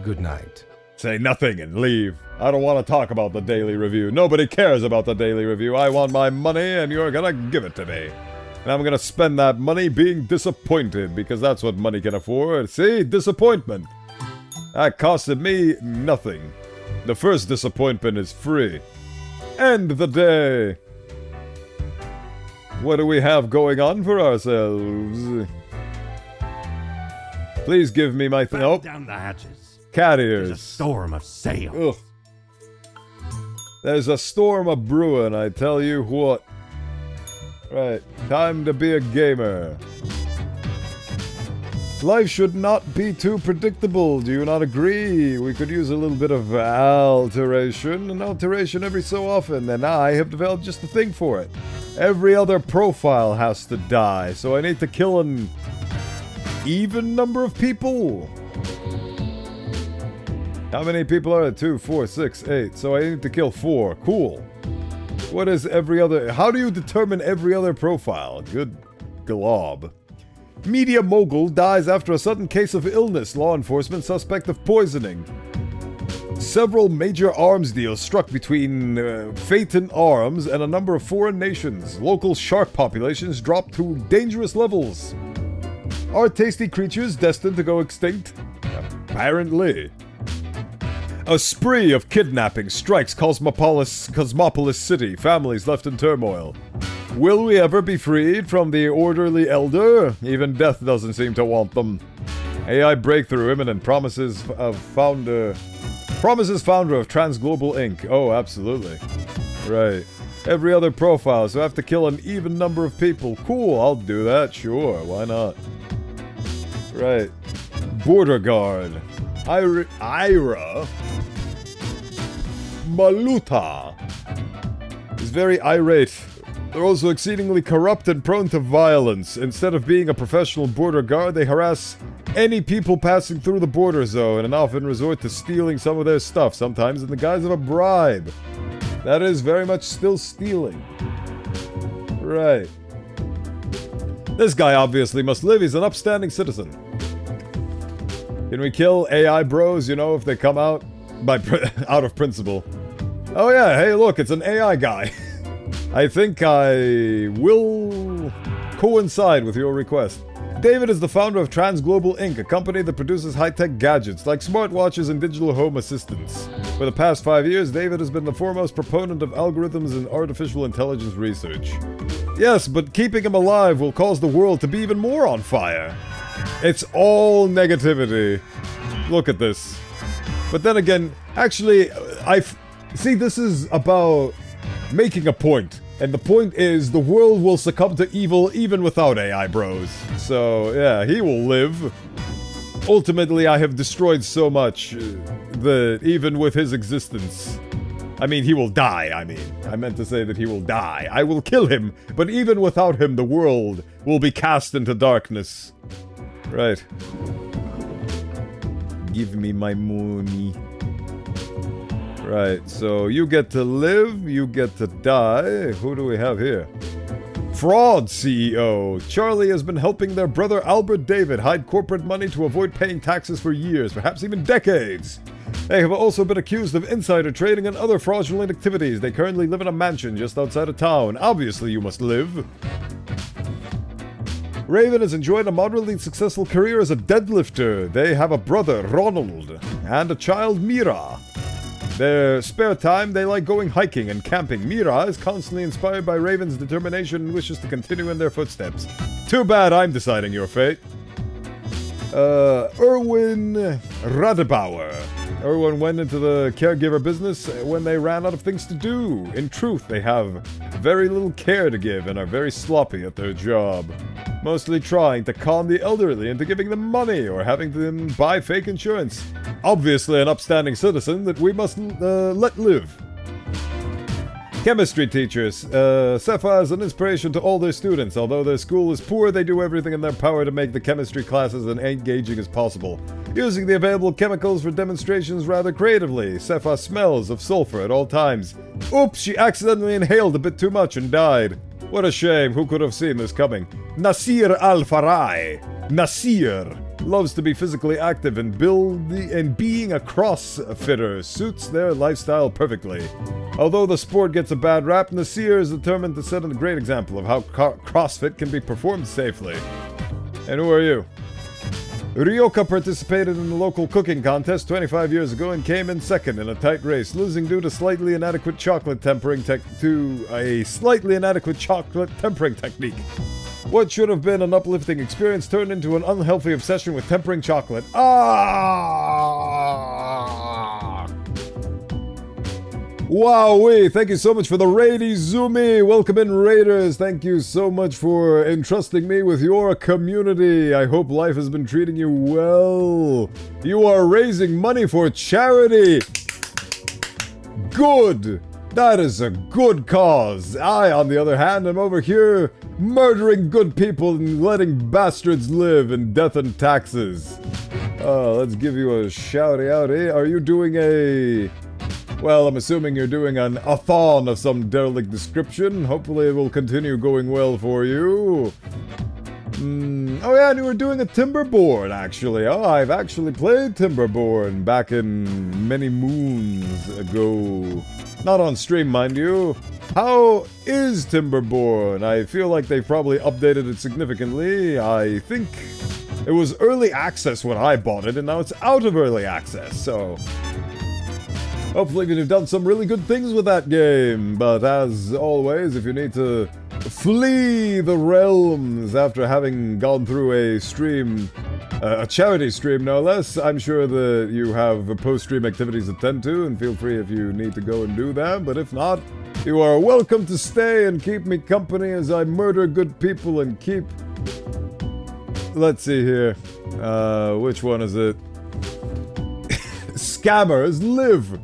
Good night. Say nothing and leave. I don't want to talk about the daily review. Nobody cares about the daily review. I want my money and you're gonna give it to me. And I'm gonna spend that money being disappointed because that's what money can afford. See? Disappointment. That costed me nothing. The first disappointment is free. End the day. What do we have going on for ourselves? Please give me my Batten down the hatches. Cat There's a ears. storm of sail. Ugh. There's a storm a brewing, I tell you what. Right, time to be a gamer. Life should not be too predictable, do you not agree? We could use a little bit of alteration, an alteration every so often, and I have developed just the thing for it. Every other profile has to die, so I need to kill an even number of people. How many people are there? 2, 4, 6, 8. So I need to kill 4. Cool. What is every other... How do you determine every other profile? Good glob. Media mogul dies after a sudden case of illness. Law enforcement suspect of poisoning. Several major arms deals struck between Phaeton Arms and a number of foreign nations. Local shark populations dropped to dangerous levels. Are tasty creatures destined to go extinct? Apparently. A spree of kidnapping strikes Cosmopolis City, families left in turmoil. Will we ever be freed from the orderly elder? Even death doesn't seem to want them. AI breakthrough imminent, promises founder of Transglobal Inc. Oh, absolutely. Right. Every other profile, so I have to kill an even number of people. Cool, I'll do that, sure, why not? Right. Border guard. Ira Maluta is very irate. They're also exceedingly corrupt and prone to violence. Instead of being a professional border guard, they harass any people passing through the border zone and often resort to stealing some of their stuff, sometimes in the guise of a bribe. That is very much still stealing. Right. This guy obviously must live. He's an upstanding citizen. Can we kill AI bros, you know, if they come out out of principle? Oh yeah, hey look, it's an AI guy. I think I will coincide with your request. David is the founder of Transglobal Inc., a company that produces high-tech gadgets like smartwatches and digital home assistants. For the past 5 years, David has been the foremost proponent of algorithms and artificial intelligence research. Yes, but keeping him alive will cause the world to be even more on fire. It's all negativity. Look at this. But then again, actually, see, this is about making a point. And the point is, the world will succumb to evil even without AI bros. So, yeah, he will live. Ultimately, I have destroyed so much that even with his existence... I mean, he will die, I meant to say that he will die. I will kill him, but even without him, the world will be cast into darkness. Right. Give me my money. Right, so you get to live, you get to die. Who do we have here? Fraud CEO. Charlie has been helping their brother Albert David hide corporate money to avoid paying taxes for years, perhaps even decades. They have also been accused of insider trading and other fraudulent activities. They currently live in a mansion just outside of town. Obviously, you must live. Raven has enjoyed a moderately successful career as a deadlifter. They have a brother, Ronald, and a child, Mira. Their spare time, they like going hiking and camping. Mira is constantly inspired by Raven's determination and wishes to continue in their footsteps. Too bad I'm deciding your fate. Erwin Radebauer. Erwin went into the caregiver business when they ran out of things to do. In truth, they have very little care to give and are very sloppy at their job. Mostly trying to con the elderly into giving them money or having them buy fake insurance. Obviously an upstanding citizen that we must let live. Chemistry teachers. Cepha is an inspiration to all their students. Although their school is poor, they do everything in their power to make the chemistry classes as engaging as possible. Using the available chemicals for demonstrations rather creatively. Cepha smells of sulfur at all times. Oops, she accidentally inhaled a bit too much and died. What a shame, who could have seen this coming? Nasir Al-Farai. Nasir loves to be physically active and being a crossfitter suits their lifestyle perfectly. Although the sport gets a bad rap, Nasir is determined to set a great example of how CrossFit can be performed safely. And who are you? Ryoka participated in the local cooking contest 25 years ago and came in second in a tight race, losing due to slightly inadequate chocolate tempering technique. What should have been an uplifting experience turned into an unhealthy obsession with tempering chocolate. Wowee! Thank you so much for the raid, Izumi! Welcome in, Raiders! Thank you so much for entrusting me with your community. I hope life has been treating you well. You are raising money for charity! Good! That is a good cause. I, on the other hand, am over here murdering good people and letting bastards live in death and taxes. Let's give you a shouty outy. Are you doing a... Well, I'm assuming you're doing an a-thon of some derelict description. Hopefully it will continue going well for you. Oh yeah, and you were doing a Timberborn, actually. Oh, I've actually played Timberborn back in many moons ago. Not on stream, mind you. How is Timberborn? I feel like they probably updated it significantly. I think it was early access when I bought it, and now it's out of early access, so... Hopefully you've done some really good things with that game, but as always, if you need to flee the realms after having gone through a stream, a charity stream no less, I'm sure that you have post-stream activities to tend to, and feel free if you need to go and do them, but if not, you are welcome to stay and keep me company as I murder good people and keep... Let's see here, which one is it? Scammers live!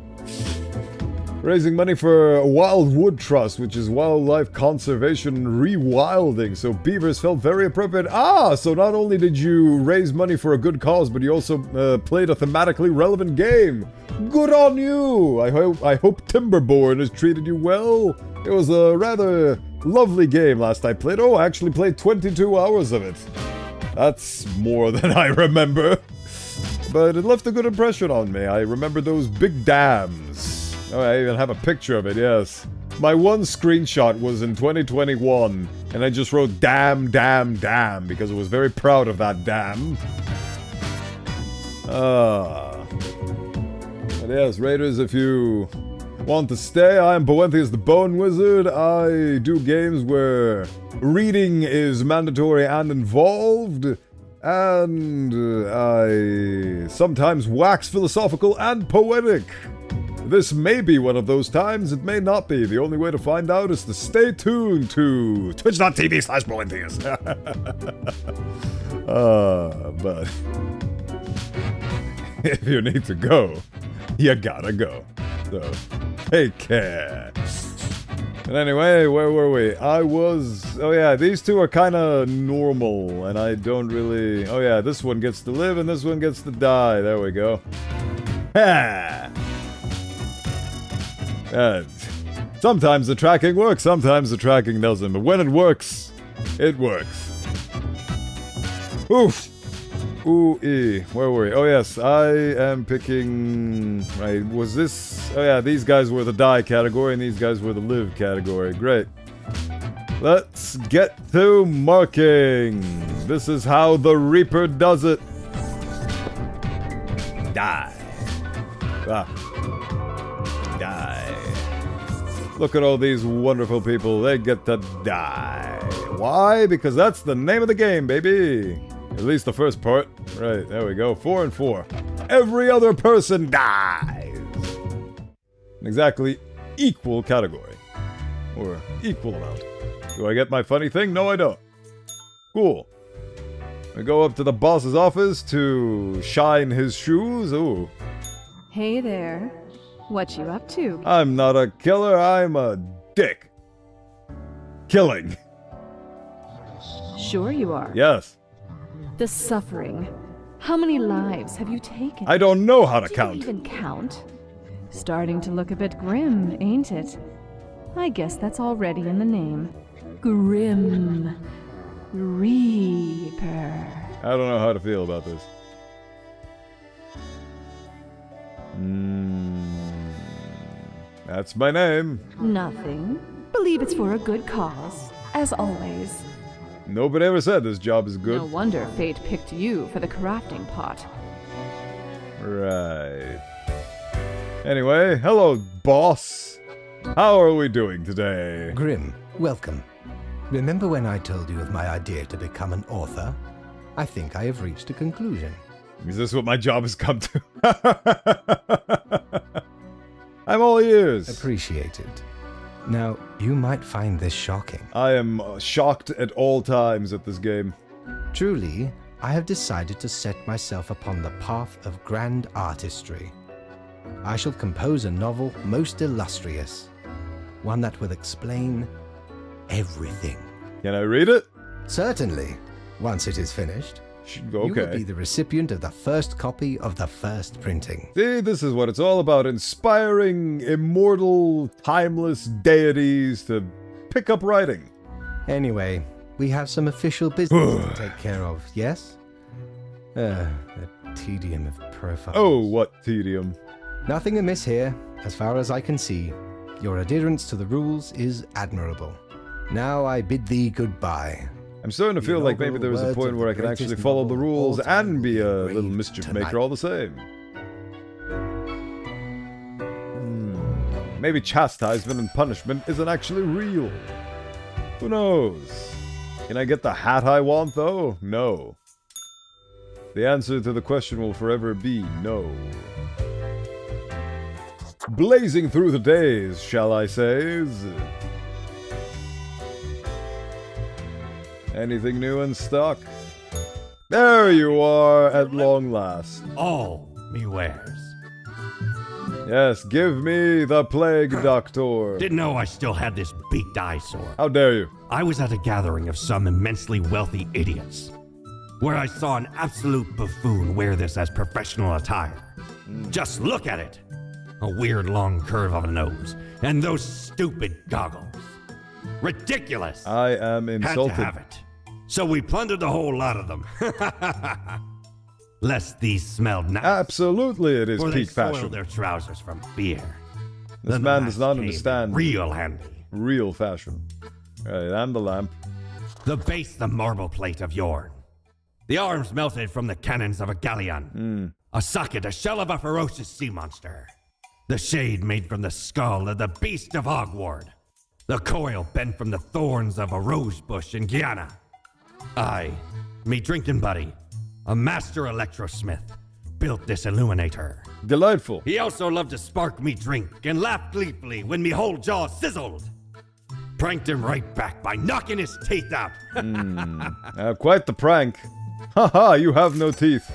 Raising money for Wildwood Trust, which is wildlife conservation rewilding. So beavers felt very appropriate. So not only did you raise money for a good cause, but you also played a thematically relevant game. Good on you! I hope Timberborn has treated you well. It was a rather lovely game last I played. I actually played 22 hours of it. That's more than I remember. But it left a good impression on me. I remember those big dams. Oh, I even have a picture of it, yes. My one screenshot was in 2021, and I just wrote damn, damn, damn, because I was very proud of that dam. But yes, Raiders, if you want to stay, I am Bowenthius the Bone Wizard. I do games where reading is mandatory and involved, and I sometimes wax philosophical and poetic. This may be one of those times, it may not be. The only way to find out is to stay tuned to twitch.tv/Bowenthius. But if you need to go, you gotta go. So, take care. And anyway, where were we? Oh yeah, these two are kind of normal, and I don't really... Oh yeah, this one gets to live and this one gets to die. There we go. Ha! Sometimes the tracking works, sometimes the tracking doesn't, but when it works, it works. Oof! Ooh-ee. Where were we? Oh yes, I am picking... Right, was this... Oh yeah, these guys were the die category, and these guys were the live category. Great. Let's get to marking. This is how the Reaper does it. Die. Ah. Die. Look at all these wonderful people. They get to die. Why? Because that's the name of the game, baby. At least the first part. Right, there we go. 4 and 4. Every other person dies. An exactly equal category. Or equal amount. Do I get my funny thing? No, I don't. Cool. I go up to the boss's office to shine his shoes. Ooh. Hey there. What you up to? I'm not a killer, I'm a dick. Killing. Sure you are. Yes. The suffering. How many lives have you taken? I don't know how to Do count. you even count? Starting to look a bit grim, ain't it? I guess that's already in the name. Grim Reaper. I don't know how to feel about this. That's my name. Nothing. Believe it's for a good cause, as always. Nobody ever said this job is good. No wonder fate picked you for the crafting pot. Right. Anyway, hello, boss. How are we doing today? Grim, welcome. Remember when I told you of my idea to become an author? I think I have reached a conclusion. Is this what my job has come to? I'm all ears. Appreciated. Now, you might find this shocking. I am shocked at all times at this game. Truly, I have decided to set myself upon the path of grand artistry. I shall compose a novel most illustrious. One that will explain everything. Can I read it? Certainly. Once it is finished, you will be Okay. the recipient of the first copy of the first printing. See, this is what it's all about. Inspiring immortal, timeless deities to pick up writing. Anyway, we have some official business to take care of, yes? The tedium of profiles. Oh, what tedium. Nothing amiss here, as far as I can see. Your adherence to the rules is admirable. Now I bid thee goodbye. I'm starting to feel like maybe there is a point where I can actually follow the rules and be a little mischief maker all the same. Maybe chastisement and punishment isn't actually real. Who knows? Can I get the hat I want, though? No. The answer to the question will forever be no. Blazing through the days, shall I say? Anything new in stock? There you are, at long last. All me wares. Yes, give me the plague doctor. Didn't know I still had this beaked eyesore. How dare you? I was at a gathering of some immensely wealthy idiots, where I saw an absolute buffoon wear this as professional attire. Just look at it. A weird long curve of a nose, and those stupid goggles. Ridiculous! I am insulted. Had to have it. So we plundered the whole lot of them. Lest these smelled nice. Absolutely, it is For they peak soiled fashion. their trousers from fear. This Then man the does last not came understand Real handy. real fashion. Right, and the lamp. The base, the marble plate of Yorn. The arms melted from the cannons of a galleon. A socket, a shell of a ferocious sea monster. The shade made from the skull of the beast of Hogward. The coil bent from the thorns of a rose bush in Guyana. I, me drinking buddy, a master electrosmith, built this illuminator. Delightful. He also loved to spark me drink and laugh gleefully when me whole jaw sizzled. Pranked him right back by knocking his teeth out. Quite the prank. Haha, you have no teeth.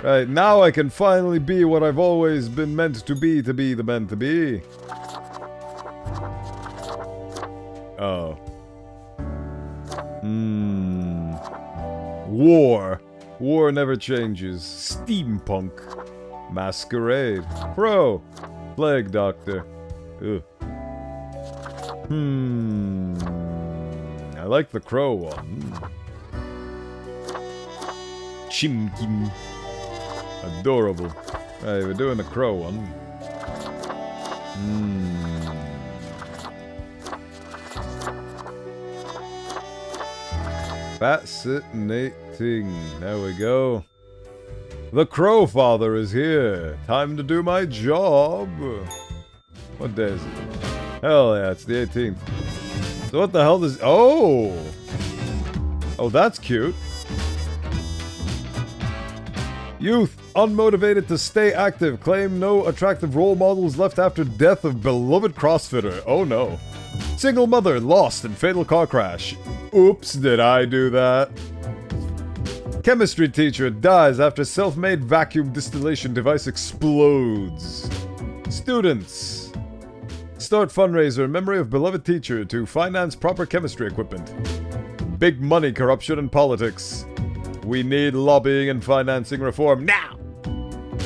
Right, now I can finally be what I've always been meant to be the meant to be. Oh. War. War never changes. Steampunk. Masquerade. Pro. Plague Doctor. Ugh. I like the crow one. Chimkim. Adorable. Right, we're doing the crow one. Fascinating. There we go. The Crow Father is here. Time to do my job. What day is it? Hell yeah, it's the 18th. So what the hell does... Oh! Oh, that's cute. Youth, unmotivated to stay active, claim no attractive role models left after death of beloved CrossFitter. Oh no. Single mother lost in fatal car crash. Oops, did I do that? Chemistry teacher dies after self-made vacuum distillation device explodes. Students, start fundraiser in memory of beloved teacher to finance proper chemistry equipment. Big money corruption in politics. We need lobbying and financing reform now!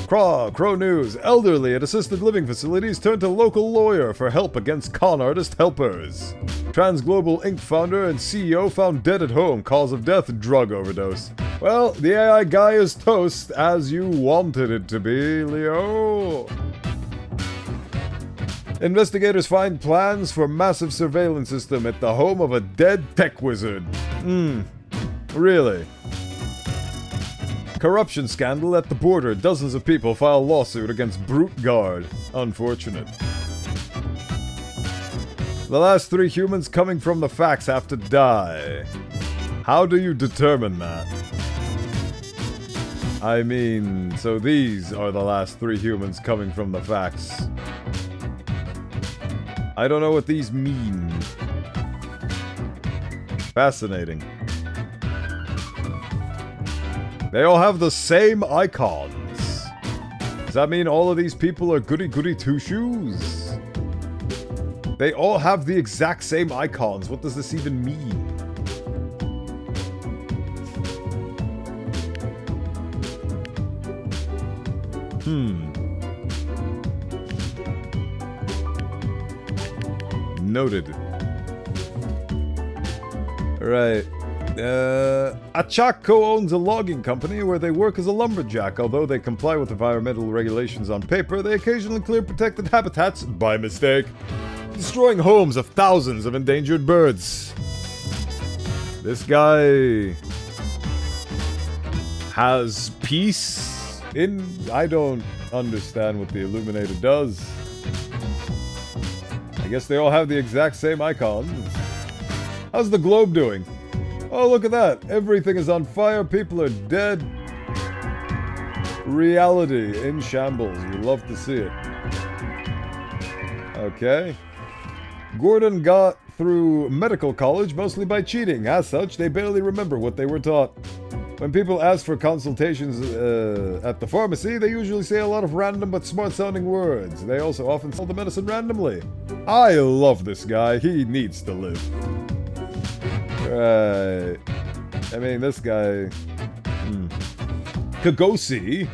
Crow News. Elderly at assisted living facilities turn to local lawyer for help against con artist helpers. Transglobal Inc. founder and CEO found dead at home. Cause of death, drug overdose. Well, the AI guy is toast, as you wanted it to be, Leo. Investigators find plans for massive surveillance system at the home of a dead tech wizard. Really? Corruption scandal at the border. Dozens of people file lawsuit against Brute Guard. Unfortunate. The last 3 humans coming from the facts have to die. How do you determine that? I mean, so these are the last 3 humans coming from the facts. I don't know what these mean. Fascinating. They all have the same icons. Does that mean all of these people are goody-goody two-shoes? They all have the exact same icons. What does this even mean? Noted. Right. Achako owns a logging company where they work as a lumberjack. Although they comply with environmental regulations on paper, they occasionally clear protected habitats by mistake, destroying homes of thousands of endangered birds. This guy has peace in... I don't understand what the Illuminator does. I guess they all have the exact same icons. How's the globe doing? Oh, look at that. Everything is on fire. People are dead. Reality in shambles. We love to see it. Okay. Gordon got through medical college mostly by cheating. As such, they barely remember what they were taught. When people ask for consultations at the pharmacy, they usually say a lot of random but smart-sounding words. They also often sell the medicine randomly. I love this guy. He needs to live. Right. I mean, this guy... Kagosi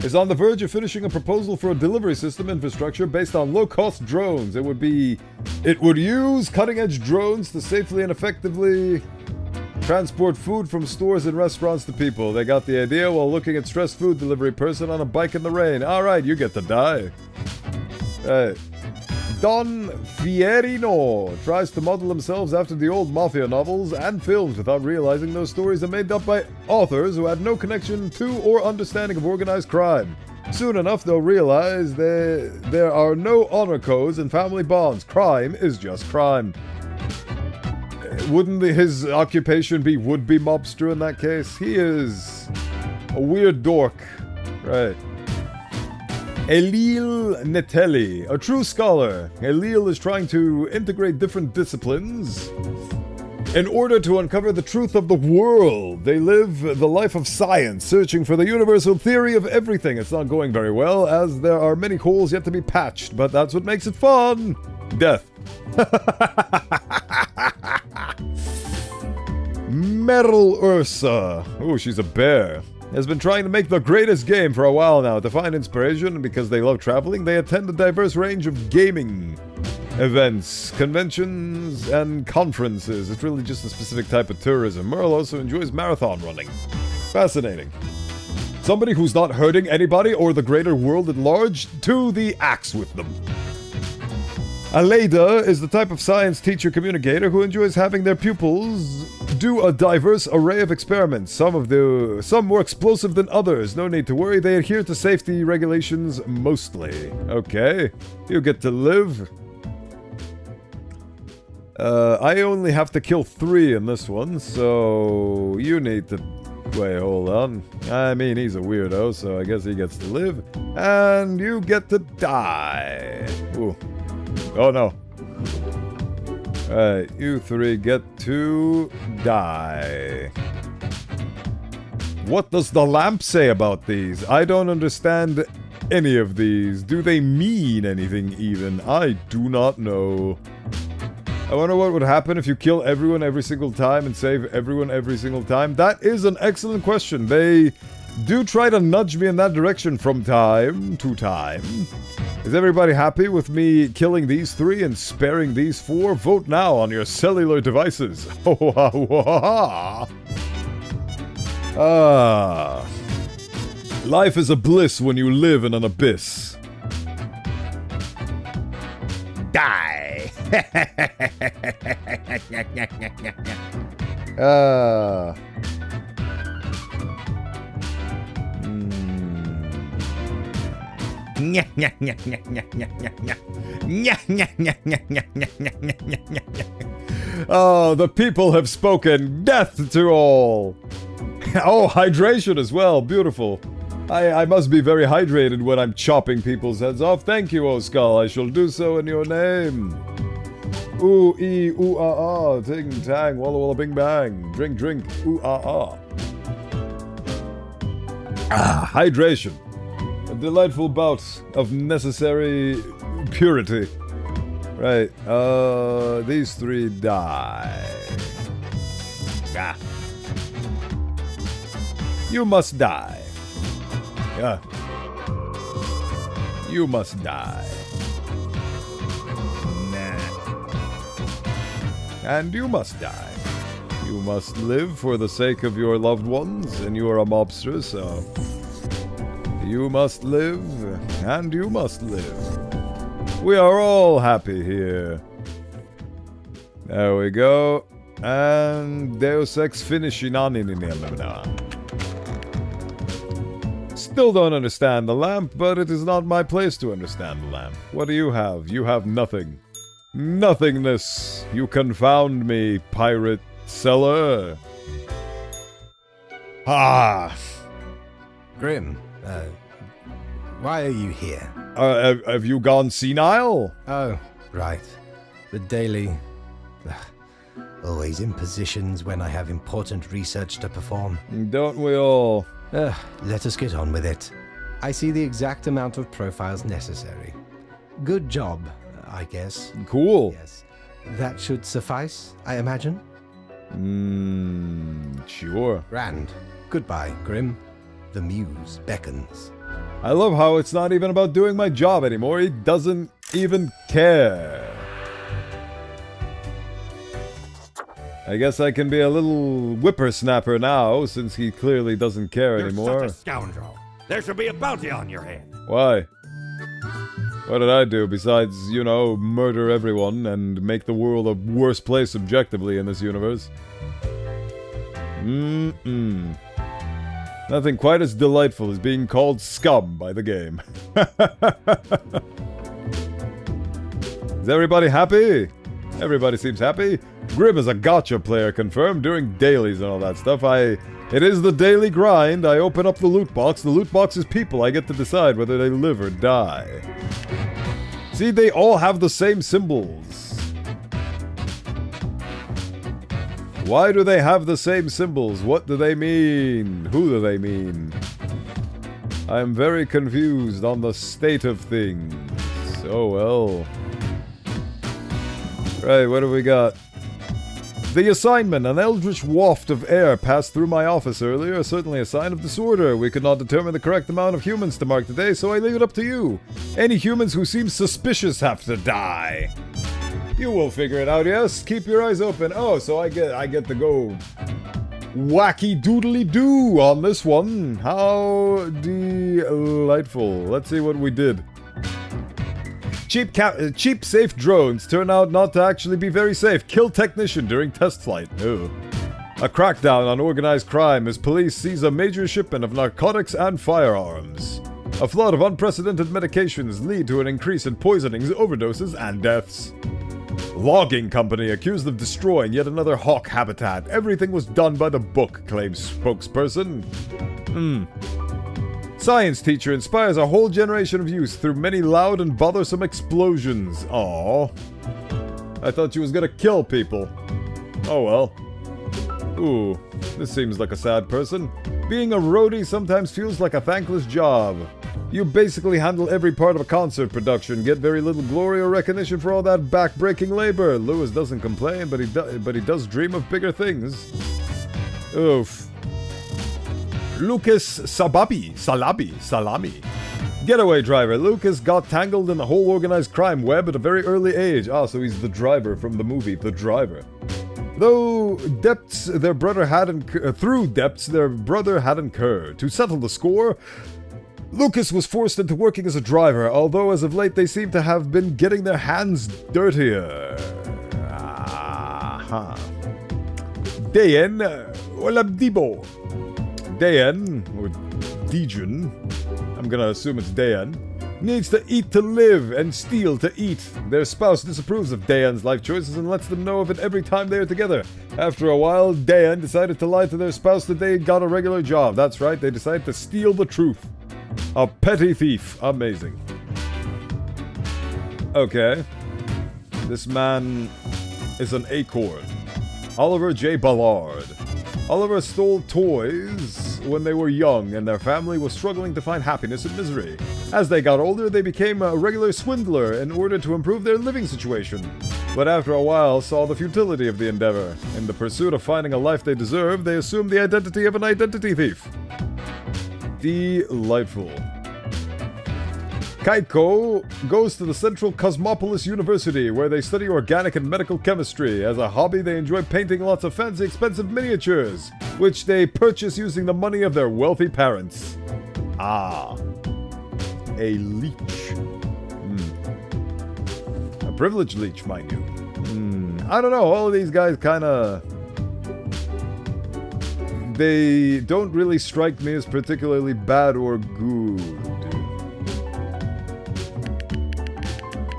is on the verge of finishing a proposal for a delivery system infrastructure based on low-cost drones. It would use cutting-edge drones to safely and effectively transport food from stores and restaurants to people. They got the idea while looking at stressed food delivery person on a bike in the rain. Alright, you get to die. Right. Don Fierino tries to model themselves after the old Mafia novels and films without realizing those stories are made up by authors who had no connection to or understanding of organized crime. Soon enough, they'll realize there are no honor codes and family bonds. Crime is just crime. Wouldn't his occupation be would-be mobster in that case? He is a weird dork. Right. Elil Netelli, a true scholar. Elil is trying to integrate different disciplines in order to uncover the truth of the world. They live the life of science, searching for the universal theory of everything. It's not going very well, as there are many holes yet to be patched, but that's what makes it fun. Death. Meryl Ursa. Oh, she's a bear. Has been trying to make the greatest game for a while now. To find inspiration, and because they love traveling, they attend a diverse range of gaming events, conventions, and conferences. It's really just a specific type of tourism. Merle also enjoys marathon running. Fascinating. Somebody who's not hurting anybody or the greater world at large, to the axe with them. Aleida is the type of science teacher communicator who enjoys having their pupils do a diverse array of experiments, some more explosive than others. No need to worry, they adhere to safety regulations mostly. Okay, you get to live. I only have to kill 3 in this one, so you need to... Wait, hold on. I mean, he's a weirdo, so I guess he gets to live. And you get to die. Ooh. Oh, no. Alright, you 3 get to die. What does the lamp say about these? I don't understand any of these. Do they mean anything even? I do not know. I wonder what would happen if you kill everyone every single time and save everyone every single time. That is an excellent question. They do try to nudge me in that direction from time to time. Is everybody happy with me killing these 3 and sparing these 4? Vote now on your cellular devices. Ah. Life is a bliss when you live in an abyss. Die. Oh, the people have spoken. Death to all. Oh, hydration as well. Beautiful. I must be very hydrated when I'm chopping people's heads off. Thank you, O Skull. I shall do so in your name. Ooh, ee, ooh, ah, ah. Ting, tang, walla, walla, bing, bang. Drink, drink, ooh, ah, ah. Ah, hydration. A delightful bout of necessary purity. Right, these 3 die. Ah. You must die. Yeah. You must die. And you must die. You must live for the sake of your loved ones, and you are a mobster, so... You must live, and you must live. We are all happy here. There we go. And Deus Ex finishing. Still don't understand the lamp, but it is not my place to understand the lamp. What do you have? You have nothing. Nothingness. You confound me, pirate seller. Ah. Grim, why are you here? Have you gone senile? Oh, right. The daily... always in positions when I have important research to perform. Don't we all? Let us get on with it. I see the exact amount of profiles necessary. Good job, I guess. Cool. Yes. That should suffice, I imagine? Sure. Grand. Goodbye, Grim. The muse beckons. I love how it's not even about doing my job anymore. He doesn't even care. I guess I can be a little whippersnapper now, since he clearly doesn't care anymore. You're such a scoundrel. There should be a bounty on your head. Why? What did I do besides, you know, murder everyone and make the world a worse place objectively in this universe? Nothing quite as delightful as being called scum by the game. Is everybody happy? Everybody seems happy. Grim is a gacha player, confirmed, during dailies and all that stuff. It is the daily grind. I open up the loot box. The loot box is people. I get to decide whether they live or die. See, they all have the same symbols. Why do they have the same symbols? What do they mean? Who do they mean? I am very confused on the state of things. Oh well. Right, what do we got? The assignment. An eldritch waft of air passed through my office earlier. Certainly a sign of disorder. We could not determine the correct amount of humans to mark today, so I leave it up to you. Any humans who seem suspicious have to die. You will figure it out, yes? Keep your eyes open. Oh, so I get to go wacky doodly doo on this one. How delightful. Let's see what we did. Cheap safe drones turn out not to actually be very safe. Kill technician during test flight. Ooh. A crackdown on organized crime as police seize a major shipment of narcotics and firearms. A flood of unprecedented medications lead to an increase in poisonings, overdoses, and deaths. Logging company accused of destroying yet another hawk habitat. Everything was done by the book, claims spokesperson. Science teacher inspires a whole generation of youth through many loud and bothersome explosions. Aww. I thought she was gonna kill people. Oh well. Ooh, this seems like a sad person. Being a roadie sometimes feels like a thankless job. You basically handle every part of a concert production, get very little glory or recognition for all that back-breaking labor. Lewis doesn't complain, but he does dream of bigger things. Oof. Lucas Salami. Getaway driver. Lucas got tangled in the whole organized crime web at a very early age. Ah, so he's the driver from the movie The Driver. Through depths their brother had incurred. To settle the score, Lucas was forced into working as a driver, although as of late they seem to have been getting their hands dirtier. Dayan Olabdibo. Dayan, or Dijon, I'm gonna assume it's Dayan, needs to eat to live and steal to eat. Their spouse disapproves of Dayan's life choices and lets them know of it every time they are together. After a while, Dayan decided to lie to their spouse that they got a regular job. That's right, they decided to steal the truth. A petty thief. Amazing. Okay. This man is an acorn. Oliver J. Ballard. Oliver stole toys when they were young, and their family was struggling to find happiness in misery. As they got older, they became a regular swindler in order to improve their living situation. But after a while, saw the futility of the endeavor. In the pursuit of finding a life they deserve, they assumed the identity of an identity thief. Delightful. Kaiko goes to the Central Cosmopolis University, where they study organic and medical chemistry. As a hobby, they enjoy painting lots of fancy, expensive miniatures, which they purchase using the money of their wealthy parents. Ah. A leech. A privileged leech, mind you. I don't know, all of these guys kinda... They don't really strike me as particularly bad or good.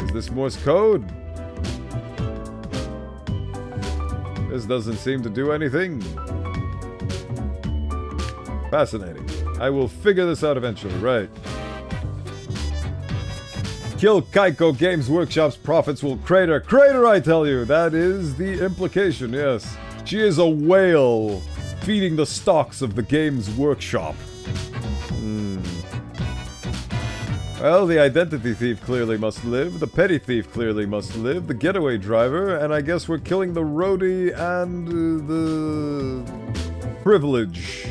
Is this Morse code? This doesn't seem to do anything. Fascinating. I will figure this out eventually, right? Kill Kaiko Games Workshop's profits will crater. Crater, I tell you! That is the implication, yes. She is a whale feeding the stocks of the Games Workshop. Well, the identity thief clearly must live, the petty thief clearly must live, the getaway driver, and I guess we're killing the roadie and the privilege.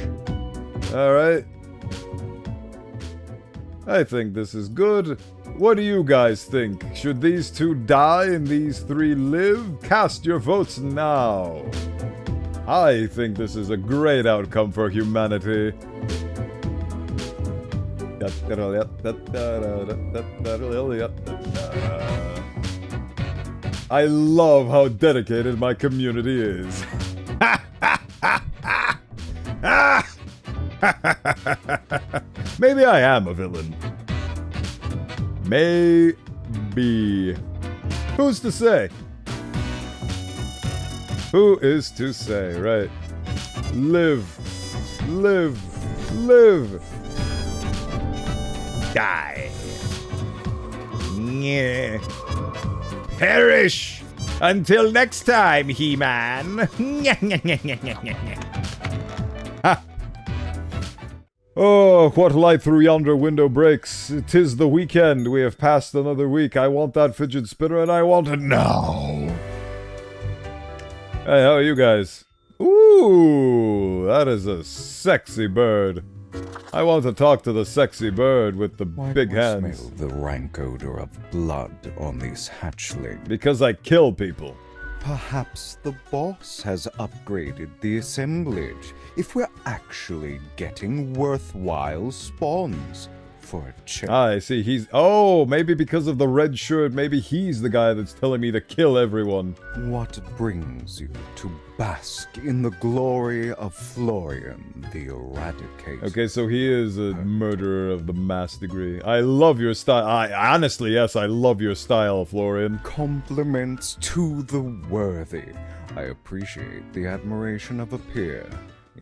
Alright. I think this is good. What do you guys think? Should these two die and these three live? Cast your votes now. I think this is a great outcome for humanity. I love how dedicated my community is. Maybe I am a villain. Maybe. Who's to say? Who is to say, right? Live. Live. Live. Die. Yeah. Perish. Until next time, He-Man. Oh, what light through yonder window breaks. 'Tis the weekend. We have passed another week. I want that fidget spinner, and I want it now. Hey, how are you guys? Ooh, that is a sexy bird. I want to talk to the sexy bird with the big hands. Smell the rank odor of blood on this hatchling. Because I kill people. Perhaps the boss has upgraded the assemblage. If we're actually getting worthwhile spawns, for a change. Ah, I see. He's... Oh, maybe because of the red shirt, maybe he's the guy that's telling me to kill everyone. What brings you to bask in the glory of Florian the Eradicator? Okay, so he is a murderer of the mass degree. I love your style. Honestly, yes, I love your style, Florian. Compliments to the worthy. I appreciate the admiration of a peer,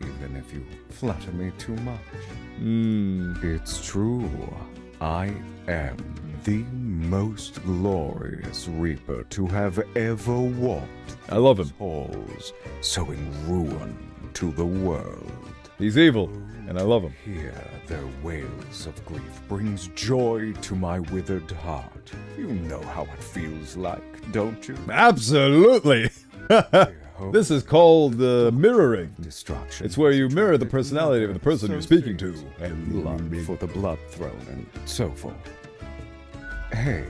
even if you flatter me too much. It's true. I am the most glorious Reaper to have ever walked. I love him. Halls, sowing ruin to the world. He's evil, and I love him. Hear their wails of grief brings joy to my withered heart. You know how it feels like, don't you? Absolutely! This is called mirroring. Destruction. It's where you mirror the personality of the person you're speaking to. And blood for the blood throne and so forth. Hey,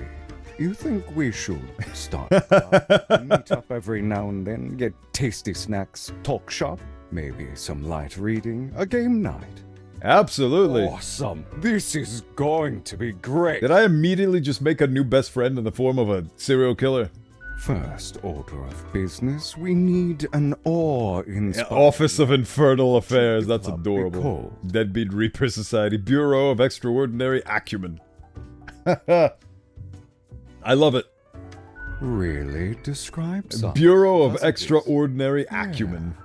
you think we should start meet up every now and then, get tasty snacks, talk shop, maybe some light reading, a game night? Absolutely. Awesome. This is going to be great. Did I immediately just make a new best friend in the form of a serial killer? First order of business, we need an awe-inspiring... Office of Infernal Affairs, that's adorable. Deadbeat Reaper Society, Bureau of Extraordinary Acumen. I love it. Really? Describe something. Bureau of Extraordinary Acumen.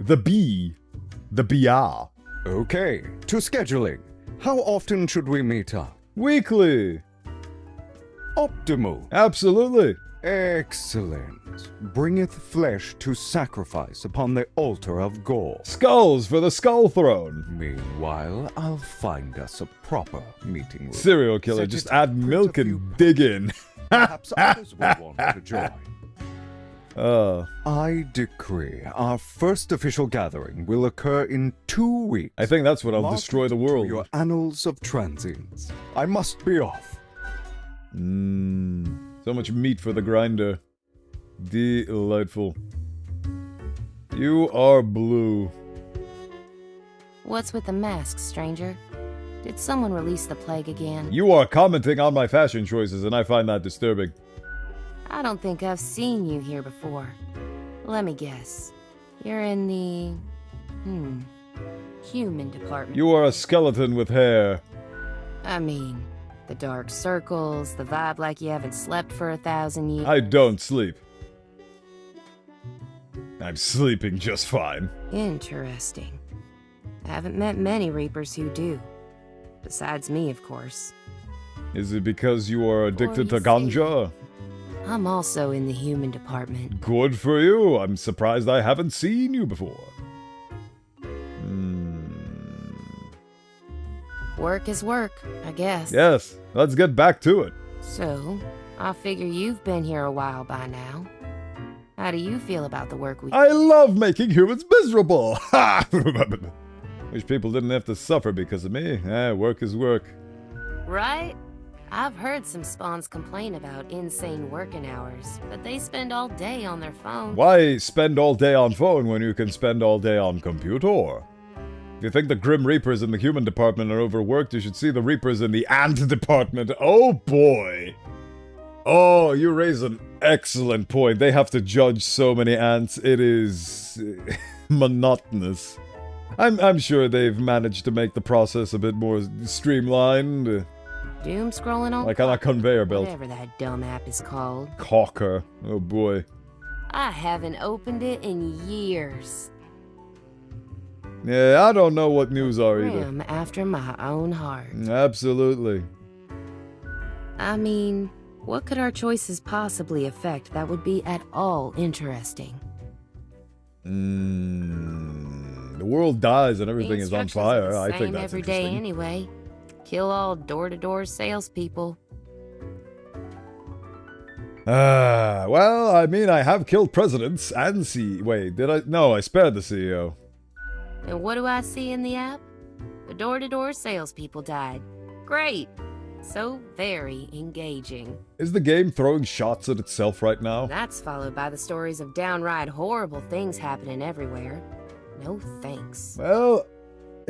The B. The BR. Okay, to scheduling. How often should we meet up? Weekly. Optimal. Absolutely. Excellent. Bringeth flesh to sacrifice upon the altar of gore. Skulls for the Skull Throne. Meanwhile, I'll find us a proper meeting room. Serial killer, just add milk and dig in. Perhaps others will want to join. I decree our first official gathering will occur in 2 weeks. I think that's what I'll destroy the world. Your annals of transience. I must be off. So much meat for the grinder. Delightful. You are blue. What's with the mask, stranger? Did someone release the plague again? You are commenting on my fashion choices, and I find that disturbing. I don't think I've seen you here before. Let me guess. You're in the... human department. You are a skeleton with hair. I mean, the dark circles, the vibe like you haven't slept for 1,000 years. I don't sleep. I'm sleeping just fine. Interesting. I haven't met many Reapers who do. Besides me, of course. Is it because you are addicted to ganja? I'm also in the human department. Good for you. I'm surprised I haven't seen you before. Work is work, I guess. Yes, let's get back to it. So, I figure you've been here a while by now. How do you feel about the work we... I love making humans miserable! Ha! Wish people didn't have to suffer because of me. Work is work. Right? I've heard some spawns complain about insane working hours, but they spend all day on their phone. Why spend all day on phone when you can spend all day on computer? If you think the Grim Reapers in the human department are overworked, you should see the Reapers in the ant department. Oh boy! Oh, you raise an excellent point. They have to judge so many ants. It is monotonous. I'm sure they've managed to make the process a bit more streamlined. Doom scrolling on... Like on a conveyor belt. Whatever that dumb app is called. Cocker. Oh boy. I haven't opened it in years. Yeah, I don't know what news are either. Grim after my own heart. Absolutely. I mean, what could our choices possibly affect that would be at all interesting? The world dies and everything is on fire. I think that's every day interesting. anyway. Kill all door-to-door salespeople. Well, I mean, I have killed presidents and Wait, did I? No, I spared the CEO. And what do I see in the app? The door-to-door salespeople died. Great. So very engaging. Is the game throwing shots at itself right now? That's followed by the stories of downright horrible things happening everywhere. No thanks. Well,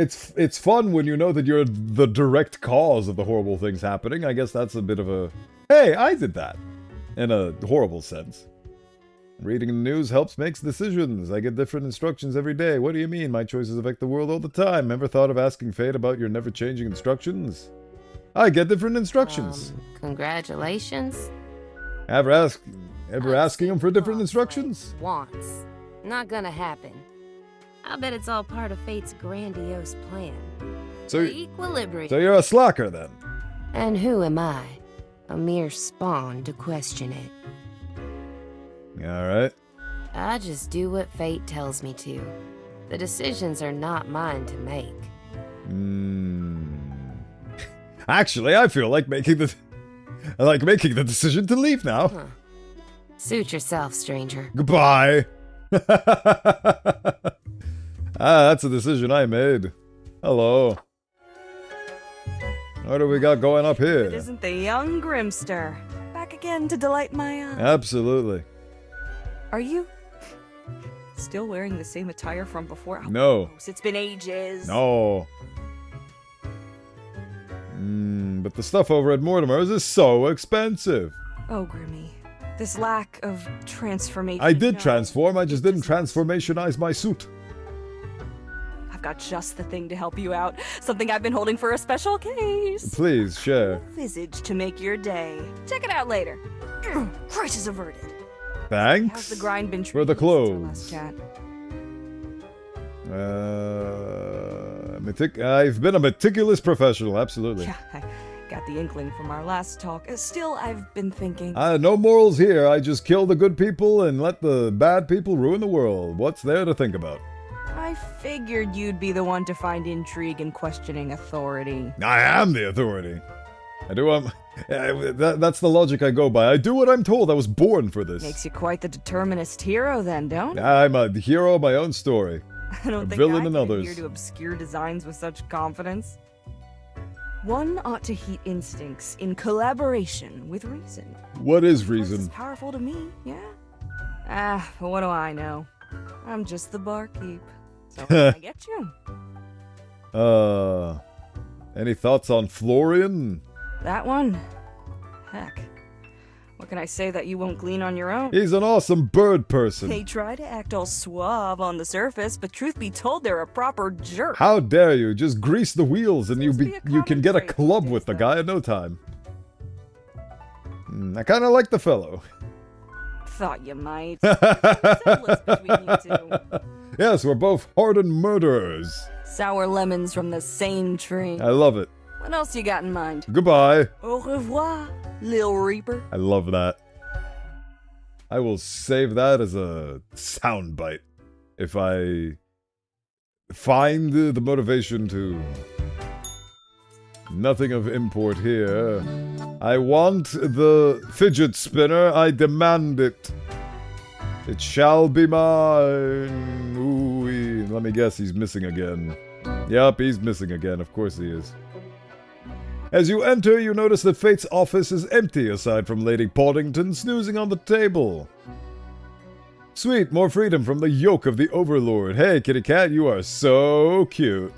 it's fun when you know that you're the direct cause of the horrible things happening. I guess that's a bit of a, hey, I did that, in a horrible sense. Reading the news helps make decisions. I get different instructions every day. What do you mean? My choices affect the world all the time. Ever thought of asking fate about your never-changing instructions? I get different instructions. Congratulations. Ever asking them for different instructions? Wants. Not gonna happen. I bet it's all part of fate's grandiose plan. So, The equilibrium. so you're a slacker then? And who am I? A mere spawn to question it. Alright. I just do what fate tells me to. The decisions are not mine to make. Actually, I feel like making the decision to leave now. Huh. Suit yourself, stranger. Goodbye. That's a decision I made. Hello. What do we got going up It here? isn't the young Grimster. Back again to delight my eye. Absolutely. Are you still wearing the same attire from before? No. gross. It's been ages. No. But the stuff over at Mortimer's is so expensive. Oh, Grimmy. This lack of transformation. I did no, transform, I just it didn't doesn't- transformationize my suit. I've got just the thing to help you out. Something I've been holding for a special case. Please, share. Visage to make your day. Check it out later. Crisis averted. How's Thanks the grind been for the treating since our clothes. last chat? I've been a meticulous professional, absolutely. Yeah, I got the inkling from our last talk. Still, I've been thinking. No morals here. I just kill the good people and let the bad people ruin the world. What's there to think about? I figured you'd be the one to find intrigue in questioning authority. I am the authority. I do. That's the logic I go by. I do what I'm told. I was born for this. Makes you quite the determinist hero, then, don't it? I'm a hero of my own story. I don't a think villain I in can others. adhere to obscure designs with such confidence. One ought to heat instincts in collaboration with reason. What is Force is reason? powerful to me, yeah. What do I know? I'm just the barkeep. So I get you. Any thoughts on Florian? That one? Heck. What can I say that you won't glean on your own? He's an awesome bird person. They try to act all suave on the surface, but truth be told, they're a proper jerk. How dare you? Just grease the wheels and you Seems to be a you can get a common trait club these with the days, guy in no time. I kind of like the fellow. Thought you might. Syphilis between you two. Yes, we're both hardened murderers. Sour lemons from the same tree. I love it. What else you got in mind? Goodbye. Au revoir, Lil Reaper. I love that. I will save that as a soundbite if I find the motivation to. Nothing of import here. I want the fidget spinner. I demand it. It shall be mine. Ooh-wee. Let me guess, he's missing again. Yup, he's missing again. Of course he is. As you enter, you notice that Fate's office is empty aside from Lady Poddington snoozing on the table. Sweet, more freedom from the yoke of the Overlord. Hey, kitty cat, you are so cute.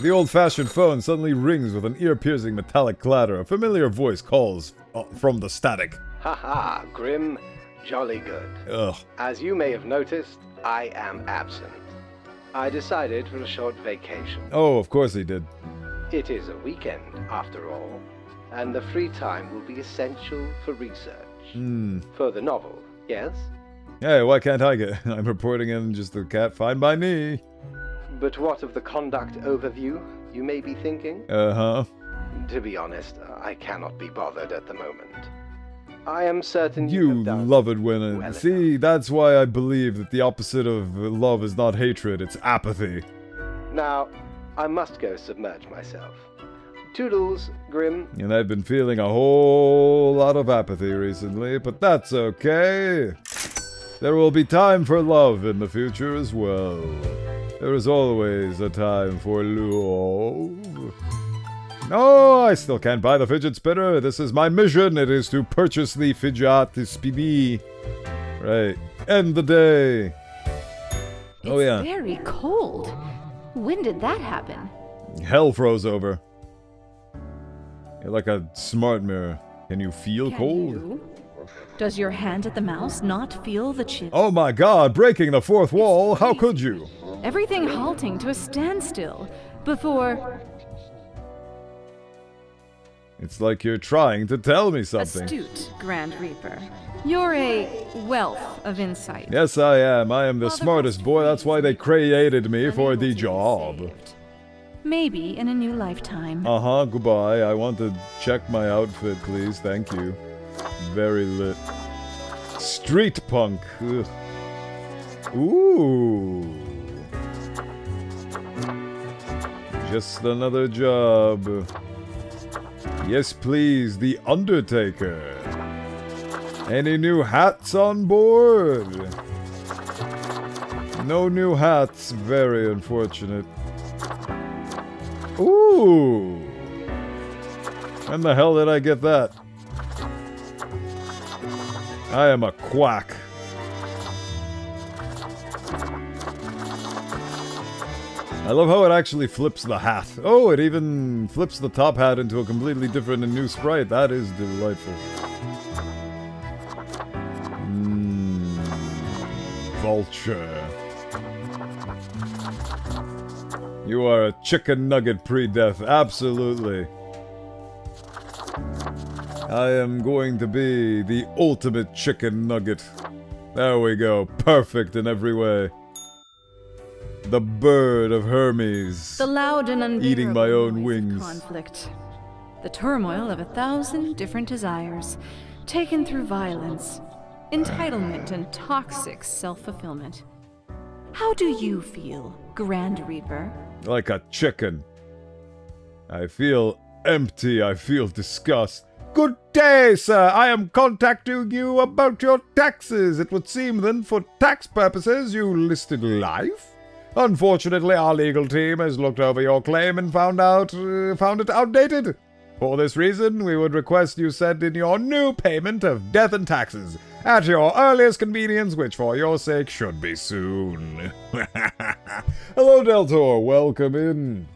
The old-fashioned phone suddenly rings with an ear-piercing metallic clatter. A familiar voice calls from the static. Haha, Grim, jolly good. Ugh. As you may have noticed, I am absent. I decided for a short vacation. Oh, of course he did. It is a weekend, after all, and the free time will be essential for research. For the novel, yes? Hey, why can't I get... I'm reporting in just the cat, fine by me. But what of the conduct overview, you may be thinking? Uh-huh. To be honest, I cannot be bothered at the moment. I am certain You have done love it when... well See, that's why I believe that the opposite of love is not hatred, it's apathy. Now, I must go submerge myself. Toodles, Grim. And I've been feeling a whole lot of apathy recently, but that's okay. There will be time for love in the future as well. There is always a time for love. No, I still can't buy the fidget spinner. This is my mission. It is to purchase the fidget spinner. Right. End the day. It's Oh, yeah. very cold. When did that happen? Hell froze over. You're like a smart mirror. Can you feel cold? You? Does your hand at the mouse not feel the chill? Oh my god, breaking the fourth wall, how could you? Everything halting to a standstill before... It's like you're trying to tell me something. Astute, Grand Reaper. You're a wealth of insight. Yes, I am. I am the smartest boy. That's why they created me for the job. Saved. Maybe in a new lifetime. Uh-huh, goodbye. I want to check my outfit, please. Thank you. Very lit. Street punk. Ugh. Ooh. Just another job. Yes, please, the Undertaker. Any new hats on board? No new hats, very unfortunate. Ooh! When the hell did I get that? I am a quack. I love how it actually flips the hat. Oh, it even flips the top hat into a completely different and new sprite. That is delightful. Vulture. You are a chicken nugget pre-death. Absolutely. I am going to be the ultimate chicken nugget. There we go. Perfect in every way. The bird of Hermes. The loud and unbearable eating my own noise of wings. conflict. The turmoil of 1,000 different desires, taken through violence, entitlement, and toxic self-fulfillment. How do you feel, Grand Reaper? Like a chicken. I feel empty. I feel disgust. Good day, sir. I am contacting you about your taxes. It would seem then, for tax purposes, you listed life. Unfortunately, our legal team has looked over your claim and found it outdated. For this reason, we would request you send in your new payment of death and taxes at your earliest convenience, which for your sake should be soon. Hello, Deltor. Welcome in.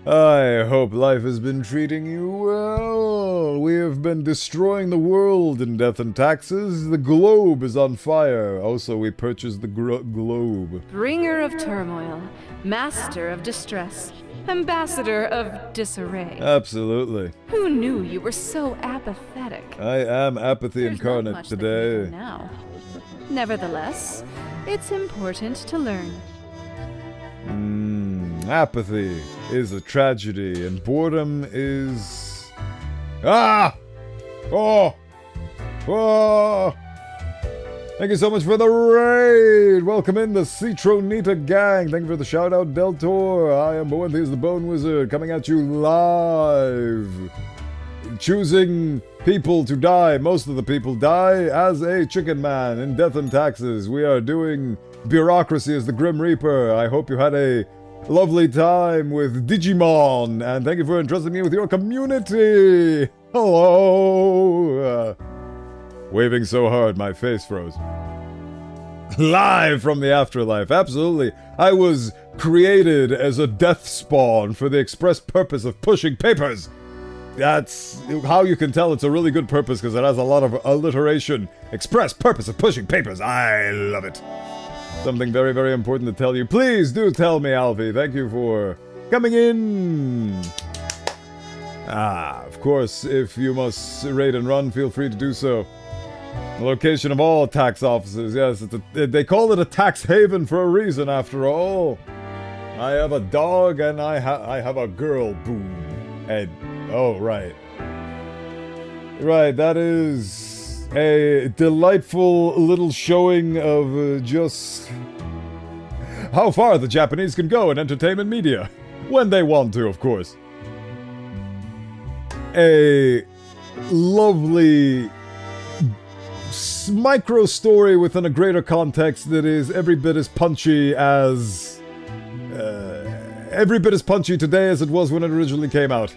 I hope life has been treating you well. We have been destroying the world in death and taxes. The globe is on fire. Also, we purchased the globe. Bringer of turmoil, master of distress, ambassador of disarray. Absolutely. Who knew you were so apathetic? I am apathy There's not incarnate much that can be done today. now. Nevertheless, it's important to learn. Apathy is a tragedy, and boredom is... Ah! Oh! Oh! Thank you so much for the raid! Welcome in the Citronita gang. Thank you for the shout out, Deltor. I am Bowenthius the Bone Wizard, coming at you live. Choosing people to die. Most of the people die as a chicken man in Death and Taxes. We are doing bureaucracy as the Grim Reaper. I hope you had a lovely time with Digimon, and thank you for entrusting me with your community. Hello. Waving so hard, my face froze. Live from the afterlife, absolutely. I was created as a death spawn for the express purpose of pushing papers. That's how you can tell it's a really good purpose, because it has a lot of alliteration. Express purpose of pushing papers. I love it. Something very, very important to tell you. Please do tell me, Alfie. Thank you for coming in. Of course, if you must raid and run, feel free to do so. The location of all tax offices. Yes, they call it a tax haven for a reason, after all. I have a dog and I have a girl. Boom. And oh, right. Right, that is a delightful little showing of just how far the Japanese can go in entertainment media. When they want to, of course. A lovely micro story within a greater context that is every bit as punchy today as it was when it originally came out.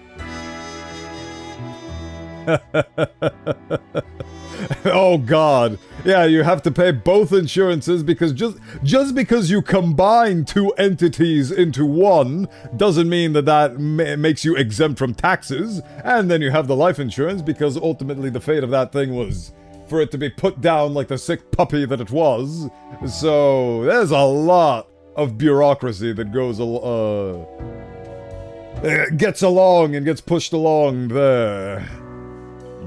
Oh god. Yeah, you have to pay both insurances because just because you combine two entities into one doesn't mean that makes you exempt from taxes. And then you have the life insurance because ultimately the fate of that thing was for it to be put down like the sick puppy that it was. So there's a lot of bureaucracy that goes gets along and gets pushed along there.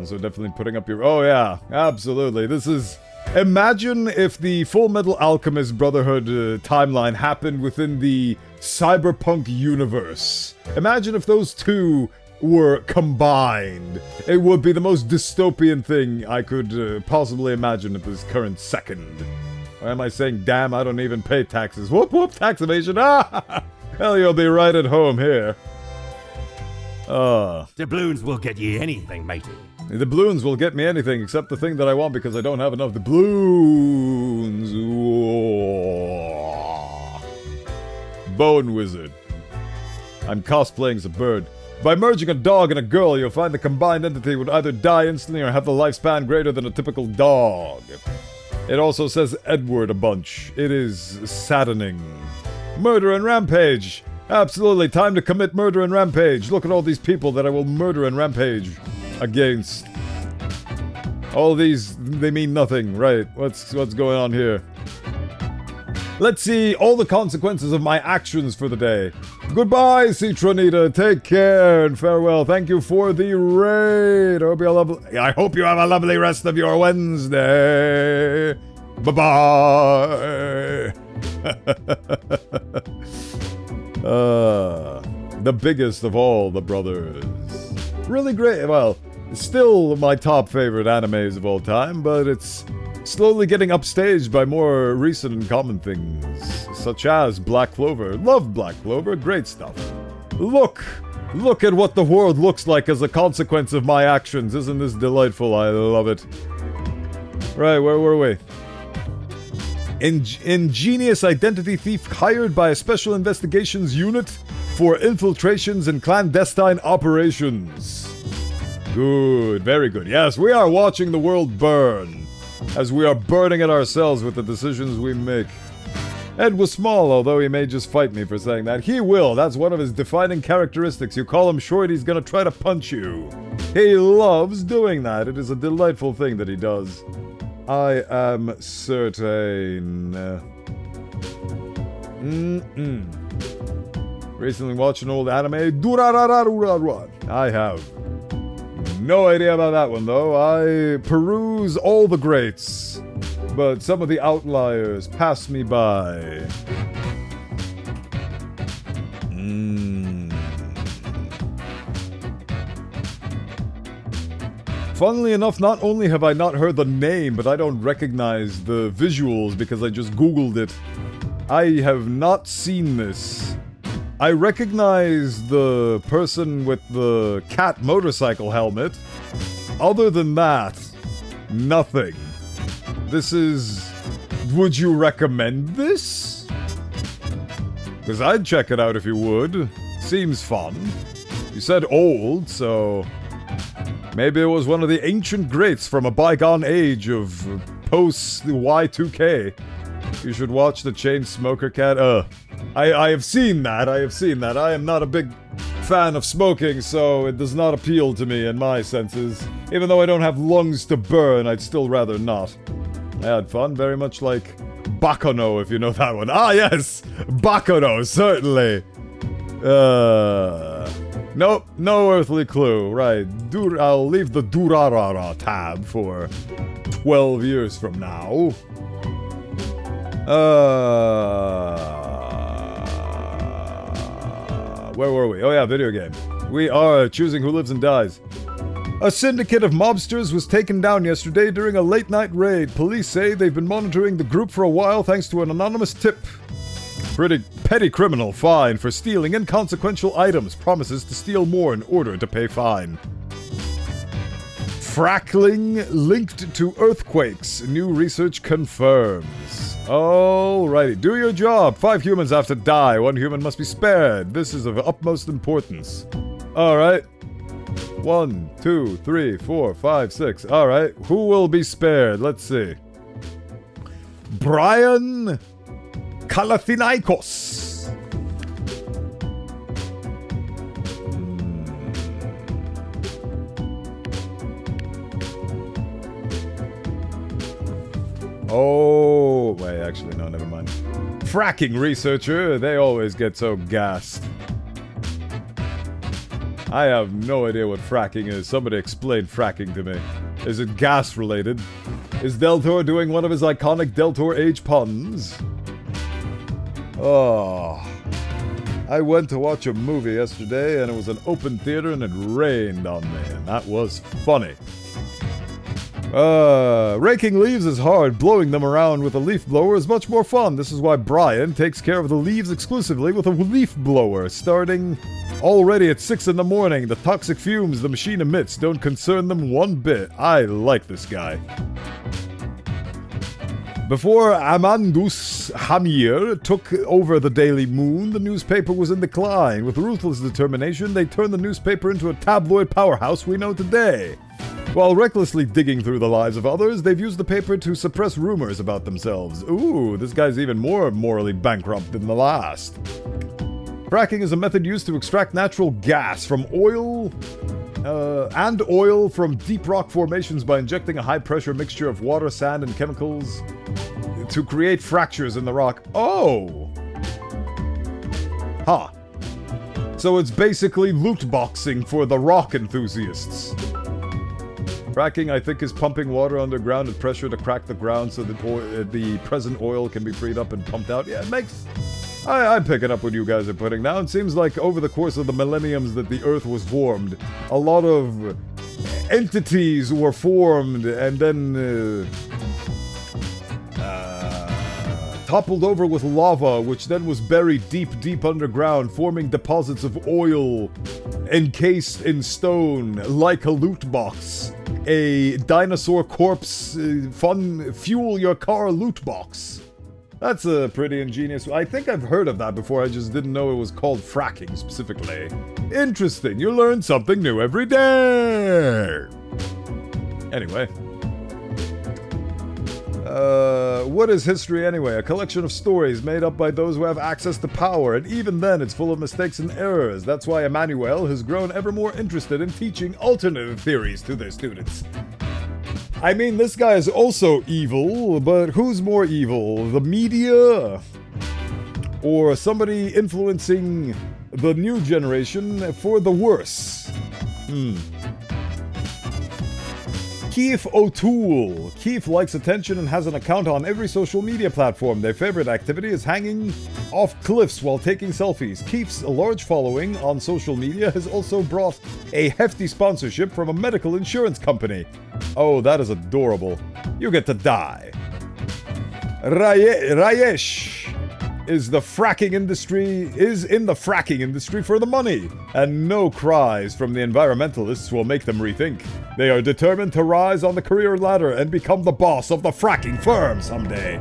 So definitely putting up your... Oh yeah, absolutely. This is... Imagine if the Full Metal Alchemist Brotherhood timeline happened within the cyberpunk universe. Imagine if those two were combined. It would be the most dystopian thing I could possibly imagine at this current second. Or am I saying, damn, I don't even pay taxes. Whoop whoop, tax evasion. Ah! Hell, you'll be right at home here. Doubloons will get ye anything, matey. The balloons will get me anything except the thing that I want because I don't have enough doubloons. Bone Wizard. I'm cosplaying as a bird. By merging a dog and a girl, you'll find the combined entity would either die instantly or have the lifespan greater than a typical dog. It also says Edward a bunch. It is saddening. Murder and rampage. Absolutely, time to commit murder and rampage. Look at all these people that I will murder and rampage against. All these, they mean nothing, right? What's going on here? Let's see all the consequences of my actions for the day. Goodbye, Citronita. Take care and farewell. Thank you for the raid. I hope you have a lovely rest of your Wednesday. Bye-bye. The biggest of all the brothers. Really great. Well, still my top favorite animes of all time, but it's slowly getting upstaged by more recent and common things, such as Black Clover. Love Black Clover, great stuff. Look at what the world looks like as a consequence of my actions. Isn't this delightful? I love it. Right, where were we? Ingenious identity thief hired by a special investigations unit for infiltrations and clandestine operations. Good, very good. Yes, we are watching the world burn, as we are burning it ourselves with the decisions we make. Ed was small, although he may just fight me for saying that. He will, that's one of his defining characteristics. You call him short, he's gonna try to punch you. He loves doing that. It is a delightful thing that he does. I am certain. Recently watched an old anime. I have. No idea about that one, though. I peruse all the greats, but some of the outliers pass me by. Funnily enough, not only have I not heard the name, but I don't recognize the visuals because I just googled it. I have not seen this. I recognize the person with the cat motorcycle helmet. Other than that, nothing. This is... Would you recommend this? Because I'd check it out if you would. Seems fun. You said old, so... Maybe it was one of the ancient greats from a bygone age of post-Y2K. You should watch the Chain Smoker Cat. I have seen that. I am not a big fan of smoking, so it does not appeal to me in my senses. Even though I don't have lungs to burn, I'd still rather not. I had fun, very much like Baccano, if you know that one. Ah, yes! Baccano, certainly! Nope, no earthly clue. Right, I'll leave the Durarara tab for 12 years from now. Where were we? Oh yeah, video game. We are choosing who lives and dies. A syndicate of mobsters was taken down yesterday during a late-night raid. Police say they've been monitoring the group for a while thanks to an anonymous tip. Pretty petty criminal fined for stealing inconsequential items. Promises to steal more in order to pay fine. Frackling linked to earthquakes. New research confirms. Alrighty, do your job. 5 humans have to die. 1 human must be spared. This is of utmost importance. Alright. 1, 2, 3, 4, 5, 6. Alright, who will be spared? Let's see. Brian Kalathinaikos. Oh, wait, actually, no, never mind. Fracking researcher, they always get so gassed. I have no idea what fracking is. Somebody explain fracking to me. Is it gas related? Is Deltor doing one of his iconic Deltor age puns? Oh. I went to watch a movie yesterday and it was an open theater and it rained on me, and that was funny. Raking leaves is hard. Blowing them around with a leaf blower is much more fun. This is why Brian takes care of the leaves exclusively with a leaf blower, starting already at 6 in the morning. The toxic fumes the machine emits don't concern them one bit. I like this guy. Before Amandus Hamir took over the Daily Moon, the newspaper was in decline. With ruthless determination, they turned the newspaper into a tabloid powerhouse we know today. While recklessly digging through the lives of others, they've used the paper to suppress rumors about themselves. Ooh, this guy's even more morally bankrupt than the last. Fracking is a method used to extract natural gas from oil and oil from deep rock formations by injecting a high-pressure mixture of water, sand, and chemicals to create fractures in the rock. Oh! Huh. So it's basically loot boxing for the rock enthusiasts. Fracking, I think, is pumping water underground at pressure to crack the ground so that the present oil can be freed up and pumped out. Yeah, it makes... I'm picking up what you guys are putting down. It seems like over the course of the millenniums that the Earth was formed, a lot of entities were formed and then toppled over with lava, which then was buried deep, deep underground, forming deposits of oil encased in stone, like a loot box. A dinosaur corpse, fun, fuel your car loot box. That's a pretty ingenious... I think I've heard of that before, I just didn't know it was called fracking specifically. Interesting, you learn something new every day! Anyway. What is history anyway? A collection of stories made up by those who have access to power, and even then it's full of mistakes and errors. That's why Emmanuel has grown ever more interested in teaching alternative theories to their students. I mean, this guy is also evil, but who's more evil? The media? Or somebody influencing the new generation for the worse? Keith O'Toole. Keith likes attention and has an account on every social media platform. Their favorite activity is hanging off cliffs while taking selfies. Keith's large following on social media has also brought a hefty sponsorship from a medical insurance company. Oh, that is adorable. You get to die. Rayesh is in the fracking industry for the money, and no cries from the environmentalists will make them rethink. They are determined to rise on the career ladder and become the boss of the fracking firm someday.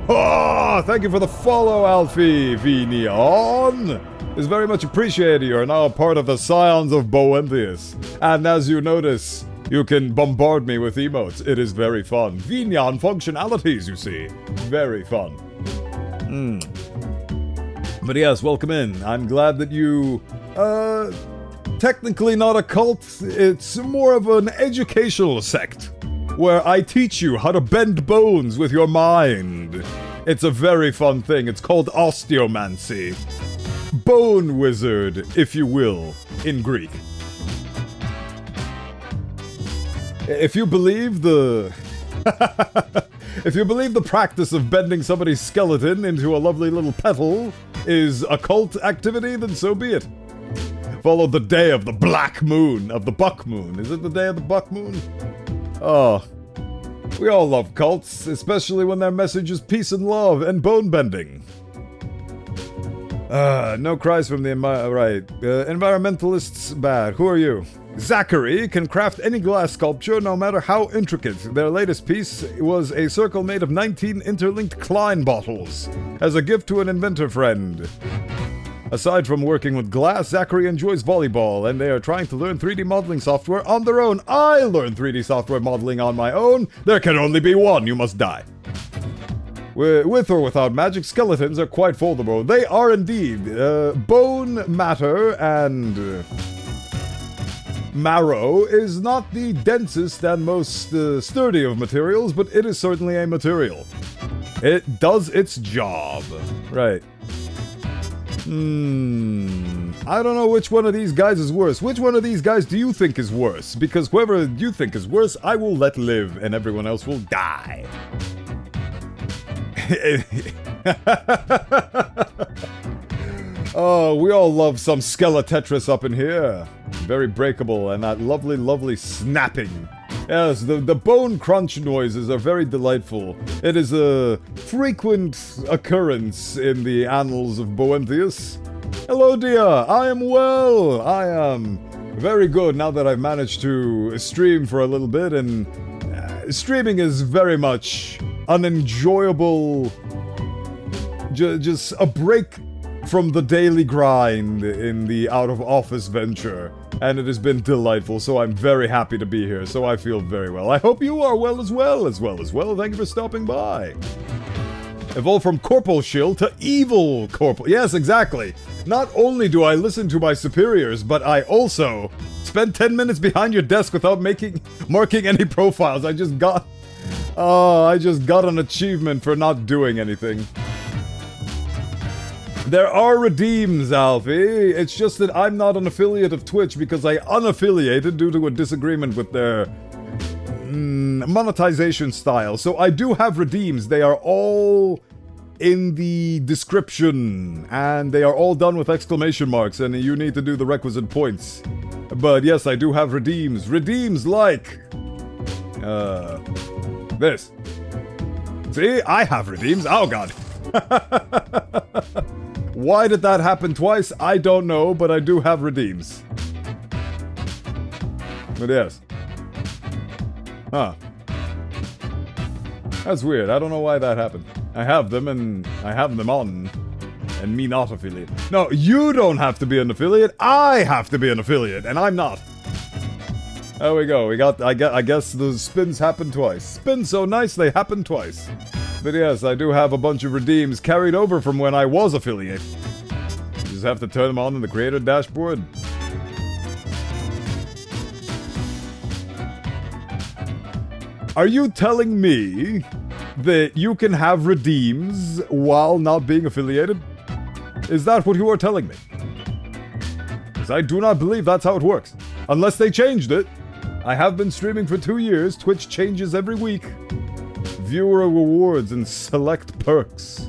Oh, thank you for the follow, Alfie Vinion. It's very much appreciated. You are now a part of the Scions of Bowenthius, and as you notice, you can bombard me with emotes. It is very fun. Vignon functionalities, you see. Very fun. But yes, welcome in. I'm glad that you, technically not a cult, it's more of an educational sect, where I teach you how to bend bones with your mind. It's a very fun thing. It's called Osteomancer. Bone wizard, if you will, in Greek. If you believe the... If you believe the practice of bending somebody's skeleton into a lovely little petal is a cult activity, then so be it. Follow the day of the black moon, of the buck moon. Is it the day of the buck moon? Oh, we all love cults, especially when their message is peace and love and bone bending. No cries from the environmentalists bad. Who are you? Zachary can craft any glass sculpture, no matter how intricate. Their latest piece was a circle made of 19 interlinked Klein bottles, as a gift to an inventor friend. Aside from working with glass, Zachary enjoys volleyball, and they are trying to learn 3D modeling software on their own. I learned 3D software modeling on my own. There can only be one. You must die. With or without magic, skeletons are quite foldable. They are indeed. Bone matter and marrow is not the densest and most sturdy of materials, but it is certainly a material. It does its job. Right. I don't know which one of these guys is worse. Which one of these guys do you think is worse? Because whoever you think is worse, I will let live, and everyone else will die. Oh, we all love some Skeletetris up in here. Very breakable, and that lovely, lovely snapping. Yes, the bone crunch noises are very delightful. It is a frequent occurrence in the annals of Bowenthius. Hello, dear. I am well. I am very good now that I've managed to stream for a little bit, and streaming is very much an enjoyable, just a break from the daily grind in the out-of-office venture. And it has been delightful, so I'm very happy to be here, so I feel very well. I hope you are well as well. Thank you for stopping by. Evolve from Corporal Shield to Evil Corporal. Yes, exactly. Not only do I listen to my superiors, but I also spend 10 minutes behind your desk without marking any profiles. I just got an achievement for not doing anything. There are redeems, Alfie. It's just that I'm not an affiliate of Twitch because I unaffiliated due to a disagreement with their monetization style. So I do have redeems. They are all in the description, and they are all done with exclamation marks, and you need to do the requisite points. But yes, I do have redeems. Redeems like this. See, I have redeems. Oh god. Why did that happen twice? I don't know, but I do have redeems. But yes. Huh. That's weird. I don't know why that happened. I have them, and I have them on. And me not affiliate. No, you don't have to be an affiliate. I have to be an affiliate, and I'm not. There we go. I guess the spins happened twice. Spins so nice they happened twice. But yes, I do have a bunch of redeems carried over from when I was affiliate. You just have to turn them on in the creator dashboard. Are you telling me that you can have redeems while not being affiliated? Is that what you are telling me? Because I do not believe that's how it works. Unless they changed it. I have been streaming for 2 years. Twitch changes every week. Viewer rewards and select perks.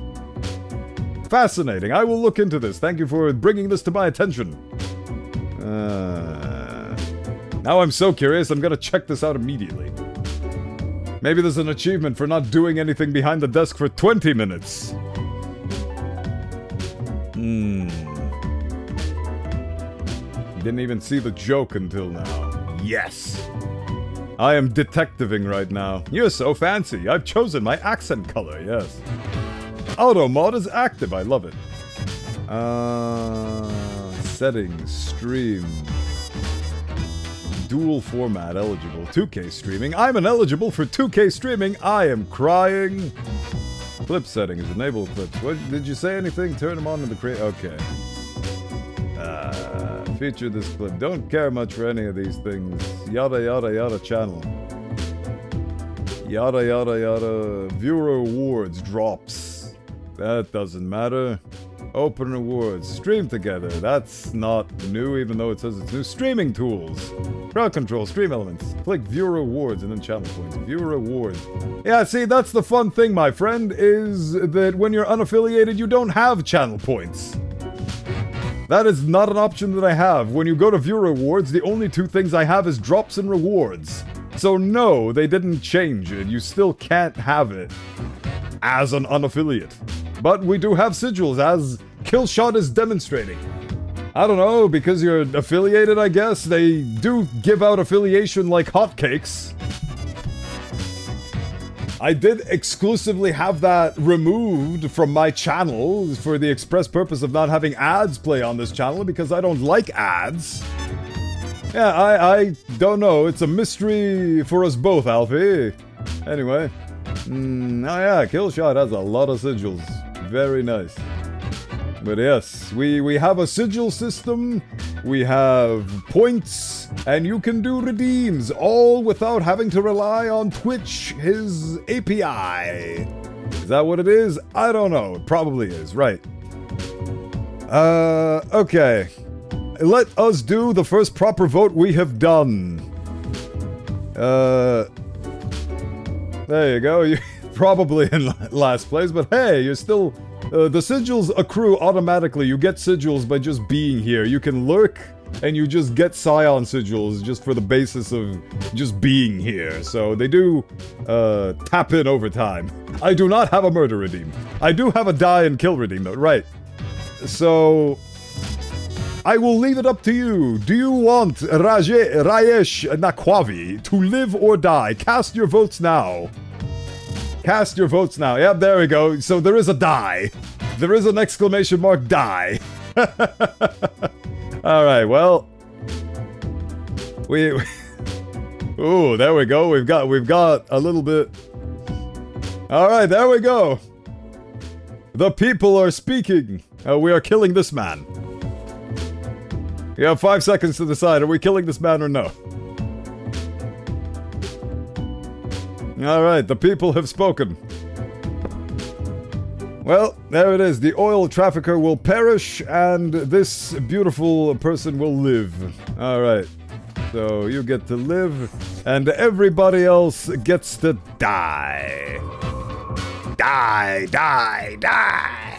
Fascinating. I will look into this. Thank you for bringing this to my attention. Now I'm so curious, I'm gonna check this out immediately. Maybe there's an achievement for not doing anything behind the desk for 20 minutes. Didn't even see the joke until now. Yes! I am detectiving right now. You're so fancy. I've chosen my accent color, yes. Auto mod is active. I love it. Settings. Stream. Dual format eligible. 2K streaming. I'm ineligible for 2K streaming. I am crying. Clip settings. Enable clips. What, did you say anything? Turn them on in the create. Okay. Feature this clip. Don't care much for any of these things. Yada yada yada channel. Yada yada yada. Viewer rewards drops. That doesn't matter. Open rewards. Stream together. That's not new, even though it says it's new. Streaming tools. Crowd control. Stream elements. Click viewer rewards and then channel points. Viewer rewards. Yeah, see, that's the fun thing, my friend, is that when you're unaffiliated, you don't have channel points. That is not an option that I have. When you go to view rewards, the only 2 things I have is drops and rewards. So no, they didn't change it. You still can't have it as an unaffiliate. But we do have sigils, as Killshot is demonstrating. I don't know, because you're affiliated, I guess. They do give out affiliation like hotcakes. I did exclusively have that removed from my channel for the express purpose of not having ads play on this channel because I don't like ads. Yeah, I don't know. It's a mystery for us both, Alfie. Anyway. Oh yeah, Killshot has a lot of sigils. Very nice. But yes, we have a sigil system, we have points, and you can do redeems, all without having to rely on Twitch, his API. Is that what it is? I don't know. It probably is, right. Okay. Let us do the first proper vote we have done. There you go. You're probably in last place, but hey, you're still... the sigils accrue automatically. You get sigils by just being here. You can lurk, and you just get Scion sigils just for the basis of just being here. So they do tap in over time. I do not have a murder redeem. I do have a die and kill redeem, though. Right. So... I will leave it up to you. Do you want Rajesh Nakwavi to live or die? Cast your votes now. Cast your votes now. Yep, there we go. So there is a die. There is an exclamation mark die. Alright, well. Ooh, there we go. We've got a little bit. Alright, there we go. The people are speaking. We are killing this man. You have 5 seconds to decide, are we killing this man or no? Alright, the people have spoken. Well, there it is. The oil trafficker will perish, and this beautiful person will live. Alright. So, you get to live, and everybody else gets to die. Die, die, die!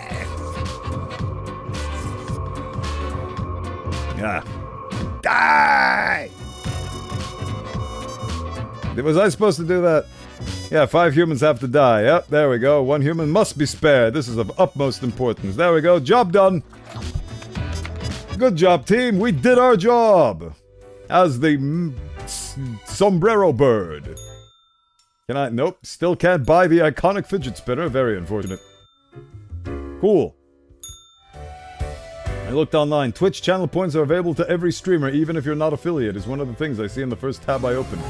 Yeah. Die! Was I supposed to do that? Yeah, 5 humans have to die. Yep, there we go. 1 human must be spared. This is of utmost importance. There we go. Job done. Good job, team. We did our job. As the sombrero bird. Can I? Nope. Still can't buy the iconic fidget spinner. Very unfortunate. Cool. I looked online. Twitch channel points are available to every streamer, even if you're not affiliate, is one of the things I see in the first tab I opened.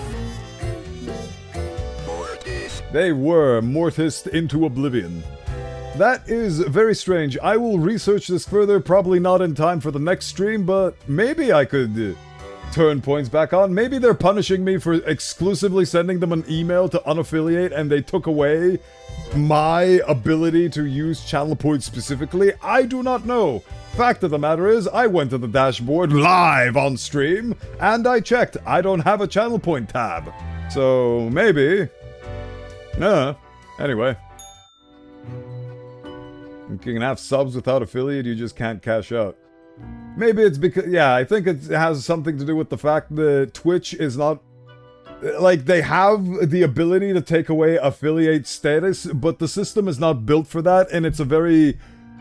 They were mortised into oblivion. That is very strange. I will research this further, probably not in time for the next stream, but maybe I could turn points back on. Maybe they're punishing me for exclusively sending them an email to unaffiliate and they took away my ability to use channel points specifically. I do not know. Fact of the matter is, I went to the dashboard live on stream, and I checked. I don't have a channel point tab. So, maybe. Anyway. You can have subs without affiliate, you just can't cash out. Maybe it's because, yeah, I think it has something to do with the fact that Twitch is not... Like, they have the ability to take away affiliate status, but the system is not built for that, and it's a very...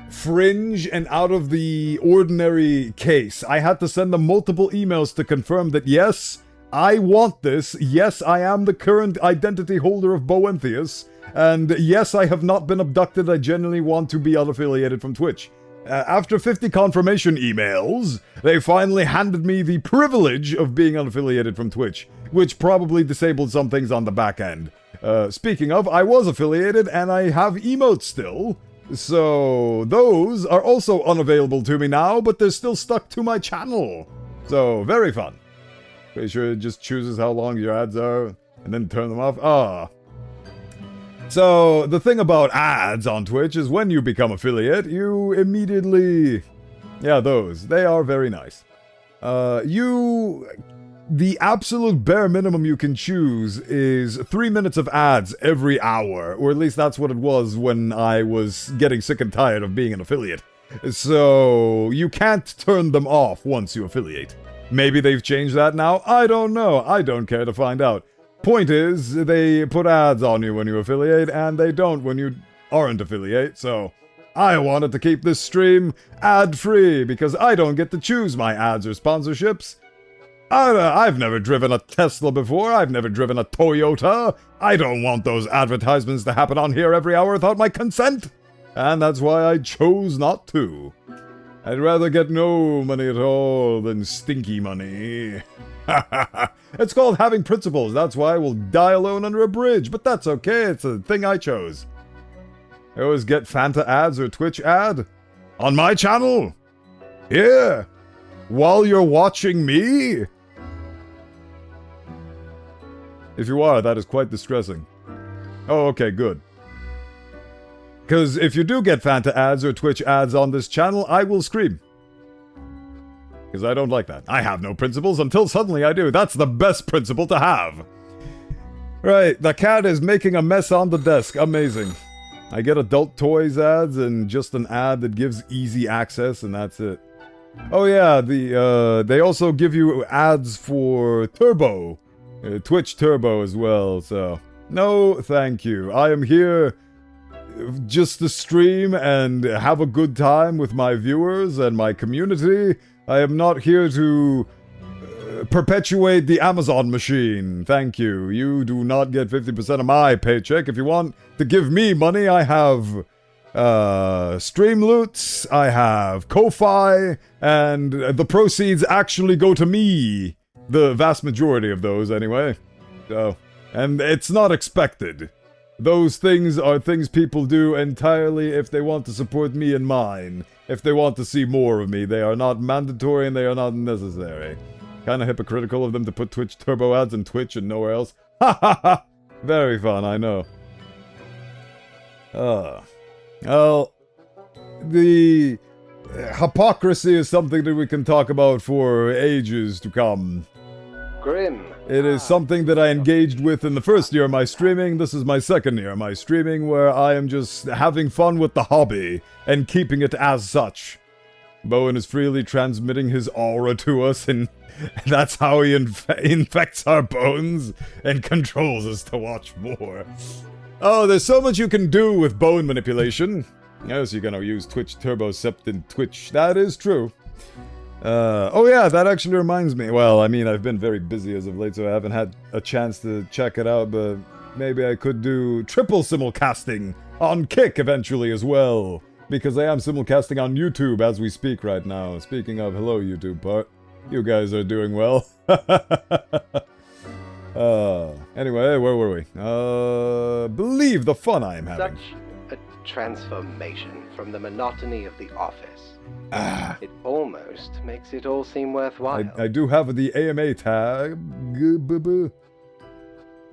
fringe and out of the ordinary case. I had to send them multiple emails to confirm that yes, I want this, yes, I am the current identity holder of Bowenthius, and yes, I have not been abducted, I genuinely want to be unaffiliated from Twitch. After 50 confirmation emails, they finally handed me the privilege of being unaffiliated from Twitch, which probably disabled some things on the back end. Speaking of, I was affiliated and I have emotes still. So, those are also unavailable to me now, but they're still stuck to my channel. So, very fun. Pretty sure it just chooses how long your ads are, and then turn them off. So, the thing about ads on Twitch is when you become affiliate, you immediately... Yeah, those. They are very nice. The absolute bare minimum you can choose is 3 minutes of ads every hour, or at least that's what it was when I was getting sick and tired of being an affiliate. So, you can't turn them off once you affiliate. Maybe they've changed that now? I don't know. I don't care to find out. Point is, they put ads on you when you affiliate, and they don't when you aren't affiliate, so... I wanted to keep this stream ad-free, because I don't get to choose my ads or sponsorships. I've never driven a Tesla before. I've never driven a Toyota. I don't want those advertisements to happen on here every hour without my consent. And that's why I chose not to. I'd rather get no money at all than stinky money. It's called having principles. That's why I will die alone under a bridge. But that's okay. It's a thing I chose. I always get Fanta ads or Twitch ad. On my channel. Here. While you're watching me. If you are, that is quite distressing. Oh, okay, good. Because if you do get Fanta ads or Twitch ads on this channel, I will scream. Because I don't like that. I have no principles until suddenly I do. That's the best principle to have. Right, the cat is making a mess on the desk. Amazing. I get adult toys ads and just an ad that gives easy access, and that's it. Oh yeah, they also give you ads for Turbo. Twitch Turbo as well, so... No, thank you. I am here just to stream and have a good time with my viewers and my community. I am not here to perpetuate the Amazon machine. Thank you. You do not get 50% of my paycheck. If you want to give me money, I have Streamloots, I have Ko-Fi, and the proceeds actually go to me. The vast majority of those, anyway. So, and it's not expected. Those things are things people do entirely if they want to support me and mine. If they want to see more of me, they are not mandatory and they are not necessary. Kinda hypocritical of them to put Twitch Turbo ads in Twitch and nowhere else. Ha ha ha! Very fun, I know. Well, the hypocrisy is something that we can talk about for ages to come. Grim. It is something that I engaged with in the first year of my streaming. This is my second year of my streaming, where I am just having fun with the hobby and keeping it as such. Bowen is freely transmitting his aura to us, and that's how he infects our bones and controls us to watch more. Oh, there's so much you can do with bone manipulation. Yes, you're gonna use Twitch Turbo Sept in Twitch. That is true. Oh yeah, that actually reminds me. Well, I mean, I've been very busy as of late, so I haven't had a chance to check it out, but maybe I could do triple simulcasting on Kick eventually as well. Because I am simulcasting on YouTube as we speak right now. Speaking of, hello YouTube part. You guys are doing well. Anyway, where were we? Believe the fun I am having. Such a transformation from the monotony of the office. It almost makes it all seem worthwhile. I do have the AMA tag.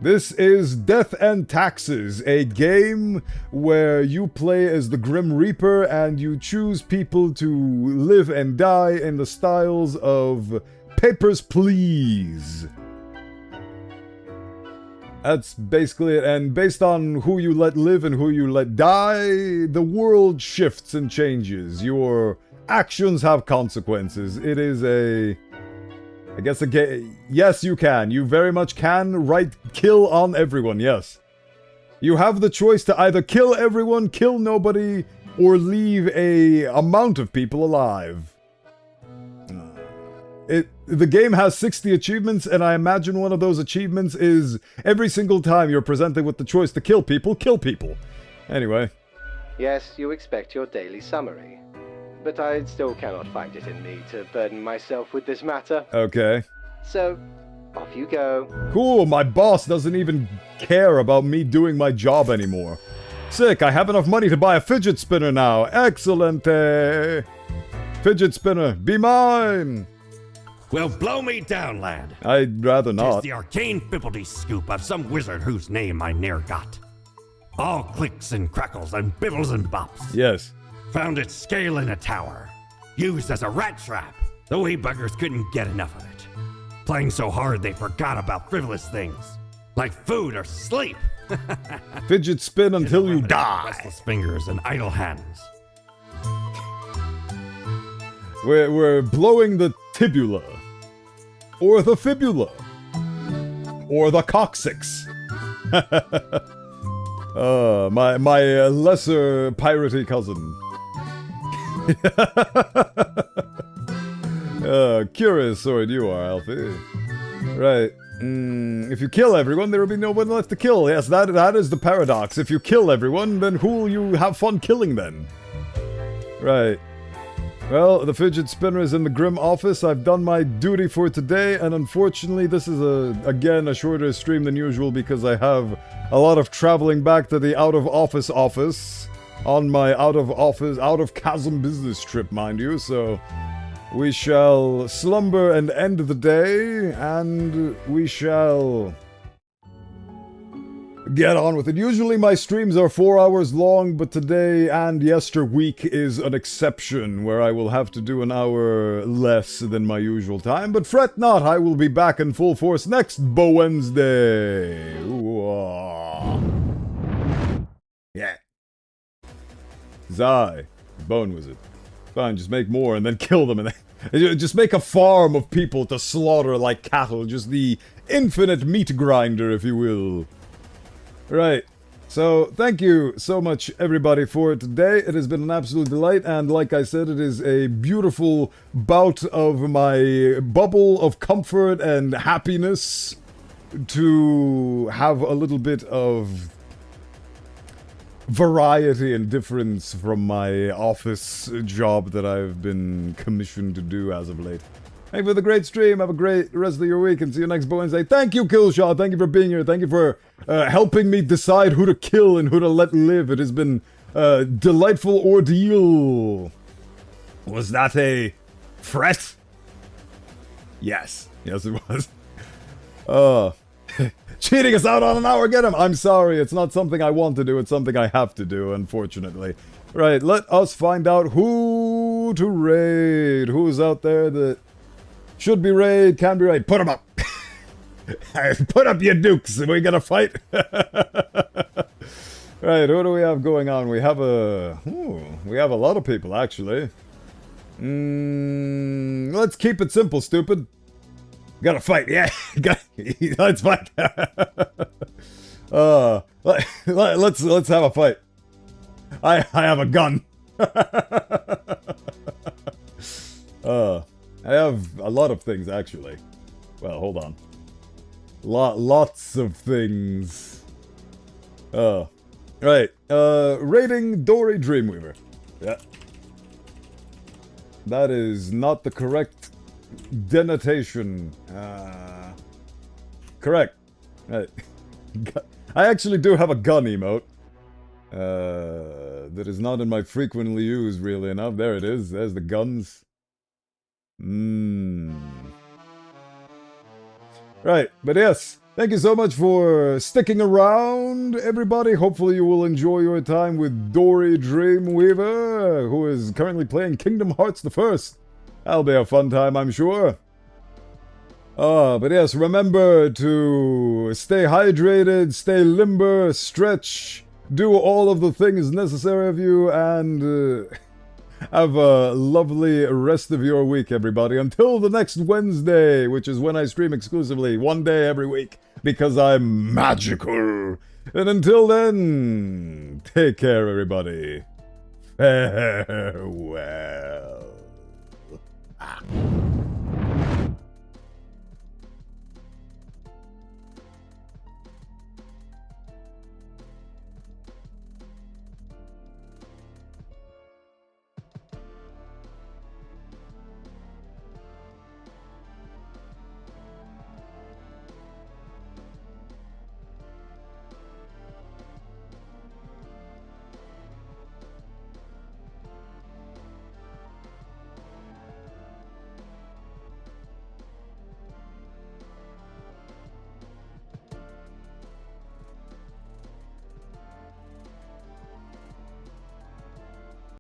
This is Death and Taxes, a game where you play as the Grim Reaper and you choose people to live and die in the styles of Papers, Please. That's basically it, and based on who you let live and who you let die, the world shifts and changes. Your actions have consequences. It is I guess a game. Yes, you can. You very much can kill on everyone, yes. You have the choice to either kill everyone, kill nobody, or leave a amount of people alive. The game has 60 achievements, and I imagine one of those achievements is every single time you're presented with the choice to kill people, kill people. Anyway. Yes, you expect your daily summary. But I still cannot find it in me to burden myself with this matter. Okay. So, off you go. Cool, my boss doesn't even care about me doing my job anymore. Sick, I have enough money to buy a fidget spinner now. Excellent. Fidget spinner, be mine. Well, blow me down, lad. I'd rather not. It's the arcane fibbledy scoop of some wizard whose name I ne'er got. All clicks and crackles and bibbles and bops. Yes. Found it scaling a tower. Used as a rat trap. The wee buggers couldn't get enough of it. Playing so hard they forgot about frivolous things. Like food or sleep. Fidget spin until you die. Restless fingers and idle hands. We're blowing the tibula. Or the fibula. Or the coccyx. My lesser piratey cousin. Curious sword you are, Alfie. Right. If you kill everyone, there will be no one left to kill. Yes, that is the paradox. If you kill everyone, then who will you have fun killing then? Right. Well, the fidget spinner is in the Grim office. I've done my duty for today, and unfortunately this is again a shorter stream than usual because I have a lot of traveling back to the out-of-office office on my out-of-chasm business trip, mind you, so we shall slumber and end the day, and we shall get on with it. Usually my streams are 4 hours long, but today and yesterweek is an exception, where I will have to do an hour less than my usual time. But fret not, I will be back in full force next Wednesday. Yeah. Zai, Bone Wizard. Fine, just make more and then kill them, and then just make a farm of people to slaughter like cattle. Just the infinite meat grinder, if you will. Right, so thank you so much everybody for today. It has been an absolute delight, and like I said, it is a beautiful bout of my bubble of comfort and happiness to have a little bit of variety and difference from my office job that I've been commissioned to do as of late. Thank you for the great stream. Have a great rest of your week, and see you next Wednesday. Thank you, Killshot. Thank you for being here. Thank you for helping me decide who to kill and who to let live. It has been a delightful ordeal. Was that a threat? Yes. Yes, it was. Cheating us out on an hour. Get him. I'm sorry. It's not something I want to do. It's something I have to do, unfortunately. Right. Let us find out who to raid. Who's out there that should be raid, can be raid. Put them up. Put up your dukes. Are we gonna fight? Right, what do we have going on? We have a lot of people, actually. Let's keep it simple, stupid. Gotta fight, yeah. Let's fight. Let's have a fight. I have a gun. I have a lot of things, actually. Well, hold on. Lots of things. Right. Raiding Dory Dreamweaver. Yeah. That is not the correct denotation. Correct. Right. I actually do have a gun emote. That is not in my frequently used, really enough. There it is. There's the guns. Right, but yes, thank you so much for sticking around, everybody. Hopefully you will enjoy your time with Dory Dreamweaver, who is currently playing Kingdom Hearts the First. That'll be a fun time, I'm sure. But yes, remember to stay hydrated, stay limber, stretch, do all of the things necessary of you, and have a lovely rest of your week, everybody. Until the next Wednesday, which is when I stream exclusively, one day every week, because I'm magical. And until then, take care, everybody. Farewell.